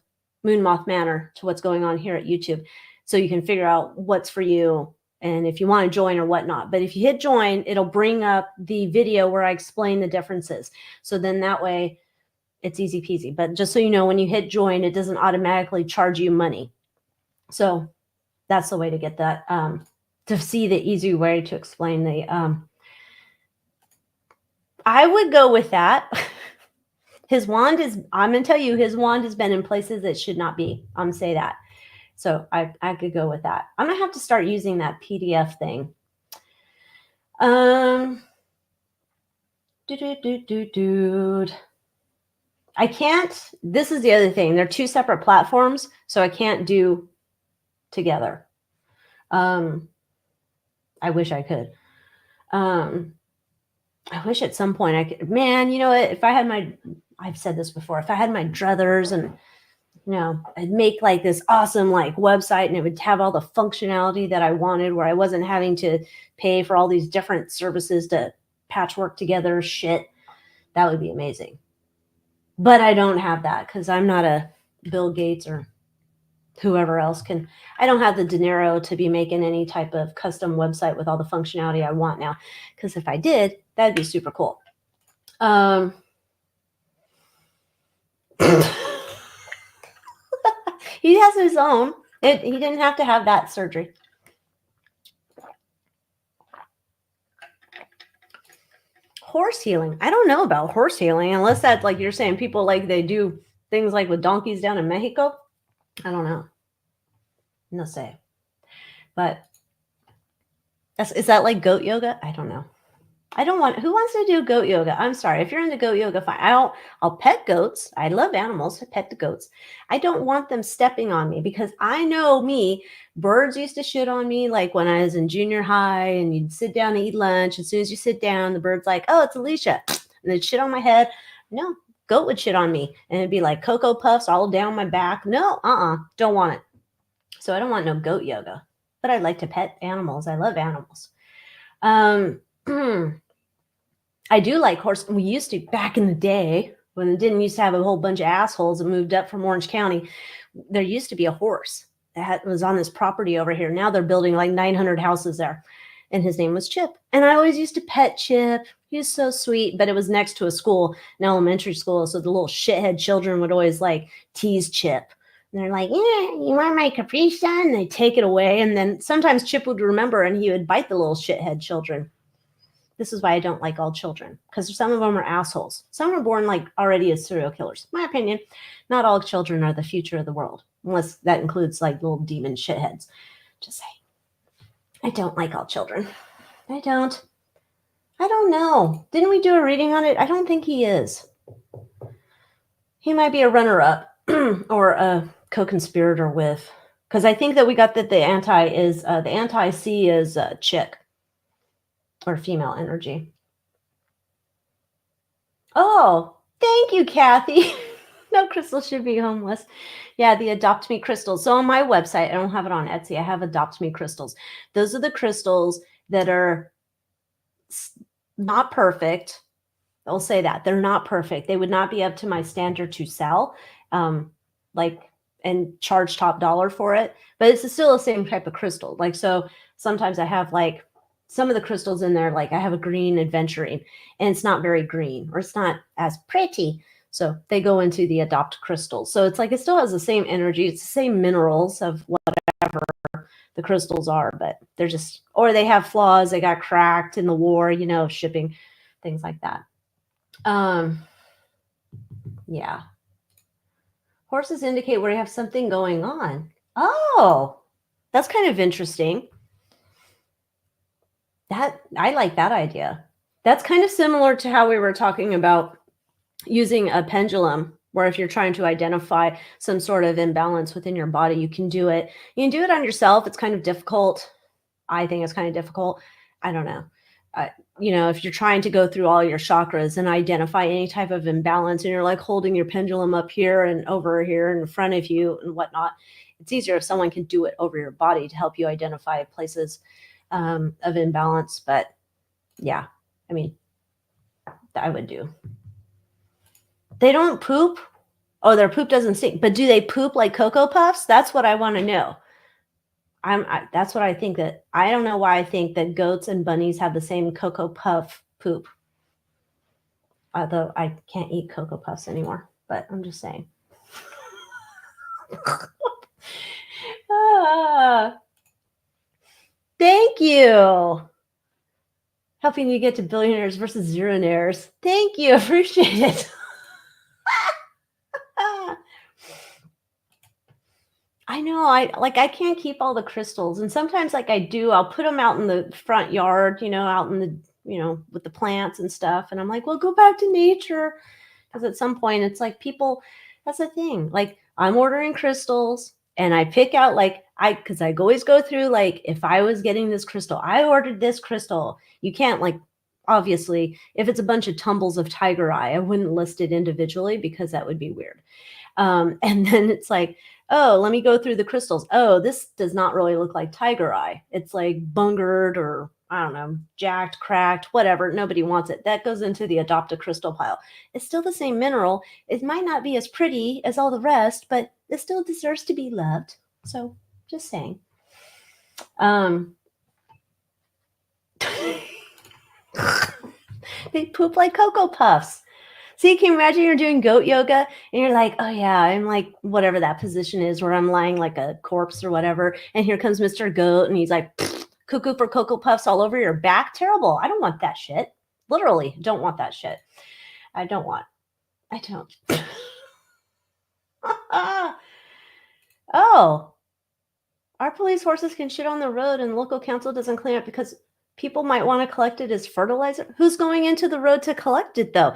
Moon Moth Manor to what's going on here at YouTube. So you can figure out what's for you and if you want to join or whatnot. But if you hit join, it'll bring up the video where I explain the differences. So then that way it's easy peasy. But just so you know, when you hit join, it doesn't automatically charge you money. So that's the way to get that, to see the easy way to explain the, I would go with that. His wand is, I'm going to tell you, his wand has been in places it should not be. I'm going to say that. So I could go with that. I'm going to have to start using that PDF thing. Dude. I can't, this is the other thing. They're two separate platforms, so I can't do together. I wish I could. I wish at some point I could, man, you know what? If I had I've said this before, if I had my druthers and, you know, I'd make like this awesome like website and it would have all the functionality that I wanted where I wasn't having to pay for all these different services to patchwork together shit. That would be amazing. But I don't have that because I'm not a Bill Gates or whoever else can. I don't have the dinero to be making any type of custom website with all the functionality I want now. Because if I did, that'd be super cool. He has his own. He didn't have to have that surgery. Horse healing. I don't know about horse healing unless that's like you're saying people like they do things like with donkeys down in Mexico. I don't know. No say. But is that like goat yoga? I don't know. I don't want, who wants to do goat yoga? I'm sorry. If you're into goat yoga, fine. I'll pet goats. I love animals. I pet the goats. I don't want them stepping on me because I know me. Birds used to shit on me like when I was in junior high and you'd sit down to eat lunch. As soon as you sit down, the bird's like, oh, it's Alicia. And they'd shit on my head. No, goat would shit on me. And it'd be like Cocoa Puffs all down my back. No, don't want it. So I don't want no goat yoga. But I like to pet animals. I love animals. I do like horse. We used to, back in the day, when it didn't used to have a whole bunch of assholes that moved up from Orange County, there used to be a horse that was on this property over here. Now they're building like 900 houses there. And his name was Chip. And I always used to pet Chip. He was so sweet, but it was next to a school, an elementary school. So the little shithead children would always like tease Chip. And they're like, yeah, you want my Capri Sun? And they take it away. And then sometimes Chip would remember and he would bite the little shithead children. This is why I don't like all children, because some of them are assholes. Some are born like already as serial killers. My opinion, not all children are the future of the world, unless that includes like little demon shitheads. Just saying. I don't like all children. I don't know. Didn't we do a reading on it? I don't think he is. He might be a runner-up or a co-conspirator with, because I think that we got that the anti-C is chick. Or female energy. Oh, thank you, Kathy. No crystals should be homeless. Yeah, the Adopt Me crystals. So on my website, I don't have it on Etsy. I have Adopt Me crystals. Those are the crystals that are not perfect. I'll say that. They're not perfect. They would not be up to my standard to sell, and charge top dollar for it. But it's still the same type of crystal. Like, so sometimes I have like some of the crystals in there, like I have a green aventurine and it's not very green or it's not as pretty. So they go into the Adopt crystals. So it's like, it still has the same energy. It's the same minerals of whatever the crystals are, but they're just, or they have flaws. They got cracked in the war, shipping, things like that. Yeah. Horses indicate where you have something going on. Oh, that's kind of interesting. I like that idea. That's kind of similar to how we were talking about using a pendulum, where if you're trying to identify some sort of imbalance within your body, you can do it. You can do it on yourself. It's kind of difficult. I think it's kind of difficult. I don't know. If you're trying to go through all your chakras and identify any type of imbalance and you're like holding your pendulum up here and over here and in front of you and whatnot, it's easier if someone can do it over your body to help you identify places of imbalance. But yeah, I mean, I would do. They don't poop. Oh, their poop doesn't stink. But do they poop like Cocoa Puffs? That's what I want to know. That's what I think. That I don't know why I think that goats and bunnies have the same Cocoa Puff poop. Although I can't eat Cocoa Puffs anymore, but I'm just saying. Thank you. Helping you get to billionaires versus zeronaires. Thank you. Appreciate it. I know. I can't keep all the crystals. And sometimes I do, I'll put them out in the front yard, out in the, with the plants and stuff. And I'm like, well, go back to nature. Because at some point it's like people, that's the thing. Like I'm ordering crystals and I pick out because I always go through, if I was getting this crystal, I ordered this crystal. You can't obviously, if it's a bunch of tumbles of tiger eye, I wouldn't list it individually because that would be weird. And then it's like, oh, let me go through the crystals. Oh, this does not really look like tiger eye. It's like bungered or I don't know, jacked, cracked, whatever. Nobody wants it. That goes into the Adopt a Crystal pile. It's still the same mineral. It might not be as pretty as all the rest, but it still deserves to be loved. So just saying. They poop like Cocoa Puffs. See, can you imagine you're doing goat yoga and you're like, oh yeah, I'm like whatever that position is where I'm lying like a corpse or whatever. And here comes Mr. Goat and he's like, cuckoo for Cocoa Puffs all over your back. Terrible. I don't want that shit. Literally, don't want that shit. I don't. Oh, our police horses can shit on the road and local council doesn't clean up because People might want to collect it as fertilizer. Who's going into the road to collect it though?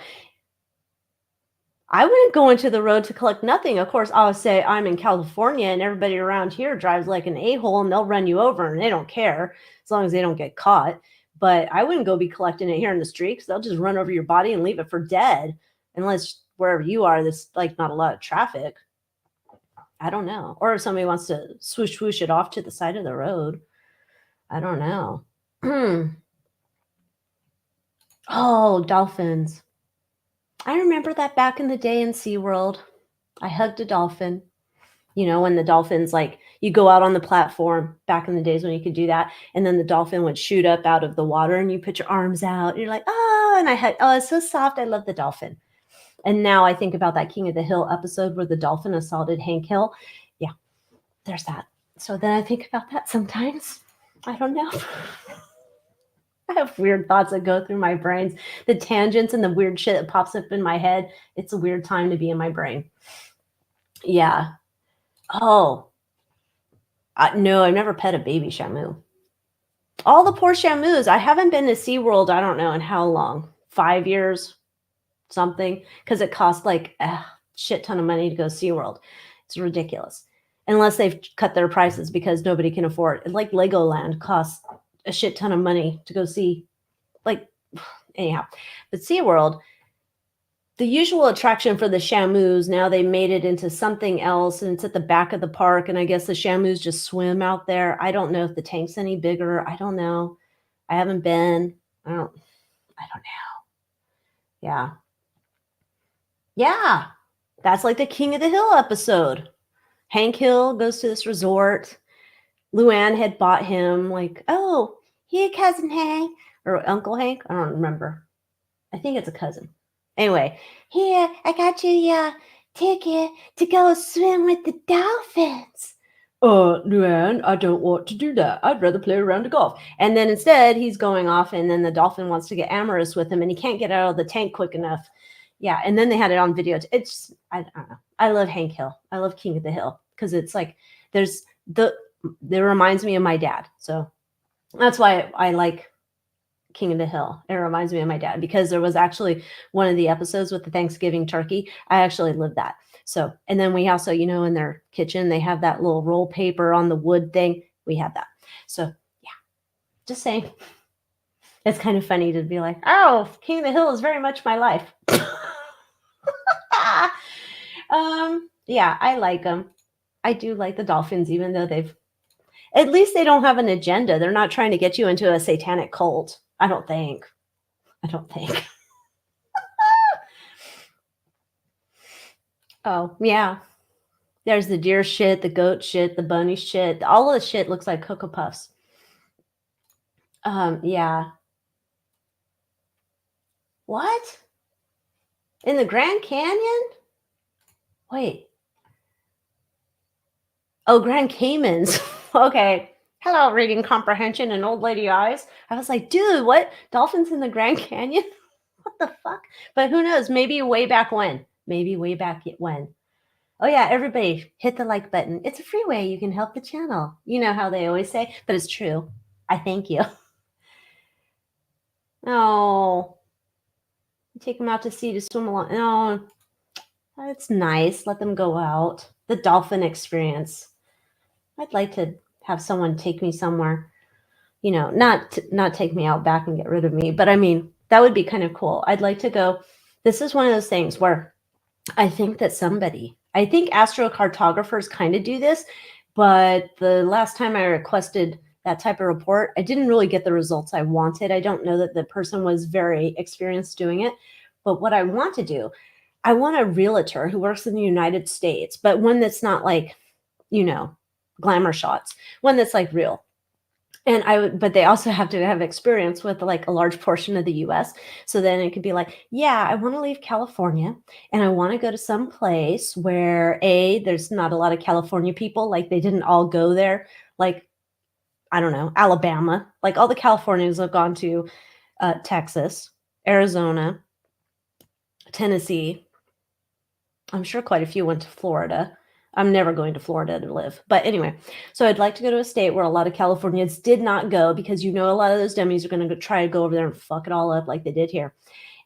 I wouldn't go into the road to collect nothing. Of course, I'll say I'm in California and everybody around here drives like an a-hole and they'll run you over and they don't care as long as they don't get caught. But I wouldn't go be collecting it here in the street because they'll just run over your body and leave it for dead. Unless wherever you are, there's like not a lot of traffic. I don't know. Or if somebody wants to swoosh swoosh it off to the side of the road. I don't know. Oh, dolphins. I remember that back in the day in SeaWorld. I hugged a dolphin. You know, when the dolphins, like, you go out on the platform back in the days when you could do that, and then the dolphin would shoot up out of the water and you put your arms out. You're like, oh, and I had, oh, it's so soft. I love the dolphin. And now I think about that King of the Hill episode where the dolphin assaulted Hank Hill. Yeah, there's that. So then I think about that sometimes. I don't know. I have weird thoughts that go through my brains, the tangents and the weird shit that pops up in my head. It's a weird time to be in my brain. Yeah. Oh, no, I've never pet a baby shamu. All the poor shamus. I haven't been to SeaWorld, I don't know in how long, 5 years, something, because it costs like a shit ton of money to go to SeaWorld. It's ridiculous. Unless they've cut their prices because nobody can afford it. Like Legoland costs a shit ton of money to go see. Like, anyhow. But SeaWorld, the usual attraction for the shamus, now they made it into something else, and it's at the back of the park, and I guess the shamus just swim out there. I don't know if the tank's any bigger. I don't know. I haven't been. I don't know. Yeah. Yeah. That's like the King of the Hill episode. Hank Hill goes to this resort. Luann had bought him like, oh, here, cousin Hank, or Uncle Hank. I don't remember. I think it's a cousin. Anyway, here, I got you your ticket to go swim with the dolphins. Luann, I don't want to do that. I'd rather play a round of golf. And then instead, he's going off, and then the dolphin wants to get amorous with him, and he can't get out of the tank quick enough. Yeah, and then they had it on video. It's, I don't know. I love Hank Hill. I love King of the Hill because it's like it reminds me of my dad. So that's why I like King of the Hill. It reminds me of my dad because there was actually one of the episodes with the Thanksgiving turkey. I actually lived that. So, and then we also, you know, in their kitchen, they have that little roll paper on the wood thing. We had that. So yeah, just saying. It's kind of funny to be like, oh, King of the Hill is very much my life. Yeah, I like them. I do like the dolphins, even though at least they don't have an agenda. They're not trying to get you into a satanic cult. I don't think. Oh, yeah. There's the deer shit, the goat shit, the bunny shit. All of the shit looks like Cocoa Puffs. Yeah. What? In the Grand Canyon? Wait. Oh, Grand Caymans. Okay. Hello, reading comprehension and old lady eyes. I was like, dude, what? Dolphins in the Grand Canyon? What the fuck? But who knows? Maybe way back when. Oh, yeah, everybody hit the like button. It's a free way you can help the channel. You know how they always say, but it's true. I thank you. Oh, take them out to sea to swim along. Oh, that's nice. Let them go out. The dolphin experience. I'd like to have someone take me somewhere, you know, not take me out back and get rid of me, but I mean, that would be kind of cool. I'd like to go. This is one of those things where I think astrocartographers kind of do this, but the last time I requested that type of report, I didn't really get the results I wanted. I don't know that the person was very experienced doing it, but what I want to do, I want a realtor who works in the United States, but one that's not like, you know, glamour shots, one that's like real. And but they also have to have experience with like a large portion of the US. So then it could be like, yeah, I want to leave California and I want to go to some place where there's not a lot of California people. Like they didn't all go there. Like, I don't know, Alabama, like all the Californians have gone to Texas, Arizona, Tennessee. I'm sure quite a few went to Florida. I'm never going to Florida to live. But anyway, so I'd like to go to a state where a lot of Californians did not go because a lot of those dummies are going to try to go over there and fuck it all up like they did here.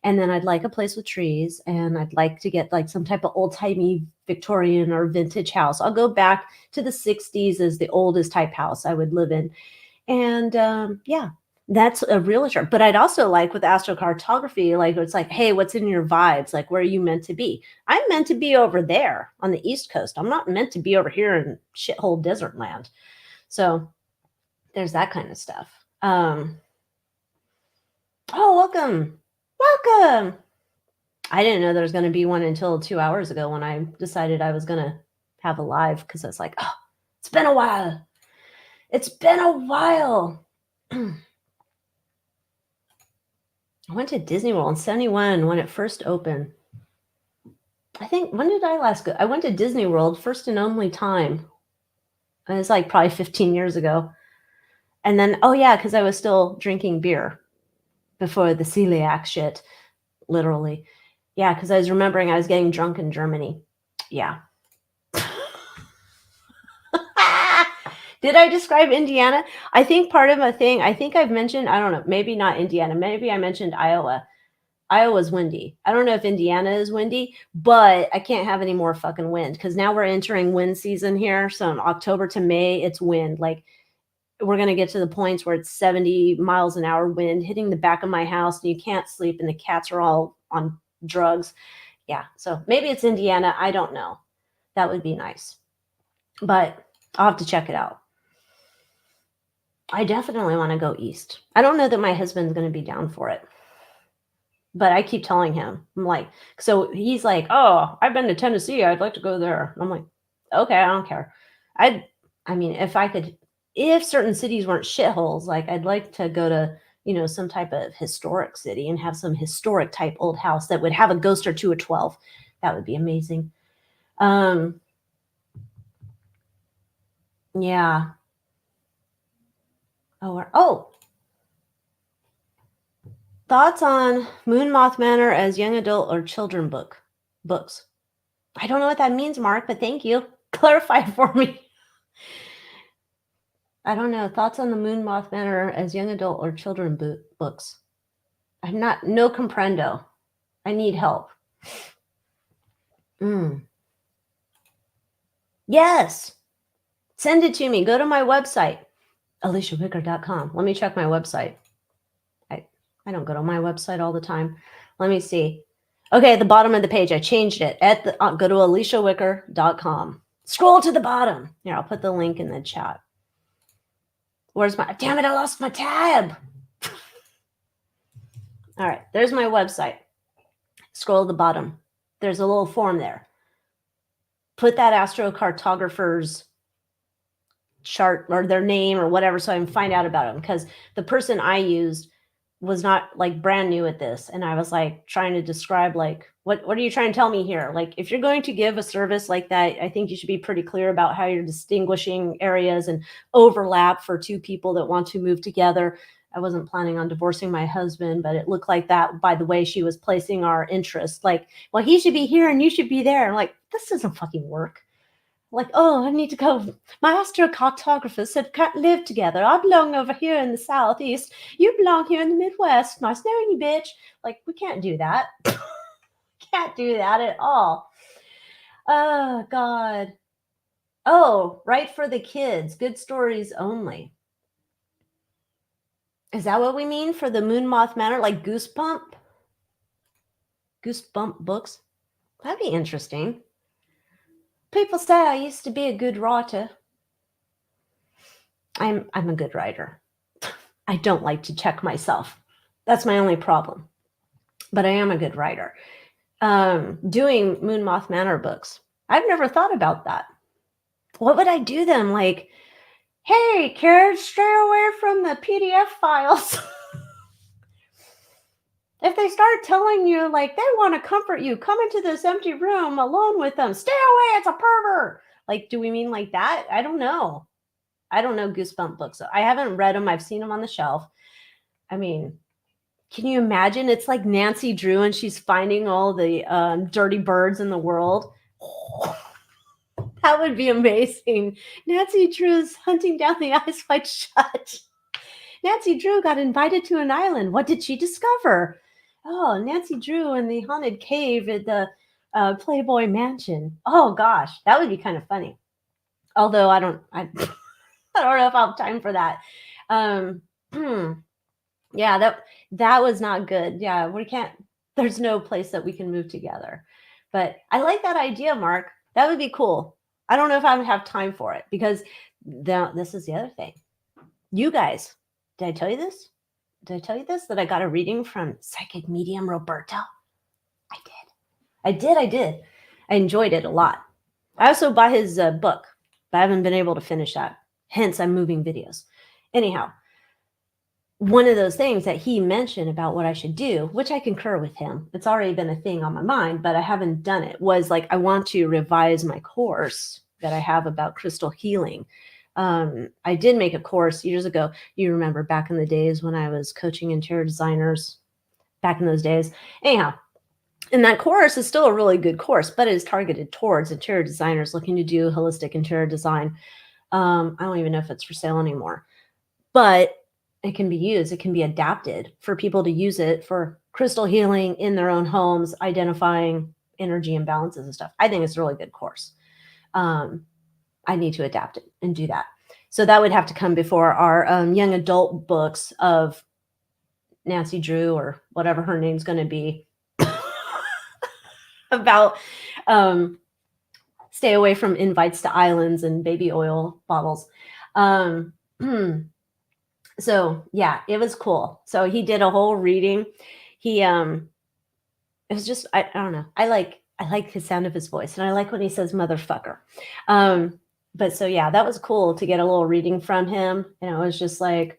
And then I'd like a place with trees, and I'd like to get like some type of old-timey Victorian or vintage house. I'll go back to the 60s as the oldest type house I would live in. And yeah, that's a realtor. But I'd also like with astrocartography, like it's like, hey, what's in your vibes? Like, where are you meant to be? I'm meant to be over there on the East Coast. I'm not meant to be over here in shithole desert land. So there's that kind of stuff. Oh, welcome. Welcome. I didn't know there was going to be one until 2 hours ago when I decided I was going to have a live because I was like, oh, it's been a while. It's been a while. I went to Disney World in 71 when it first opened. I think, when did I last go? I went to Disney World first and only time. It was like probably 15 years ago. And then, oh yeah, because I was still drinking beer before the celiac shit, literally. Yeah, because I was remembering I was getting drunk in Germany. Yeah. Did I describe Indiana? I think part of a thing, I think I've mentioned, I don't know, maybe not Indiana. Maybe I mentioned Iowa. Iowa's windy. I don't know if Indiana is windy, but I can't have any more fucking wind because now we're entering wind season here. So in October to May, it's wind. Like we're going to get to the points where it's 70 miles an hour wind hitting the back of my house and you can't sleep and the cats are all on drugs. Yeah. So maybe it's Indiana. I don't know. That would be nice. But I'll have to check it out. I definitely want to go east. I don't know that my husband's going to be down for it. But I keep telling him, I'm like, so he's like, oh, I've been to Tennessee. I'd like to go there. I'm like, okay, I don't care. I mean, if certain cities weren't shitholes, like I'd like to go to, some type of historic city and have some historic type old house that would have a ghost or two at 12. That would be amazing. Yeah. Thoughts on Moon Moth Manor as young adult or children books? I don't know what that means, Mark, but thank you. Clarify for me. I don't know. Thoughts on the Moon Moth Manor as young adult or children books? No comprendo. I need help. Yes. Send it to me. Go to my website, aliciawicker.com. Let me check my website. I don't go to my website all the time. Let me see. Okay, at the bottom of the page, I changed it. Go to aliciawicker.com. Scroll to the bottom. Here, I'll put the link in the chat. Damn it, I lost my tab. All right, there's my website. Scroll to the bottom. There's a little form there. Put that astrocartographer's chart or their name or whatever so I can find out about them, because the person I used was not like brand new at this, and I was like trying to describe like what are you trying to tell me here? Like if you're going to give a service like that, I think you should be pretty clear about how you're distinguishing areas and overlap for two people that want to move together. I wasn't planning on divorcing my husband, but it looked like that by the way she was placing our interests. Like, well, he should be here and you should be there. I'm like, this doesn't fucking work. Like, oh, I need to go. My astrocartographer said can't live together. I belong over here in the southeast. You belong here in the Midwest. Nice knowing you, bitch. Like, we can't do that. Can't do that at all. Oh, God. Oh, right for the kids. Good stories only. Is that what we mean for the Moon Moth Manor? Like Goosebump? Goosebump books? That'd be interesting. People say I used to be a good writer. I'm a good writer. I don't like to check myself. That's my only problem. But I am a good writer. Doing Moon Moth Manor books. I've never thought about that. What would I do then? Like, hey, kids, stay away from the PDF files. If they start telling you, like, they want to comfort you, come into this empty room alone with them. Stay away, it's a pervert. Like, do we mean like that? I don't know. I don't know Goosebump books. I haven't read them. I've seen them on the shelf. I mean, can you imagine? It's like Nancy Drew and she's finding all the dirty birds in the world. That would be amazing. Nancy Drew's hunting down the eyes wide shut. Nancy Drew got invited to an island. What did she discover? Oh, Nancy Drew in the haunted cave at the Playboy Mansion. Oh gosh, that would be kind of funny. Although I don't know if I'll have time for that. Um, yeah, that was not good. Yeah, we can't. There's no place that we can move together. But I like that idea, Mark. That would be cool. I don't know if I would have time for it because this is the other thing. You guys, did I tell you this? Did I tell you this? That I got a reading from psychic medium Roberto? I did. I did. I enjoyed it a lot. I also bought his book, but I haven't been able to finish that. Hence, I'm moving videos. Anyhow, one of those things that he mentioned about what I should do, which I concur with him, it's already been a thing on my mind, but I haven't done it, was like, I want to revise my course that I have about crystal healing. I did make a course years ago. You remember back in the days when I was coaching interior designers back in those days. Anyhow, and that course is still a really good course, but it is targeted towards interior designers looking to do holistic interior design. I don't even know if it's for sale anymore, but it can be used. It can be adapted for people to use it for crystal healing in their own homes, identifying energy imbalances and stuff. I think it's a really good course. I need to adapt it and do that. So that would have to come before our young adult books of Nancy Drew or whatever her name's going to be about stay away from invites to islands and baby oil bottles. So yeah, it was cool. So he did a whole reading. He it was just I don't know. I like the sound of his voice, and I like when he says motherfucker. But so yeah, that was cool to get a little reading from him. And it was just like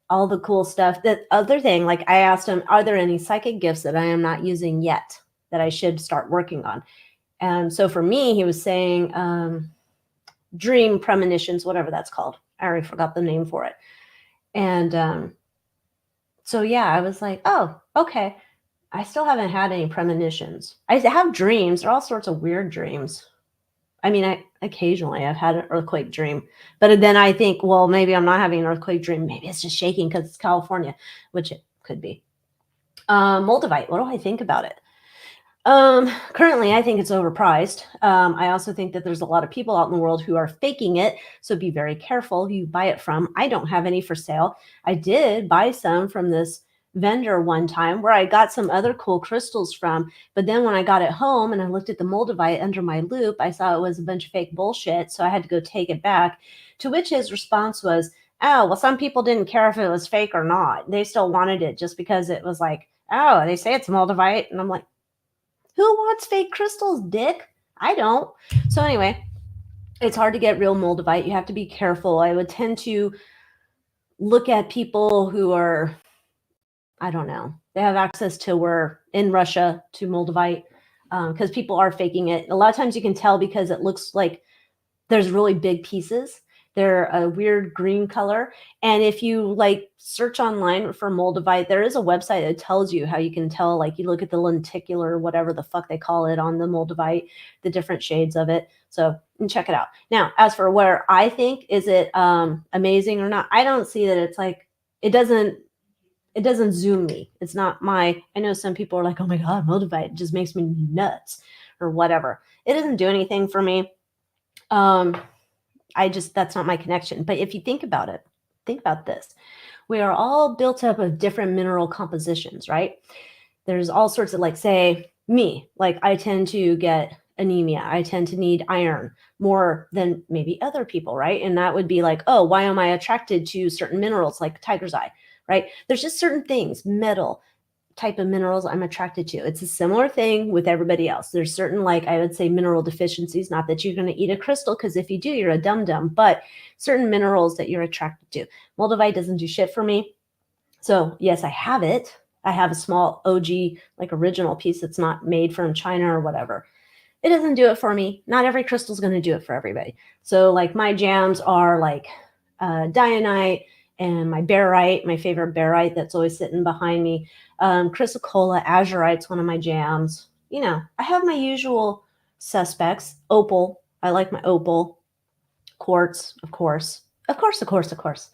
all the cool stuff. That other thing, like I asked him, are there any psychic gifts that I am not using yet that I should start working on? And so for me, he was saying dream premonitions, whatever that's called. I already forgot the name for it. And so yeah, I was like, oh, okay. I still haven't had any premonitions. I have dreams. There are all sorts of weird dreams. I mean, occasionally I've had an earthquake dream, but then I think, well, maybe I'm not having an earthquake dream. Maybe it's just shaking because it's California, which it could be. Moldavite, what do I think about it? Currently, I think it's overpriced. I also think that there's a lot of people out in the world who are faking it. So be very careful who you buy it from. I don't have any for sale. I did buy some from this vendor one time where I got some other cool crystals from. But then when I got it home and I looked at the Moldavite under my loupe, I saw it was a bunch of fake bullshit. So I had to go take it back, to which his response was, oh, well, some people didn't care if it was fake or not. They still wanted it just because it was like, oh, they say it's Moldavite. And I'm like, who wants fake crystals, dick? I don't. So anyway, it's hard to get real Moldavite. You have to be careful. I would tend to look at people who are, I don't know, they have access to where in Russia to Moldavite because people are faking it. A lot of times you can tell because it looks like there's really big pieces. They're a weird green color. And if you like search online for Moldavite, there is a website that tells you how you can tell, like you look at the lenticular, whatever the fuck they call it on the Moldavite, the different shades of it. So you can check it out. Now, as for where I think, is it amazing or not? I don't see that it's like, it doesn't zoom me. It's not I know some people are like, oh my God, Moldavite just makes me nuts or whatever. It doesn't do anything for me. That's not my connection. But if you think about it, think about this. We are all built up of different mineral compositions, right? There's all sorts of, like, say me, like I tend to get anemia. I tend to need iron more than maybe other people, right? And that would be like, oh, why am I attracted to certain minerals like tiger's eye, right? There's just certain things, metal type of minerals I'm attracted to. It's a similar thing with everybody else. There's certain, like I would say, mineral deficiencies, not that you're going to eat a crystal, because if you do, you're a dum-dum, but certain minerals that you're attracted to. Moldavite doesn't do shit for me. So yes, I have it. I have a small OG, like original piece that's not made from China or whatever. It doesn't do it for me. Not every crystal is going to do it for everybody. So like my jams are like Dianite and my barite, my favorite barite that's always sitting behind me. Chrysocolla, azurite's one of my jams. You know, I have my usual suspects. Opal, I like my opal, quartz, of course. Of course, of course, of course.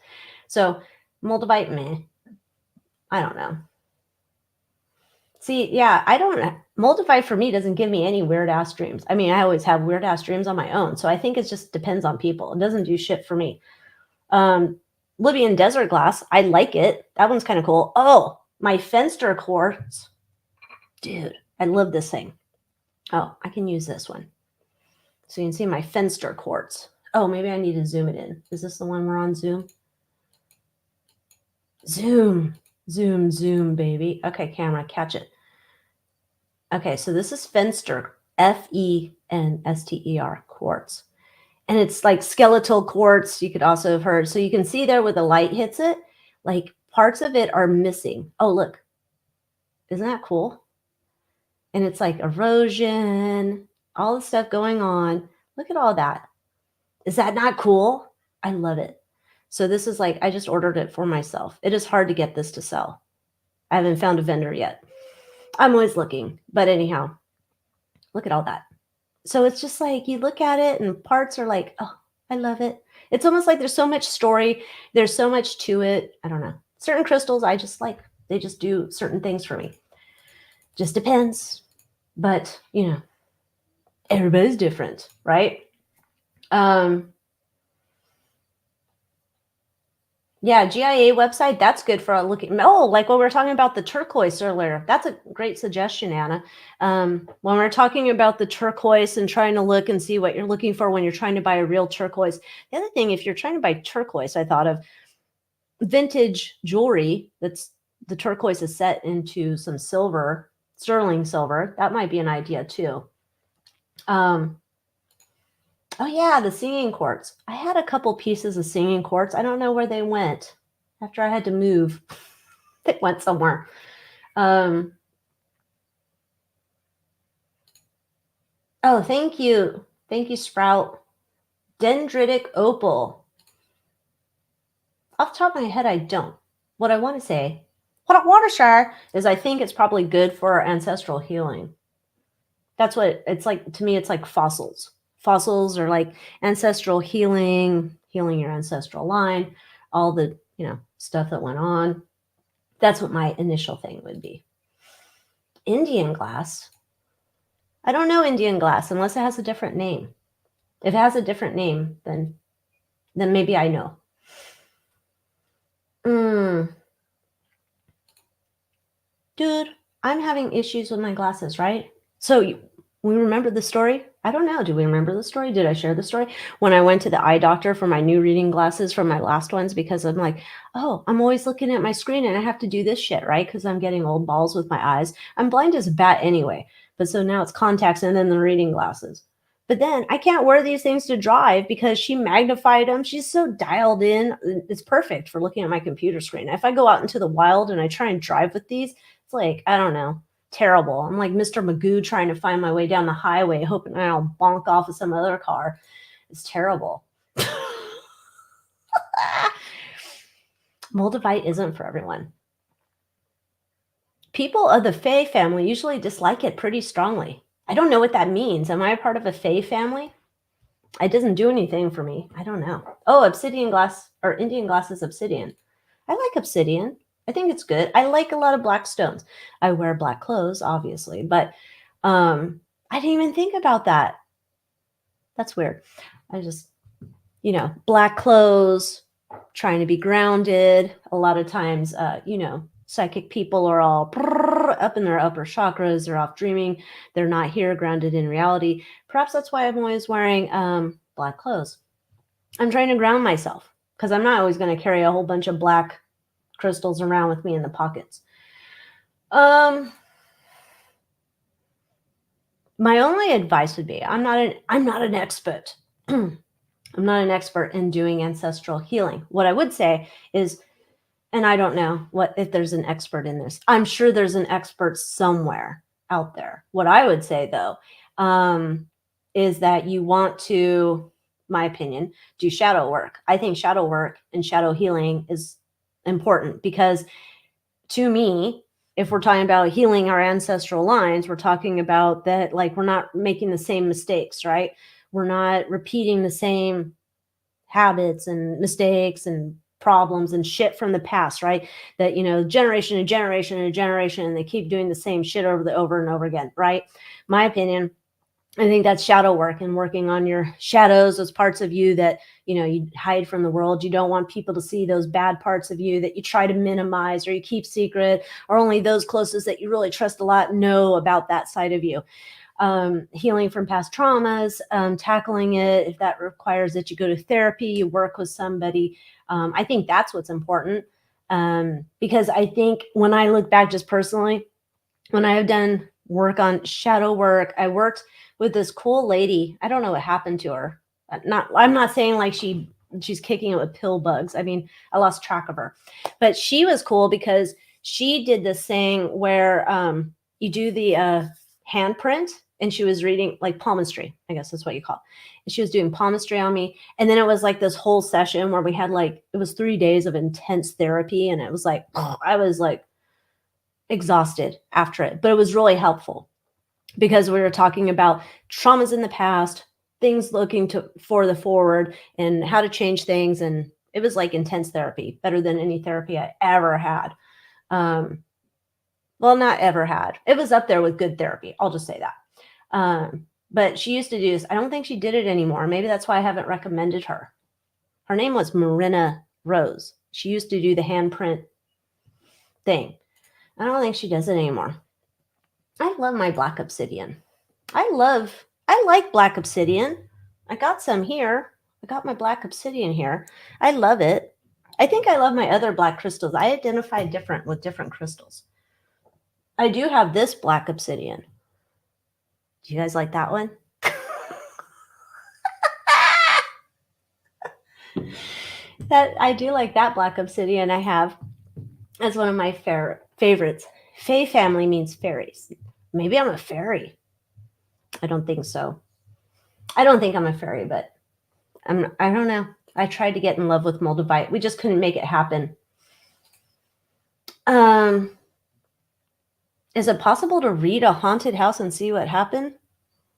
So Moldavite, meh. I don't know. See, yeah, I don't Moldavite for me doesn't give me any weird ass dreams. I mean, I always have weird ass dreams on my own. So I think it just depends on people. It doesn't do shit for me. Um, Libyan desert glass, I like it. That one's kind of cool. Oh, my Fenster quartz. Dude, I love this thing. Oh, I can use this one. So you can see my Fenster quartz. Oh, maybe I need to zoom it in. Is this the one we're on Zoom? Zoom, zoom, zoom, baby. Okay, camera, catch it. Okay, so this is Fenster, Fenster quartz. And it's like skeletal quartz, you could also have heard. So you can see there where the light hits it, like parts of it are missing. Oh, look. Isn't that cool? And it's like erosion, all the stuff going on. Look at all that. Is that not cool? I love it. So this is like, I just ordered it for myself. It is hard to get this to sell. I haven't found a vendor yet. I'm always looking. But anyhow, look at all that. So it's just like you look at it and parts are like, oh, I love it. It's almost like there's so much story. There's so much to it. I don't know. Certain crystals I just like. They just do certain things for me. Just depends. But, you know, everybody's different, right? Yeah, GIA website, that's good for looking. Oh, like when we were talking about the turquoise earlier. That's a great suggestion, Anna. When we're talking about the turquoise and trying to look and see what you're looking for when you're trying to buy a real turquoise. The other thing, if you're trying to buy turquoise, I thought of vintage jewelry that's the turquoise is set into some silver, sterling silver. That might be an idea too. Oh yeah, the singing quartz. I had a couple pieces of singing quartz. I don't know where they went after I had to move. They went somewhere. Oh, thank you. Thank you, Sprout. Dendritic opal. Off the top of my head, I don't. What I want to say, is I think it's probably good for our ancestral healing. That's what it's like. To me, it's like fossils. Fossils are like ancestral healing, healing your ancestral line, all the, stuff that went on. That's what my initial thing would be. Indian glass. I don't know Indian glass unless it has a different name. If it has a different name, then maybe I know. Dude, I'm having issues with my glasses, right? So we remember the story? I don't know. Do we remember the story? Did I share the story? When I went to the eye doctor for my new reading glasses from my last ones, because I'm like, oh, I'm always looking at my screen and I have to do this shit, right? Because I'm getting old balls with my eyes. I'm blind as a bat anyway. But so now it's contacts and then the reading glasses. But then I can't wear these things to drive because she magnified them. She's so dialed in. It's perfect for looking at my computer screen. If I go out into the wild and I try and drive with these, it's like, I don't know, terrible. I'm like Mr. Magoo trying to find my way down the highway, hoping I'll bonk off of some other car. It's terrible. Moldavite isn't for everyone. People of the Fae family usually dislike it pretty strongly. I don't know what that means. Am I a part of a Fae family? It doesn't do anything for me. I don't know. Oh, obsidian glass or Indian glass is obsidian. I like obsidian. I think it's good. I like a lot of black stones. I wear black clothes, obviously, but I didn't even think about that. That's weird. I just, black clothes, trying to be grounded. A lot of times, psychic people are all up in their upper chakras. They're off dreaming. They're not here, grounded in reality. Perhaps that's why I'm always wearing black clothes. I'm trying to ground myself because I'm not always going to carry a whole bunch of black crystals around with me in the pockets. My only advice would be I'm not an expert. I'm not an expert in doing ancestral healing. What I would say is, and I don't know if there's an expert in this. I'm sure there's an expert somewhere out there. What I would say though, is that you want to, my opinion, do shadow work. I think shadow work and shadow healing is important because to me, if we're talking about healing our ancestral lines, we're talking about that, like, we're not making the same mistakes, right? We're not repeating the same habits and mistakes and problems and shit from the past, right? That, generation and generation and generation, and they keep doing the same shit over and over again, right? My opinion, I think that's shadow work and working on your shadows, those parts of you that, you hide from the world. You don't want people to see those bad parts of you that you try to minimize or you keep secret, or only those closest that you really trust a lot know about that side of you. Healing from past traumas, tackling it. If that requires that you go to therapy, you work with somebody. I think that's what's important. Because I think when I look back just personally, when I have done work on shadow work, I worked with this cool lady. I don't know what happened to her. I'm not saying like she's kicking it with pill bugs. I mean, I lost track of her. But she was cool because she did this thing where you do the handprint, and she was reading like palmistry, I guess that's what you call it. And she was doing palmistry on me. And then it was like this whole session where we had it was 3 days of intense therapy. And it was like, I was like exhausted after it, but it was really helpful because we were talking about traumas in the past, things looking for the forward, and how to change things. And it was like intense therapy, better than any therapy I ever had. Well, not ever had. It was up there with good therapy. I'll just say that. But she used to do this. I don't think she did it anymore. Maybe that's why I haven't recommended her. Her name was Marina Rose. She used to do the handprint thing. I don't think she does it anymore. I love my black obsidian. I like black obsidian. I got some here. I got my black obsidian here. I love it. I think I love my other black crystals. I identify different with different crystals. I do have this black obsidian. Do you guys like that one? That I do like that black obsidian I have as one of my favorites. Fae family means fairies. Maybe I'm a fairy. I don't think so. I don't think I'm a fairy, but I don't know. I tried to get in love with Moldavite. We just couldn't make it happen. Is it possible to read a haunted house and see what happened?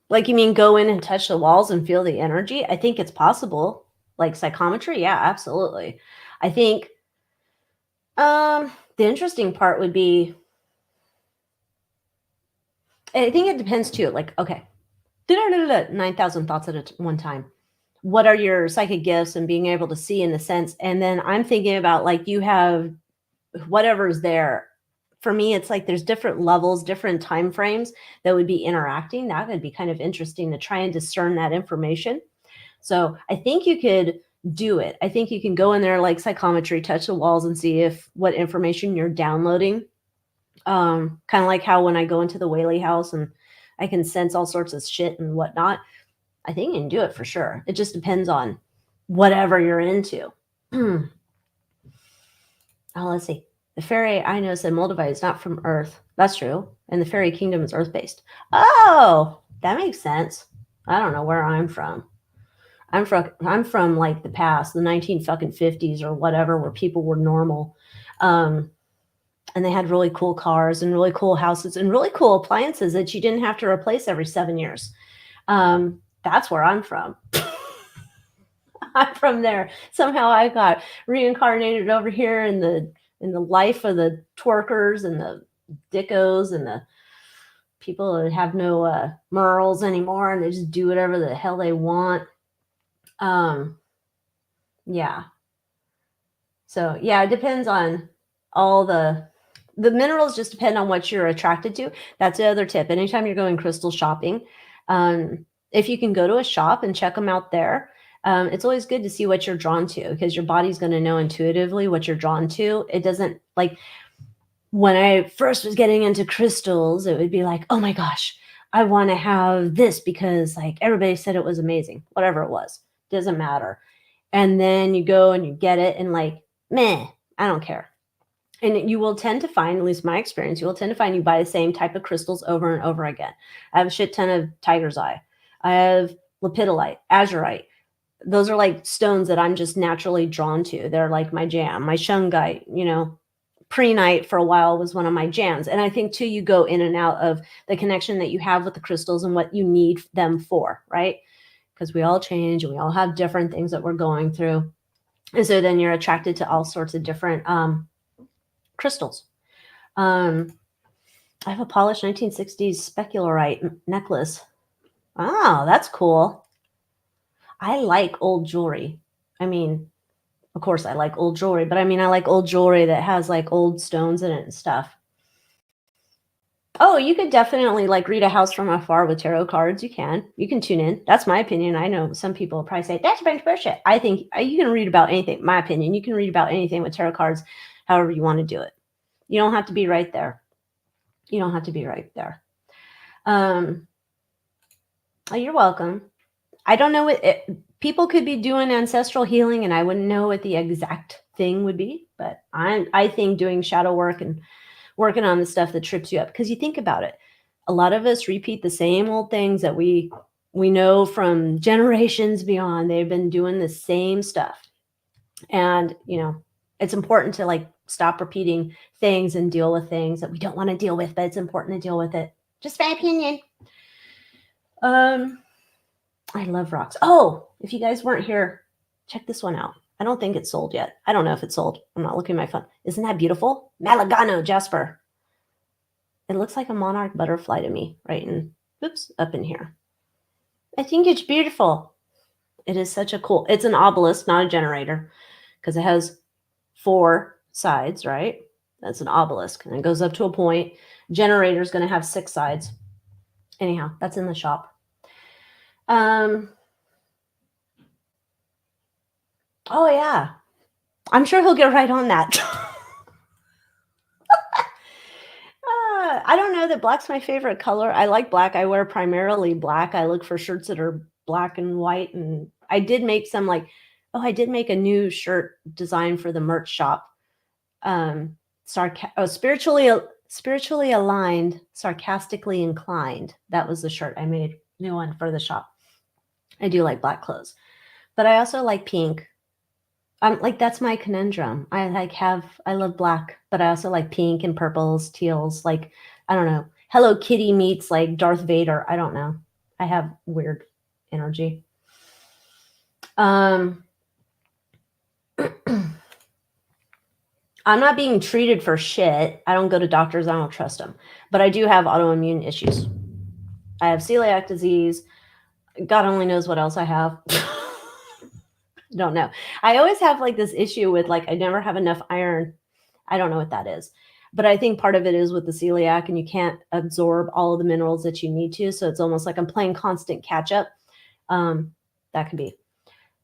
Like, you mean go in and touch the walls and feel the energy? I think it's possible. Like psychometry? Yeah, absolutely. I think the interesting part would be, I think it depends too. Like, okay, 9,000 thoughts at one time. What are your psychic gifts and being able to see in the sense? And then I'm thinking about like you have whatever's there. For me, it's like there's different levels, different time frames that would be interacting. That would be kind of interesting to try and discern that information. So I think you could do it. I think you can go in there like psychometry, touch the walls and see if what information you're downloading. Kind of like how when I go into the Whaley house and I can sense all sorts of shit and whatnot. I think you can do it for sure. It just depends on whatever you're into. Oh, let's see. The fairy I know said Moldavite is not from Earth. That's true. And the fairy kingdom is Earth-based. Oh, that makes sense. I don't know where I'm from. I'm from like the past, the 1950s or whatever, where people were normal. And they had really cool cars and really cool houses and really cool appliances that you didn't have to replace every 7 years. That's where I'm from. I'm from there. Somehow I got reincarnated over here in the life of the twerkers and the dickos and the people that have no morals anymore, and they just do whatever the hell they want. Yeah. So yeah, it depends on all the minerals. Just depend on what you're attracted to. That's the other tip. Anytime you're going crystal shopping, if you can go to a shop and check them out there, it's always good to see what you're drawn to, because your body's going to know intuitively what you're drawn to. It doesn't, like when I first was getting into crystals, it would be like, oh my gosh, I want to have this because like everybody said it was amazing, whatever it was, doesn't matter. And then you go and you get it and like, meh, I don't care. And you will tend to find, at least my experience, you will tend to find you buy the same type of crystals over and over again. I have a shit ton of tiger's eye. I have lepidolite, azurite. Those are like stones that I'm just naturally drawn to. They're like my jam. My shungite, prehnite for a while was one of my jams. And I think too, you go in and out of the connection that you have with the crystals and what you need them for, right? because we all change and we all have different things that we're going through. And so then you're attracted to all sorts of different crystals. I have a polished 1960s specularite necklace. Oh, that's cool. I like old jewelry. I mean, of course, I like old jewelry, but I mean, I like old jewelry that has like old stones in it and stuff. Oh, you could definitely like read a house from afar with tarot cards. You can. You can tune in. That's my opinion. I know some people will probably say that's a bunch of bullshit. I think you can read about anything. My opinion. You can read about anything with tarot cards, however you want to do it. You don't have to be right there. You don't have to be right there. Oh, you're welcome. I don't know what people could be doing ancestral healing, and I wouldn't know what the exact thing would be. But I think doing shadow work and working on the stuff that trips you up, because you think about it, a lot of us repeat the same old things that we know from generations beyond. They've been doing the same stuff, and it's important to like stop repeating things and deal with things that we don't want to deal with, but it's important to deal with it. Just my opinion. I love rocks. Oh, if you guys weren't here, check this one out. I don't think it's sold yet. I don't know if it's sold. I'm not looking at my phone. Isn't that beautiful? Malagano Jasper. It looks like a monarch butterfly to me, right up in here. I think it's beautiful. It is such a cool, it's an obelisk, not a generator, because it has 4 sides, right? That's an obelisk, and it goes up to a point. Generator is going to have 6 sides. Anyhow, that's in the shop. Oh yeah, I'm sure he'll get right on that. I don't know that black's my favorite color. I like black. I wear primarily black. I look for shirts that are black and white. And I did make some I did make a new shirt design for the merch shop. Spiritually aligned, sarcastically inclined. That was the shirt I made, new one for the shop. I do like black clothes, but I also like pink. That's my conundrum. I love black, but I also like pink and purples, teals. Like, I don't know. Hello Kitty meets like Darth Vader. I don't know. I have weird energy. I'm not being treated for shit. I don't go to doctors. I don't trust them. But I do have autoimmune issues. I have celiac disease. God only knows what else I have. Don't know. I always have like this issue with like I never have enough iron. I don't know what that is. But I think part of it is with the celiac, and you can't absorb all of the minerals that you need to. So it's almost like I'm playing constant catch up. That can be.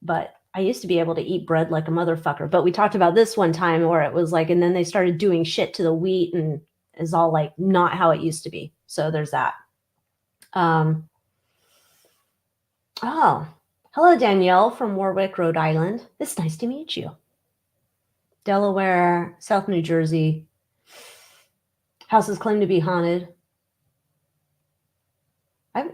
But I used to be able to eat bread like a motherfucker. But we talked about this one time where it was like, and then they started doing shit to the wheat and is all like not how it used to be. So there's that. Oh, hello, Danielle from Warwick, Rhode Island. It's nice to meet you. Delaware, South New Jersey. Houses claim to be haunted. I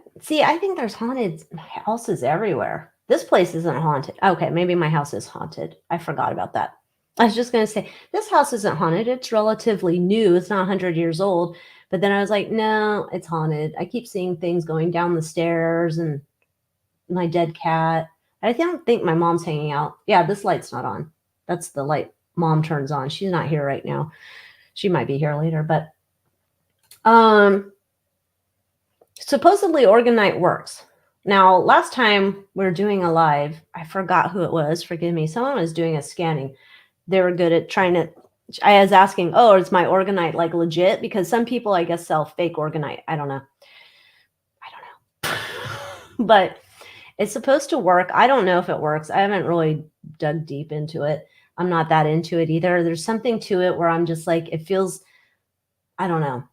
think there's haunted houses everywhere. This place isn't haunted. Okay, maybe my house is haunted. I forgot about that. I was just going to say, this house isn't haunted. It's relatively new. It's not 100 years old. But then I was like, no, it's haunted. I keep seeing things going down the stairs and my dead cat. I don't think my mom's hanging out. Yeah, this light's not on. That's the light mom turns on. She's not here right now. She might be here later, but supposedly Orgonite works. Now, last time we were doing a live, I forgot who it was. Forgive me. Someone was doing a scanning. They were good at trying to. I was asking, oh, is my Orgonite like legit? Because some people, I guess, sell fake Orgonite. I don't know. But it's supposed to work. I don't know if it works. I haven't really dug deep into it. I'm not that into it either. There's something to it where I'm just like, it feels, I don't know.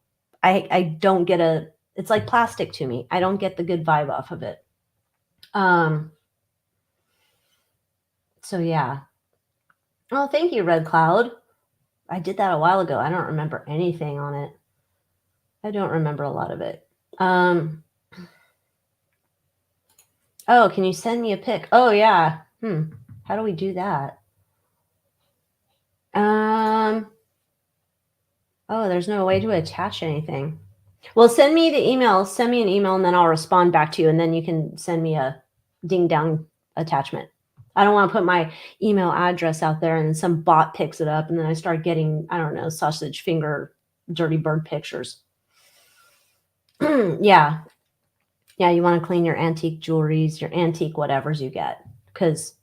I don't get it's like plastic to me. I don't get the good vibe off of it. So yeah. Oh, thank you, Red Cloud. I did that a while ago. I don't remember anything on it. I don't remember a lot of it. Oh, can you send me a pic? Oh yeah. How do we do that? Oh, there's no way to attach anything. Well, send me the email. Send me an email and then I'll respond back to you. And then you can send me a ding dong attachment. I don't want to put my email address out there and then some bot picks it up and then I start getting, I don't know, sausage finger, dirty bird pictures. Yeah. Yeah, you want to clean your antique jewelries, your antique whatevers you get, because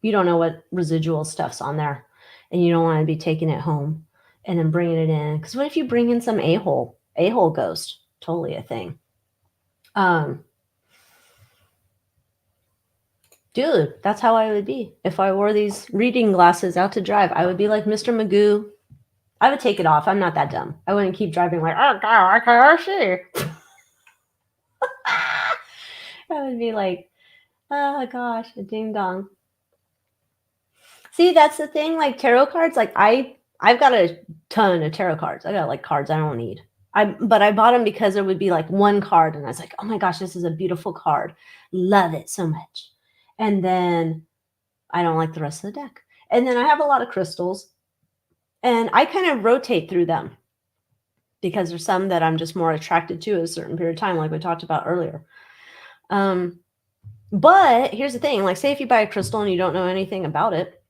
you don't know what residual stuff's on there and you don't want to be taking it home and then bringing it in. Because what if you bring in some a-hole ghost? Totally a thing. Dude, that's how I would be. If I wore these reading glasses out to drive, I would be like Mr. Magoo. I would take it off. I'm not that dumb. I wouldn't keep driving like, oh, God, I can't see. I would be like, oh, gosh, a ding dong. See, that's the thing. Like tarot cards, like I've got a ton of tarot cards. I got like cards I don't need. But I bought them because there would be like one card, and I was like, oh my gosh, this is a beautiful card. Love it so much. And then I don't like the rest of the deck. And then I have a lot of crystals, and I kind of rotate through them because there's some that I'm just more attracted to at a certain period of time, like we talked about earlier. But here's the thing, like say if you buy a crystal and you don't know anything about it,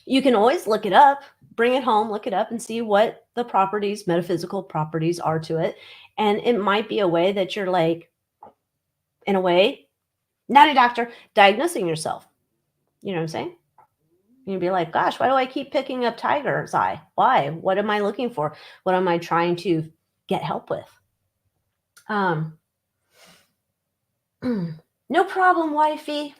you can always look it up, bring it home, look it up and see what the properties, metaphysical properties are to it. And it might be a way that you're like, in a way, not a doctor, diagnosing yourself. You know what I'm saying? You'd be like, gosh, why do I keep picking up tiger's eye? Why? What am I looking for? What am I trying to get help with? No problem, wifey.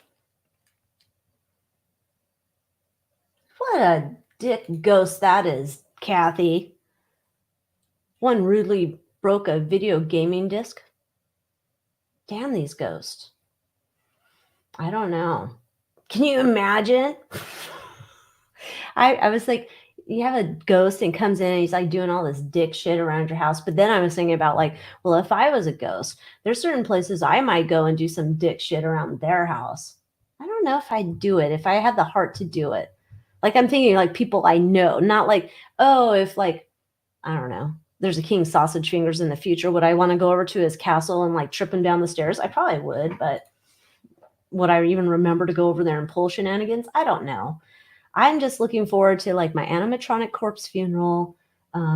What a dick ghost that is, Kathy. One rudely broke a video gaming disc. Damn these ghosts. I don't know. Can you imagine? I was like, you have a ghost and comes in and he's like doing all this dick shit around your house. But then I was thinking about like, well, if I was a ghost, there's certain places I might go and do some dick shit around their house. I don't know if I'd do it, if I had the heart to do it. Like I'm thinking like people I know, not like, oh, if like, I don't know, there's a King Sausage Fingers in the future, would I want to go over to his castle and like trip him down the stairs? I probably would, but would I even remember to go over there and pull shenanigans? I don't know. I'm just looking forward to like my animatronic corpse funeral,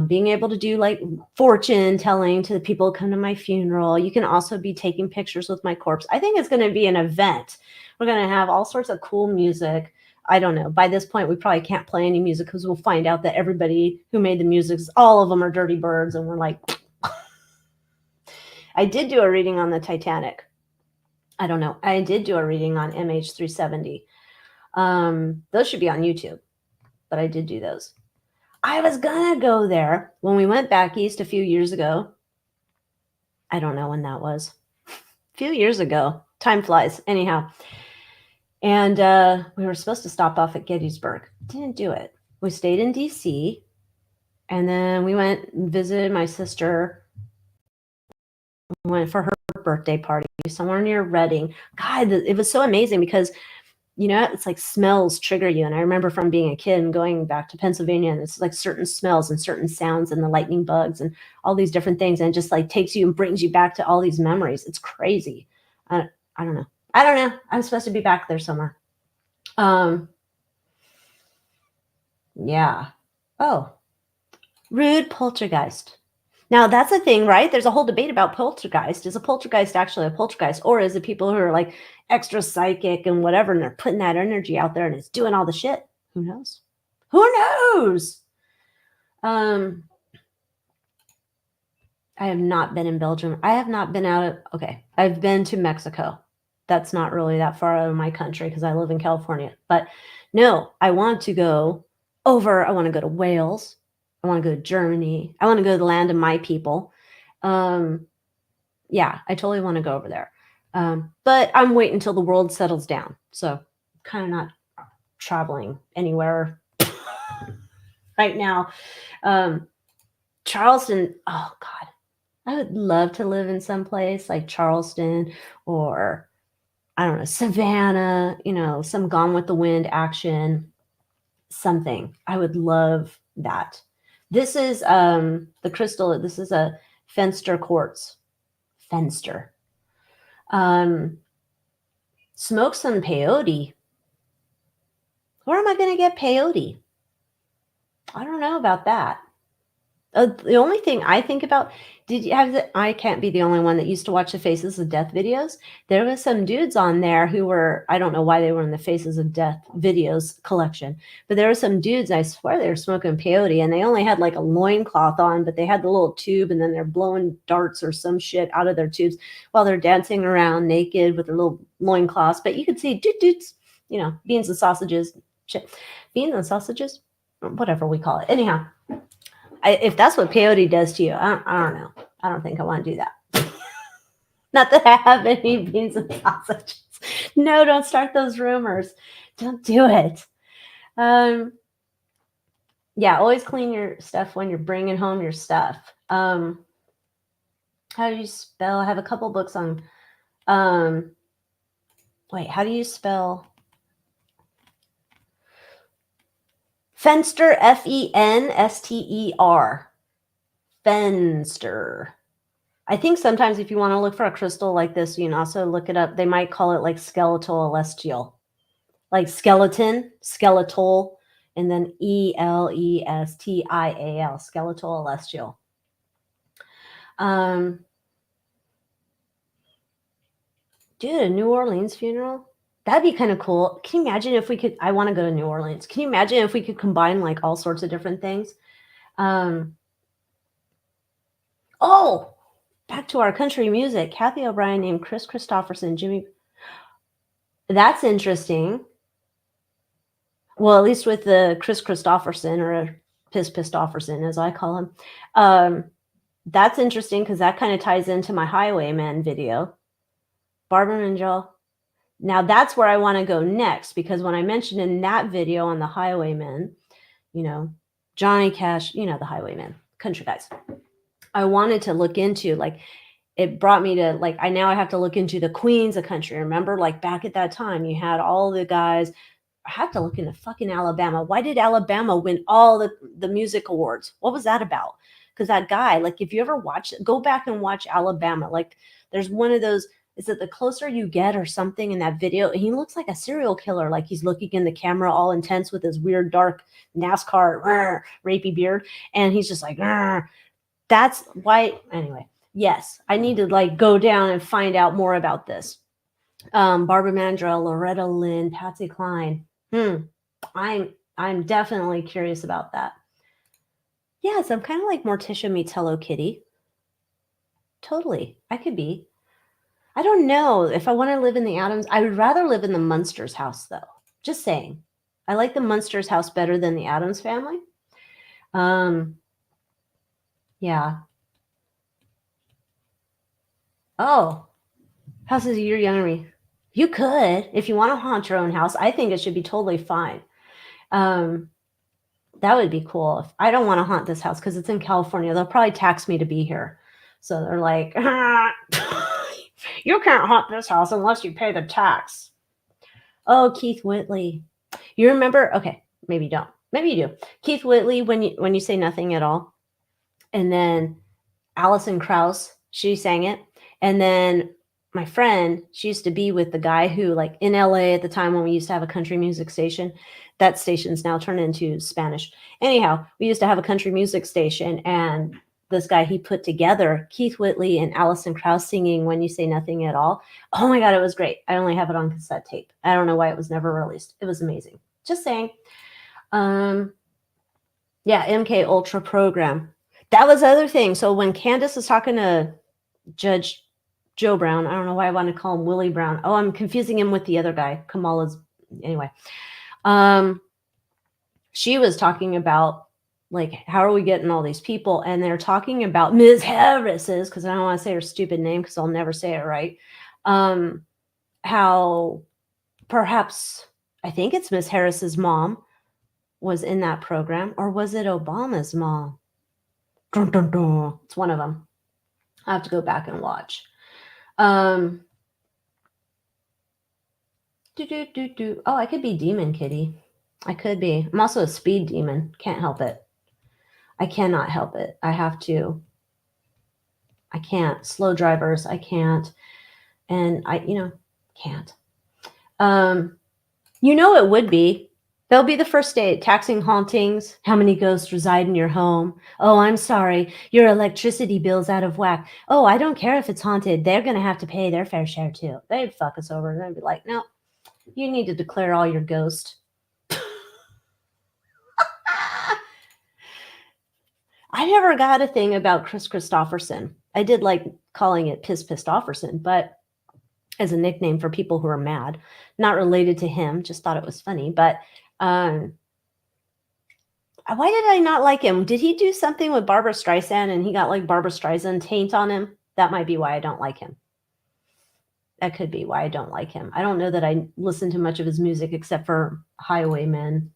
being able to do like fortune telling to the people who come to my funeral. You can also be taking pictures with my corpse. I think it's going to be an event. We're going to have all sorts of cool music. I don't know. By this point, we probably can't play any music because we'll find out that everybody who made the music, all of them are dirty birds. And we're like, I did do a reading on the Titanic. I don't know. I did do a reading on MH370. Those should be on YouTube, but I did do those. I was gonna go there when we went back east a few years ago. I don't know when that was. A few years ago. Time flies. Anyhow. And we were supposed to stop off at Gettysburg. Didn't do it. We stayed in DC. And then we went and visited my sister. We went for her birthday party somewhere near Reading. God, it was so amazing because you know, it's like smells trigger you. And I remember from being a kid and going back to Pennsylvania, and it's like certain smells and certain sounds and the lightning bugs and all these different things. And it just like takes you and brings you back to all these memories. It's crazy. I don't know. I don't know. I'm supposed to be back there somewhere. Yeah. Oh, rude poltergeist. Now that's a thing, right? There's a whole debate about poltergeist. Is a poltergeist actually a poltergeist, or is it people who are like extra psychic and whatever, and they're putting that energy out there and it's doing all the shit? Who knows? Who knows? I have not been in Belgium. I have not been okay. I've been to Mexico. That's not really that far out of my country because I live in California. But no, I want to go over. I want to go to Wales. I want to go to Germany. I want to go to the land of my people. Yeah, I totally want to go over there. But I'm waiting until the world settles down. So kind of not traveling anywhere right now. Charleston, oh God, I would love to live in some place like Charleston or I don't know, Savannah, you know, some Gone with the Wind action, something. I would love that. This is the crystal. This is a Fenster quartz. Fenster. Smoke some peyote. Where am I going to get peyote? I don't know about that. The only thing I think about, did you have I can't be the only one that used to watch the Faces of Death videos. There was some dudes on there who were, I don't know why they were in the Faces of Death videos collection, but there were some dudes, I swear they were smoking peyote, and they only had like a loincloth on, but they had the little tube, and then they're blowing darts or some shit out of their tubes while they're dancing around naked with their little loincloths. But you could see dudes, beans and sausages, shit. Beans and sausages, whatever we call it. Anyhow. If that's what peyote does to you, I don't know. I don't think I want to do that. Not that I have any beans and sausages. No, don't start those rumors. Don't do it. Yeah, always clean your stuff when you're bringing home your stuff. How do you spell? I have a couple books on. Wait, how do you spell? Fenster, Fenster. Fenster. I think sometimes if you want to look for a crystal like this, you can also look it up. They might call it like skeletal celestial, like skeleton, skeletal, and then Elestial, skeletal celestial. Dude, a New Orleans funeral? That'd be kind of cool. Can you imagine if we could? I want to go to New Orleans. Can you imagine if we could combine like all sorts of different things? Oh, back to our country music. Kathy O'Brien named Chris Christopherson, Jimmy. That's interesting. Well, at least with the Chris Christopherson, or Pistofferson, as I call him. That's interesting because that kind of ties into my Highwayman video. Barbara Minjal. Now that's where I want to go next, because when I mentioned in that video on the Highwaymen, Johnny Cash, the Highwaymen, country guys. I wanted to look into, like, it brought me to, like, I have to look into the queens of country. Remember, like, back at that time, you had all the guys. I have to look into fucking Alabama. Why did Alabama win all the music awards? What was that about? Because that guy, like, if you ever go back and watch Alabama, like, there's one of those, is it The Closer You Get or something in that video? He looks like a serial killer, like he's looking in the camera all intense with his weird dark NASCAR rapey beard, and he's just like, that's why. Anyway, yes, I need to like go down and find out more about this. Barbara Mandrell, Loretta Lynn, Patsy Cline. I'm definitely curious about that. Yes, I'm kind of like Morticia meets Hello Kitty. Totally, I could be. I don't know if I want to live in the Adams. I would rather live in the Munsters house, though. Just saying. I like the Munsters house better than the Adams family. Yeah. Oh, house is a year younger than me. You could, if you want to haunt your own house. I think it should be totally fine. That would be cool. I don't want to haunt this house because it's in California. They'll probably tax me to be here. So they're like, you can't haunt this house unless you pay the tax. Oh, Keith Whitley. You remember? Okay, maybe you don't. Maybe you do. Keith Whitley, when you say nothing at all. And then Alison Krauss, she sang it. And then my friend, she used to be with the guy who, like, in LA at the time when we used to have a country music station. That station's now turned into Spanish. Anyhow, we used to have a country music station, and this guy, he put together Keith Whitley and Alison Krauss singing When You Say Nothing at All. Oh my God, it was great. I only have it on cassette tape. I don't know why it was never released. It was amazing. Just saying. Yeah, MK Ultra program. That was the other thing. So when Candace was talking to Judge Joe Brown, I don't know why I want to call him Willie Brown. Oh, I'm confusing him with the other guy, Kamala's. Anyway, she was talking about, like, how are we getting all these people? And they're talking about Ms. Harris's, because I don't want to say her stupid name because I'll never say it right. How perhaps, I think it's Ms. Harris's mom was in that program, or was it Obama's mom? Dun, dun, dun. It's one of them. I have to go back and watch. Oh, I could be Demon Kitty. I could be. I'm also a speed demon. Can't help it. I cannot help it. I have to. I can't. Slow drivers, I can't. And I, can't. You know it would be. They'll be the first state taxing hauntings. How many ghosts reside in your home? Oh, I'm sorry. Your electricity bill's out of whack. Oh, I don't care if it's haunted. They're going to have to pay their fair share too. They'd fuck us over. They'd be like, no, you need to declare all your ghosts. I never got a thing about Chris Christopherson. I did like calling it Piss Pissed-Offerson, but as a nickname for people who are mad, not related to him, just thought it was funny. But why did I not like him? Did he do something with Barbara Streisand and he got like Barbara Streisand taint on him? That might be why I don't like him. That could be why I don't like him. I don't know that I listen to much of his music except for Highwaymen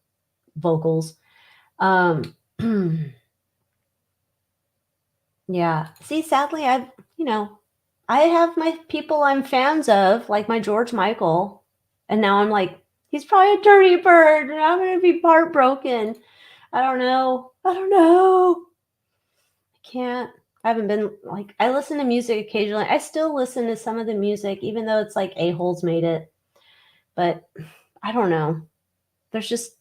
vocals. Yeah. See, sadly, I have my people I'm fans of, like my George Michael, and now I'm like, he's probably a dirty bird, and I'm gonna be heartbroken. I don't know. I can't. I haven't been like, I listen to music occasionally. I still listen to some of the music, even though it's like a-holes made it. But I don't know. There's just,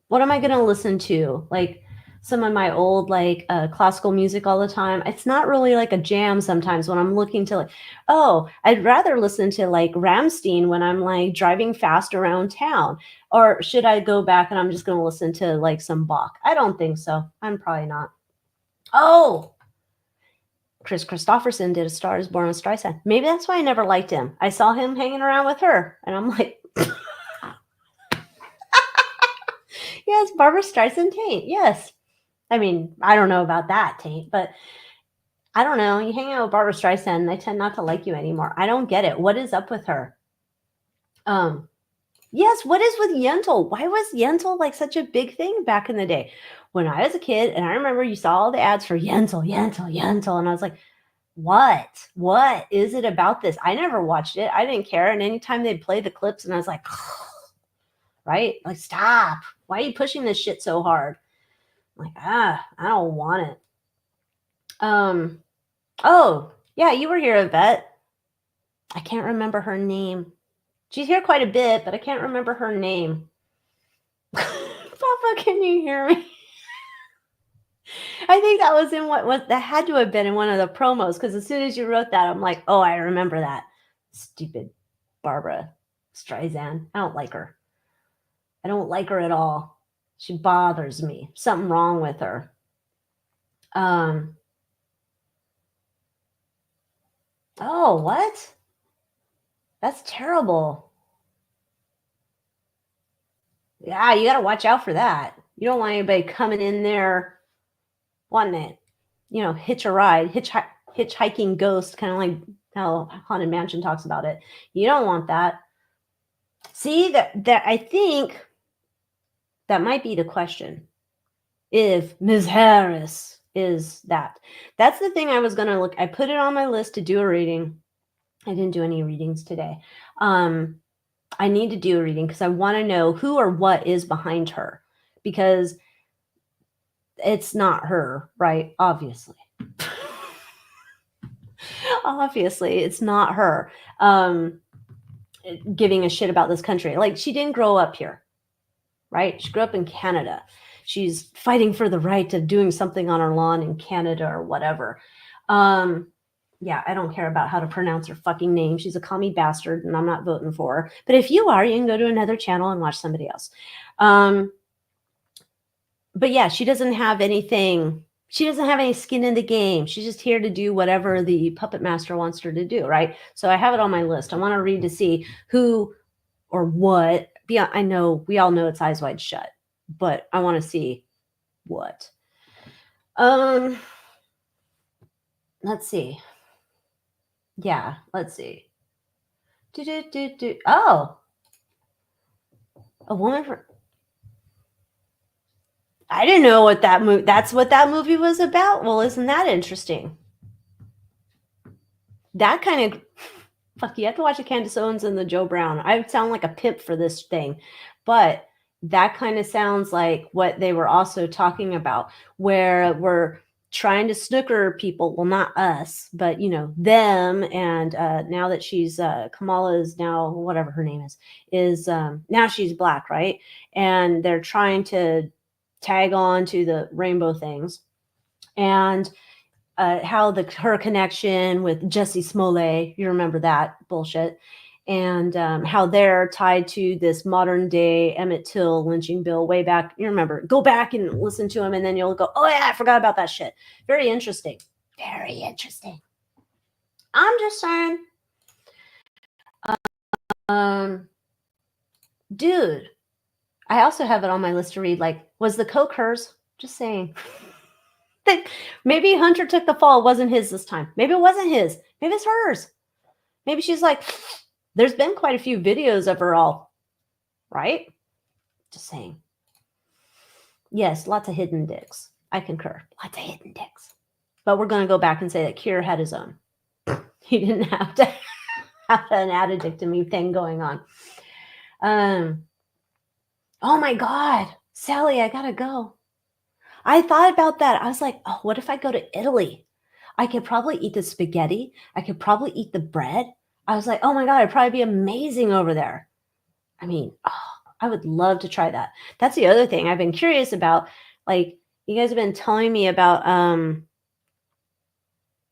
what am I gonna listen to? Like some of my old like classical music all the time. It's not really like a jam sometimes when I'm looking to like, oh, I'd rather listen to like Ramstein when I'm like driving fast around town. Or should I go back and I'm just going to listen to like some Bach? I don't think so. I'm probably not. Oh, Chris Christopherson did A Star is Born with Streisand. Maybe that's why I never liked him. I saw him hanging around with her and I'm like, yes, Barbara Streisand taint. Yes. I mean, I don't know about that taint, but I don't know. You hang out with Barbara Streisand, and I tend not to like you anymore. I don't get it. What is up with her? Yes, what is with Yentl? Why was Yentl like such a big thing back in the day? When I was a kid, and I remember you saw all the ads for Yentl, and I was like, what? What is it about this? I never watched it. I didn't care. And anytime they'd play the clips, and I was like, right? Like, stop. Why are you pushing this shit so hard? I'm like, I don't want it. Oh, yeah, you were here, Yvette. I can't remember her name. She's here quite a bit, but I can't remember her name. Papa, can you hear me? I think that was in that had to have been in one of the promos, because as soon as you wrote that, I'm like, oh, I remember that. Stupid Barbara Streisand. I don't like her. I don't like her at all. She bothers me. Something wrong with her. Oh, what? That's terrible. Yeah, you got to watch out for that. You don't want anybody coming in there wanting to, hitch a ride, hitchhiking ghost, kind of like how Haunted Mansion talks about it. You don't want that. See, that I think that might be the question. If Ms. Harris is that. That's the thing I was going to look. I put it on my list to do a reading. I didn't do any readings today. I need to do a reading because I want to know who or what is behind her, because it's not her, right? Obviously. Obviously, it's not her giving a shit about this country. Like, she didn't grow up here, right? She grew up in Canada. She's fighting for the right of doing something on her lawn in Canada or whatever. Yeah, I don't care about how to pronounce her fucking name. She's a commie bastard, and I'm not voting for her. But if you are, you can go to another channel and watch somebody else. But yeah, she doesn't have anything. She doesn't have any skin in the game. She's just here to do whatever the puppet master wants her to do, right? So I have it on my list. I want to read to see who or what. I know we all know it's Eyes Wide Shut, but I want to see what. Let's see. Yeah, let's see. Oh, a woman for. I didn't know what that movie. That's what that movie was about. Well, isn't that interesting? That kind of. Fuck, you have to watch the Candace Owens and the Joe Brown. I sound like a pimp for this thing, but that kind of sounds like what they were also talking about, where we're trying to snooker people. Well, not us, but them. And now that she's Kamala is now whatever her name is now she's black, right? And they're trying to tag on to the rainbow things. And how her connection with Jesse Smollett, you remember that bullshit, and how they're tied to this modern day Emmett Till lynching bill way back. You remember? Go back and listen to him, and then you'll go, "Oh yeah, I forgot about that shit." Very interesting. Very interesting. I'm just saying, dude. I also have it on my list to read. Like, was the Coke hers? Just saying. Maybe Hunter took the fall. It wasn't his this time. Maybe it wasn't his. Maybe it's hers. Maybe she's like, there's been quite a few videos of her all, right? Just saying. Yes, lots of hidden dicks. I concur. Lots of hidden dicks. But we're going to go back and say that Kier had his own. He didn't have to have an addictomy thing going on. Oh my God. Sally, I got to go. I thought about that. I was like, oh, what if I go to Italy? I could probably eat the spaghetti. I could probably eat the bread. I was like, oh my God, it'd probably be amazing over there. I mean, I would love to try that. That's the other thing I've been curious about. Like, you guys have been telling me about,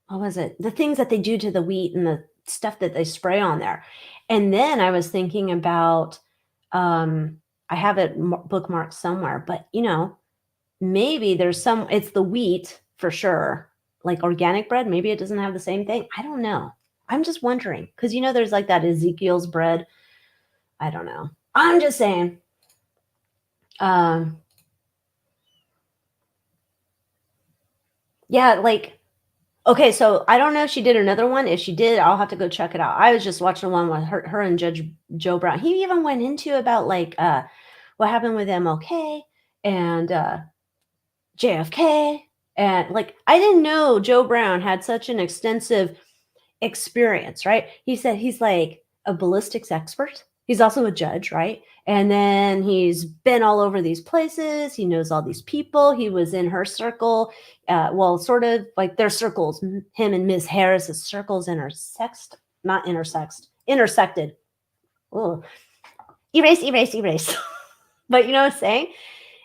what was it? The things that they do to the wheat and the stuff that they spray on there. And then I was thinking about, I have it bookmarked somewhere, but maybe it's the wheat for sure. Like organic bread, maybe it doesn't have the same thing. I don't know. I'm just wondering because there's like that Ezekiel's bread. I don't know. I'm just saying. Yeah, like, okay, so I don't know if she did another one. If she did, I'll have to go check it out. I was just watching one with her and Judge Joe Brown. He even went into about like what happened with MLK and JFK. And like, I didn't know Joe Brown had such an extensive experience, right? He said he's like a ballistics expert. He's also a judge, right? And then he's been all over these places. He knows all these people. He was in her circle. Well, sort of like their circles, him and Ms. Harris's circles intersected. Oh, erase. But you know what I'm saying?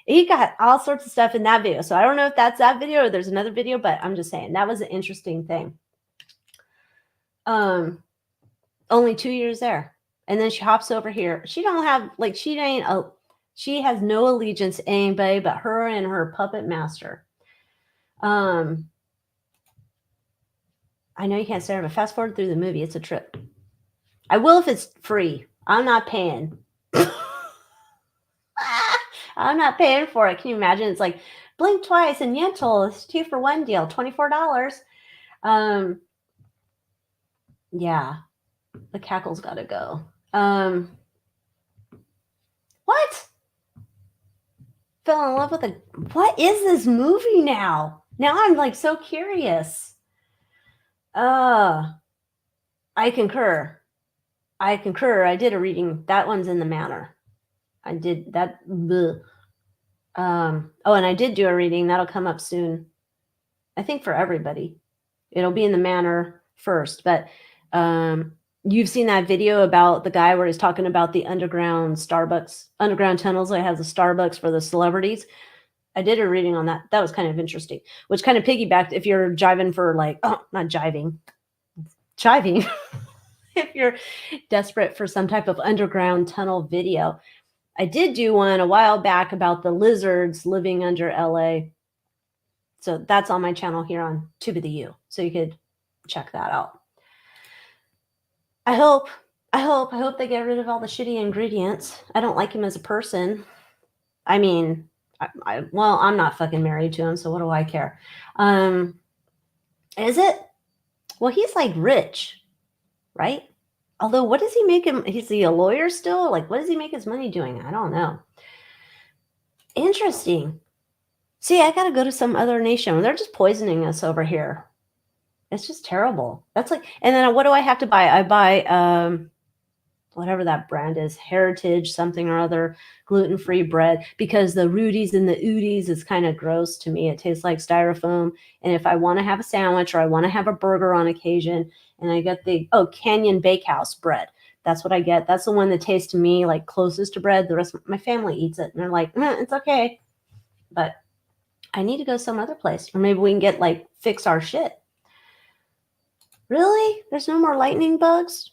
He got all sorts of stuff in that video. So I don't know if that's that video or there's another video, but I'm just saying that was an interesting thing. Only 2 years there. And then she hops over here. She don't have, like, she has no allegiance to anybody but her and her puppet master. I know you can't say it, but fast forward through the movie. It's a trip. I will if it's free. I'm not paying. I'm not paying for it. Can you imagine? It's like blink twice and Yentl. It's 2 for 1 deal, $24. Yeah, the cackle's got to go. What? Fell in love with what is this movie now? Now I'm like so curious. I concur. I did a reading. That one's in the Manor. I did that. And I did do a reading. That'll come up soon. I think for everybody. It'll be in the Manor first. But you've seen that video about the guy where he's talking about the underground tunnels that has the Starbucks for the celebrities. I did a reading on that. That was kind of interesting, which kind of piggybacked if you're jiving for like, not jiving. If you're desperate for some type of underground tunnel video. I did do one a while back about the lizards living under LA. So that's on my channel here on Tube of the U. So you could check that out. I hope they get rid of all the shitty ingredients. I don't like him as a person. I mean, I'm not fucking married to him, so what do I care? Is it? Well, he's like rich, right? Although, what does he make him? Is he a lawyer still? Like, what does he make his money doing? I don't know. Interesting. See, I got to go to some other nation. They're just poisoning us over here. It's just terrible. That's like, and then what do I have to buy? I buy whatever that brand is, Heritage something or other, gluten-free bread, because the Rudies and the Udis is kind of gross to me. It tastes like styrofoam. And if I want to have a sandwich or I want to have a burger on occasion, and I get the Canyon Bakehouse bread. That's what I get. That's the one that tastes to me like closest to bread. The rest of my family eats it, and they're like, it's okay. But I need to go some other place, or maybe we can get like fix our shit. Really? There's no more lightning bugs?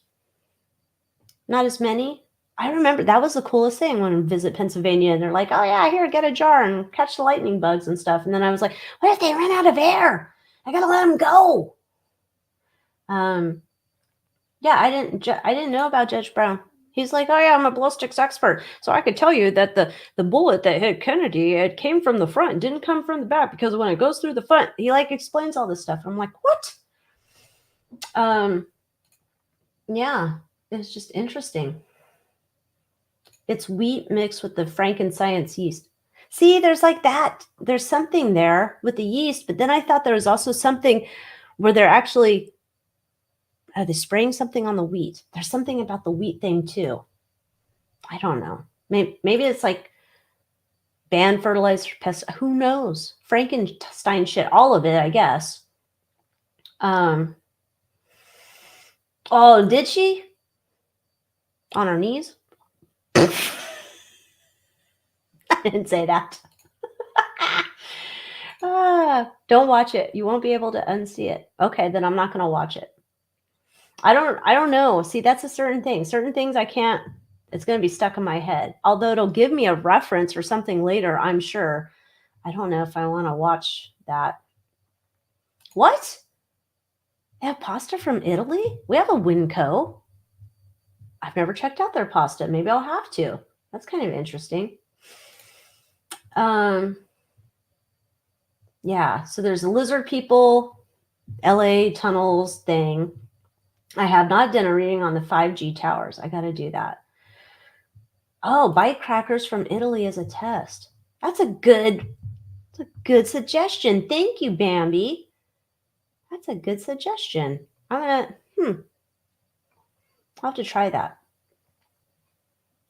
Not as many? I remember that was the coolest thing when I visit Pennsylvania, and they're like, oh yeah, here, get a jar and catch the lightning bugs and stuff. And then I was like, what if they run out of air? I gotta let them go. Yeah, I didn't know about Judge Brown. He's like, oh yeah, I'm a ballistics expert, so I could tell you that the bullet that hit Kennedy, it came from the front, it didn't come from the back, because when it goes through the front, he like explains all this stuff. I'm like, what? Yeah, it's just interesting. It's wheat mixed with the frankincense yeast. See, there's like that. There's something there with the yeast, but then I thought there was also something where they're actually, are they spraying something on the wheat? There's something about the wheat thing too. I don't know. Maybe it's like banned fertilizer, pest. Who knows? Frankenstein shit, all of it, I guess. Oh, did she? On her knees? I didn't say that. Don't watch it. You won't be able to unsee it. Okay, then I'm not going to watch it. I don't know. See, that's a certain thing. Certain things I can't, it's going to be stuck in my head. Although it'll give me a reference or something later, I'm sure. I don't know if I want to watch that. What? They have pasta from Italy? We have a Winco. I've never checked out their pasta. Maybe I'll have to. That's kind of interesting. Yeah, so there's a lizard people, LA tunnels thing. I have not done a reading on the 5G towers. I got to do that. Oh, bite crackers from Italy as a test. That's a good suggestion. Thank you, Bambi. That's a good suggestion. I'm gonna, I'll have to try that.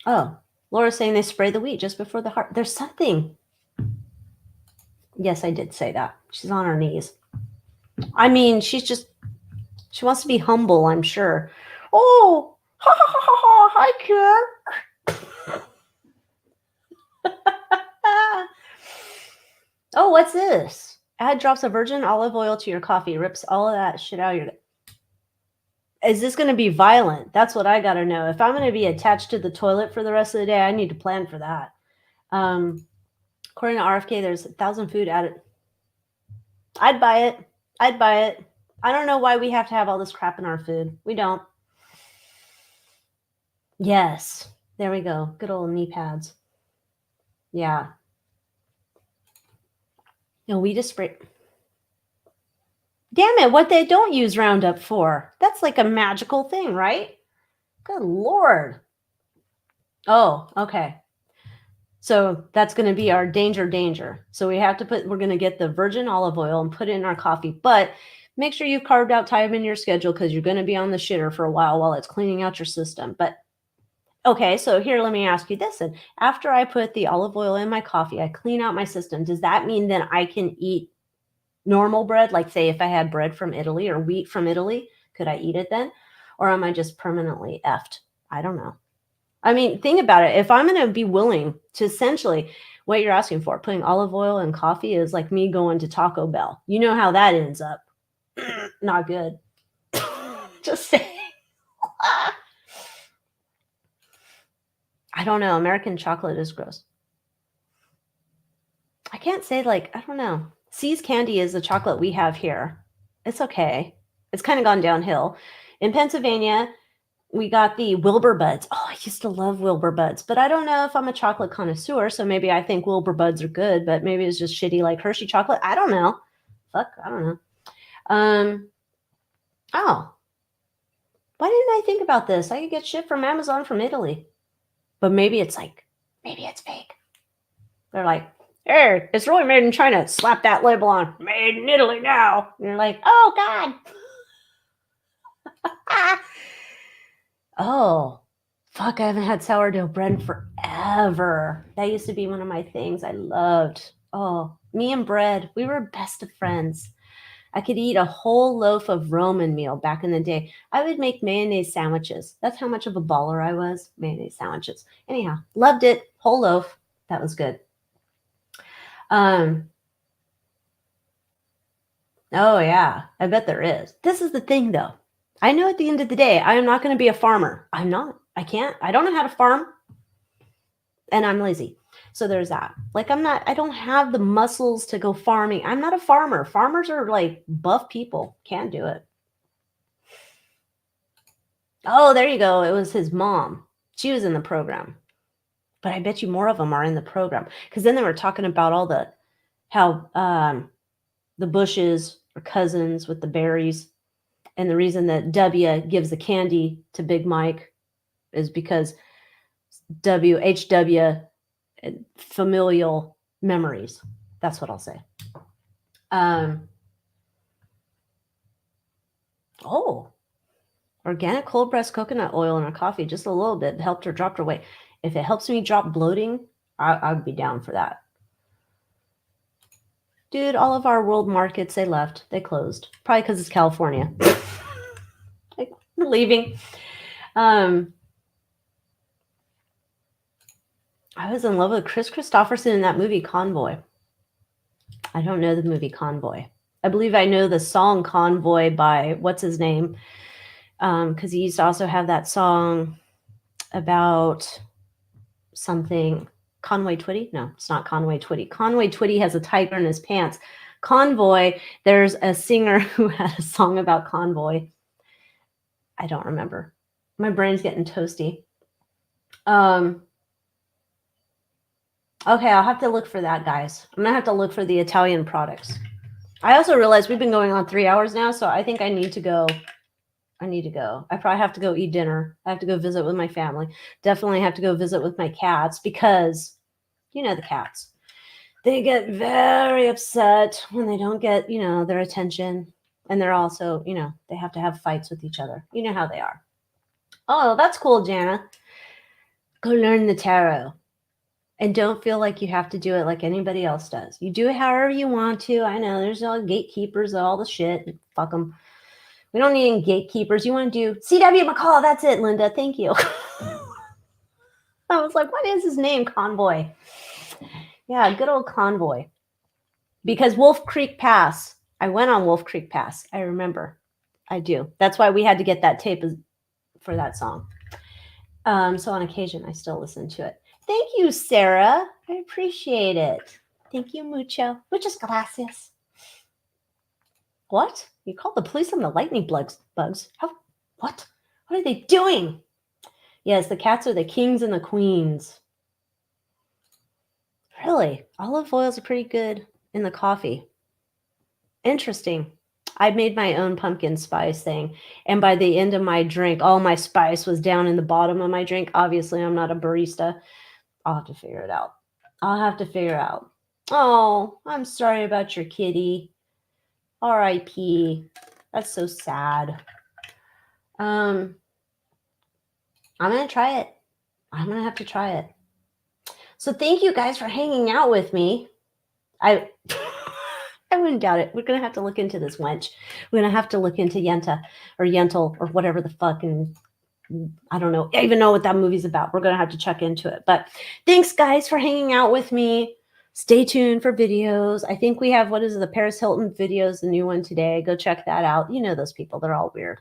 Oh, Laura's saying they spray the wheat just before the heart. There's something. Yes, I did say that. She's on her knees. I mean, she wants to be humble, I'm sure. Oh, ha ha ha ha, hi, Kurt. Oh, what's this? Add drops of virgin olive oil to your coffee. Rips all of that shit out of your... Is this going to be violent? That's what I got to know. If I'm going to be attached to the toilet for the rest of the day, I need to plan for that. According to RFK, there's 1,000 food added. I'd buy it. I don't know why we have to have all this crap in our food. We don't. Yes. There we go. Good old knee pads. Yeah. No, we just spray. Damn it, what they don't use Roundup for? That's like a magical thing, right? Good Lord. Oh, okay. So that's going to be our danger. So we have to we're going to get the virgin olive oil and put it in our coffee. But make sure you've carved out time in your schedule, because you're going to be on the shitter for a while it's cleaning out your system. But okay, so here, let me ask you this. And after I put the olive oil in my coffee, I clean out my system. Does that mean then I can eat normal bread? Like, say, if I had bread from Italy or wheat from Italy, could I eat it then? Or am I just permanently effed? I don't know. I mean, think about it. If I'm going to be willing to, essentially, what you're asking for, putting olive oil in coffee, is like me going to Taco Bell. You know how that ends up. Not good. Just saying. I don't know. American chocolate is gross. I can't say, like, I don't know. See's Candy is the chocolate we have here. It's okay. It's kind of gone downhill. In Pennsylvania, we got the Wilbur Buds. Oh, I used to love Wilbur Buds, but I don't know if I'm a chocolate connoisseur, so maybe I think Wilbur Buds are good, but maybe it's just shitty like Hershey chocolate. I don't know. Fuck, I don't know. Oh. Why didn't I think about this? I could get shit from Amazon from Italy. But maybe it's fake. They're like, hey, it's really made in China. Slap that label on. Made in Italy now. And you're like, oh, God. Oh, Fuck, I haven't had sourdough bread in forever. That used to be one of my things I loved. Oh, me and bread, we were best of friends. I could eat a whole loaf of Roman meal back in the day. I would make mayonnaise sandwiches. That's how much of a baller I was. Mayonnaise sandwiches. Anyhow, loved it. Whole loaf. That was good. Oh yeah, I bet there is. This is the thing though. I know at the end of the day, I am not going to be a farmer. I'm not. I can't. I don't know how to farm and I'm lazy. So there's that. Like I don't have the muscles to go farming. I'm not a farmer. Farmers are like buff people. Can't do it. Oh, there you go. It was his mom. She was in the program. But I bet you more of them are in the program. Because then they were talking about all the how the Bushes are cousins with the Berries. And the reason that W gives the candy to Big Mike is because WHW familial memories. That's what I'll say. Oh, organic cold pressed coconut oil in her coffee, just a little bit, helped her drop her weight. If it helps me drop bloating, I'd be down for that. Dude, all of our world markets, they left. They closed. Probably because it's California. Like, we're leaving. I was in love with Chris Christopherson in that movie Convoy. I don't know the movie Convoy. I believe I know the song Convoy by what's his name, because he used to also have that song about something. Conway Twitty? No, it's not Conway Twitty. Conway Twitty has a tiger in his pants. Convoy, there's a singer who had a song about Convoy. I don't remember. My brain's getting toasty. Okay, I'll have to look for that, guys. I'm going to have to look for the Italian products. I also realized we've been going on 3 hours now, so I think I need to go. I probably have to go eat dinner. I have to go visit with my family. Definitely have to go visit with my cats because, you know, the cats. They get very upset when they don't get, their attention. And they're also, they have to have fights with each other. You know how they are. Oh, that's cool, Jana. Go learn the tarot. And don't feel like you have to do it like anybody else does. You do it however you want to. I know there's all gatekeepers, all the shit. Fuck them. We don't need any gatekeepers. You want to do C.W. McCall. That's it, Linda. Thank you. I was like, what is his name? Convoy. Yeah, good old Convoy. Because Wolf Creek Pass. I went on Wolf Creek Pass. I remember. I do. That's why we had to get that tape for that song. So on occasion, I still listen to it. Thank you, Sarah. I appreciate it. Thank you, mucho. Muchas gracias. What? You called the police on the lightning bugs? How? What? What are they doing? Yes, the cats are the kings and the queens. Really? Olive oils are pretty good in the coffee. Interesting. I made my own pumpkin spice thing. And by the end of my drink, all my spice was down in the bottom of my drink. Obviously, I'm not a barista. I'll have to figure it out. Oh, I'm sorry about your kitty. R.I.P. That's so sad. I'm going to try it. I'm going to have to try it. So thank you guys for hanging out with me. I wouldn't doubt it. We're going to have to look into this wench. We're going to have to look into Yenta or Yentl or whatever the fucking, I don't know. I even know what that movie's about. We're going to have to check into it. But thanks, guys, for hanging out with me. Stay tuned for videos. I think we have, the Paris Hilton videos, the new one today. Go check that out. You know those people. They're all weird.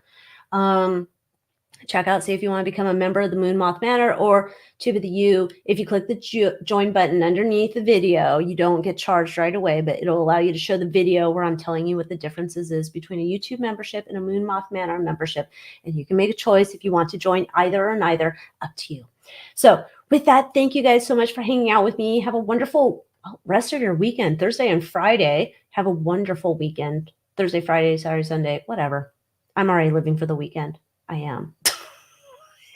Check out, see if you want to become a member of the Moon Moth Manor or Tube of the U. If you click the join button underneath the video, you don't get charged right away, but it'll allow you to show the video where I'm telling you what the differences is between a YouTube membership and a Moon Moth Manor membership. And you can make a choice if you want to join either or neither, up to you. So with that, thank you guys so much for hanging out with me. Have a wonderful rest of your weekend, Thursday and Friday. Have a wonderful weekend. Thursday, Friday, Saturday, Sunday, whatever. I'm already living for the weekend. I am.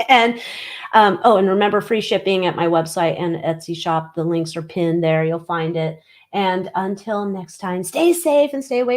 And and remember, free shipping at my website and Etsy shop. The links are pinned there. You'll find it. And until next time, stay safe and stay away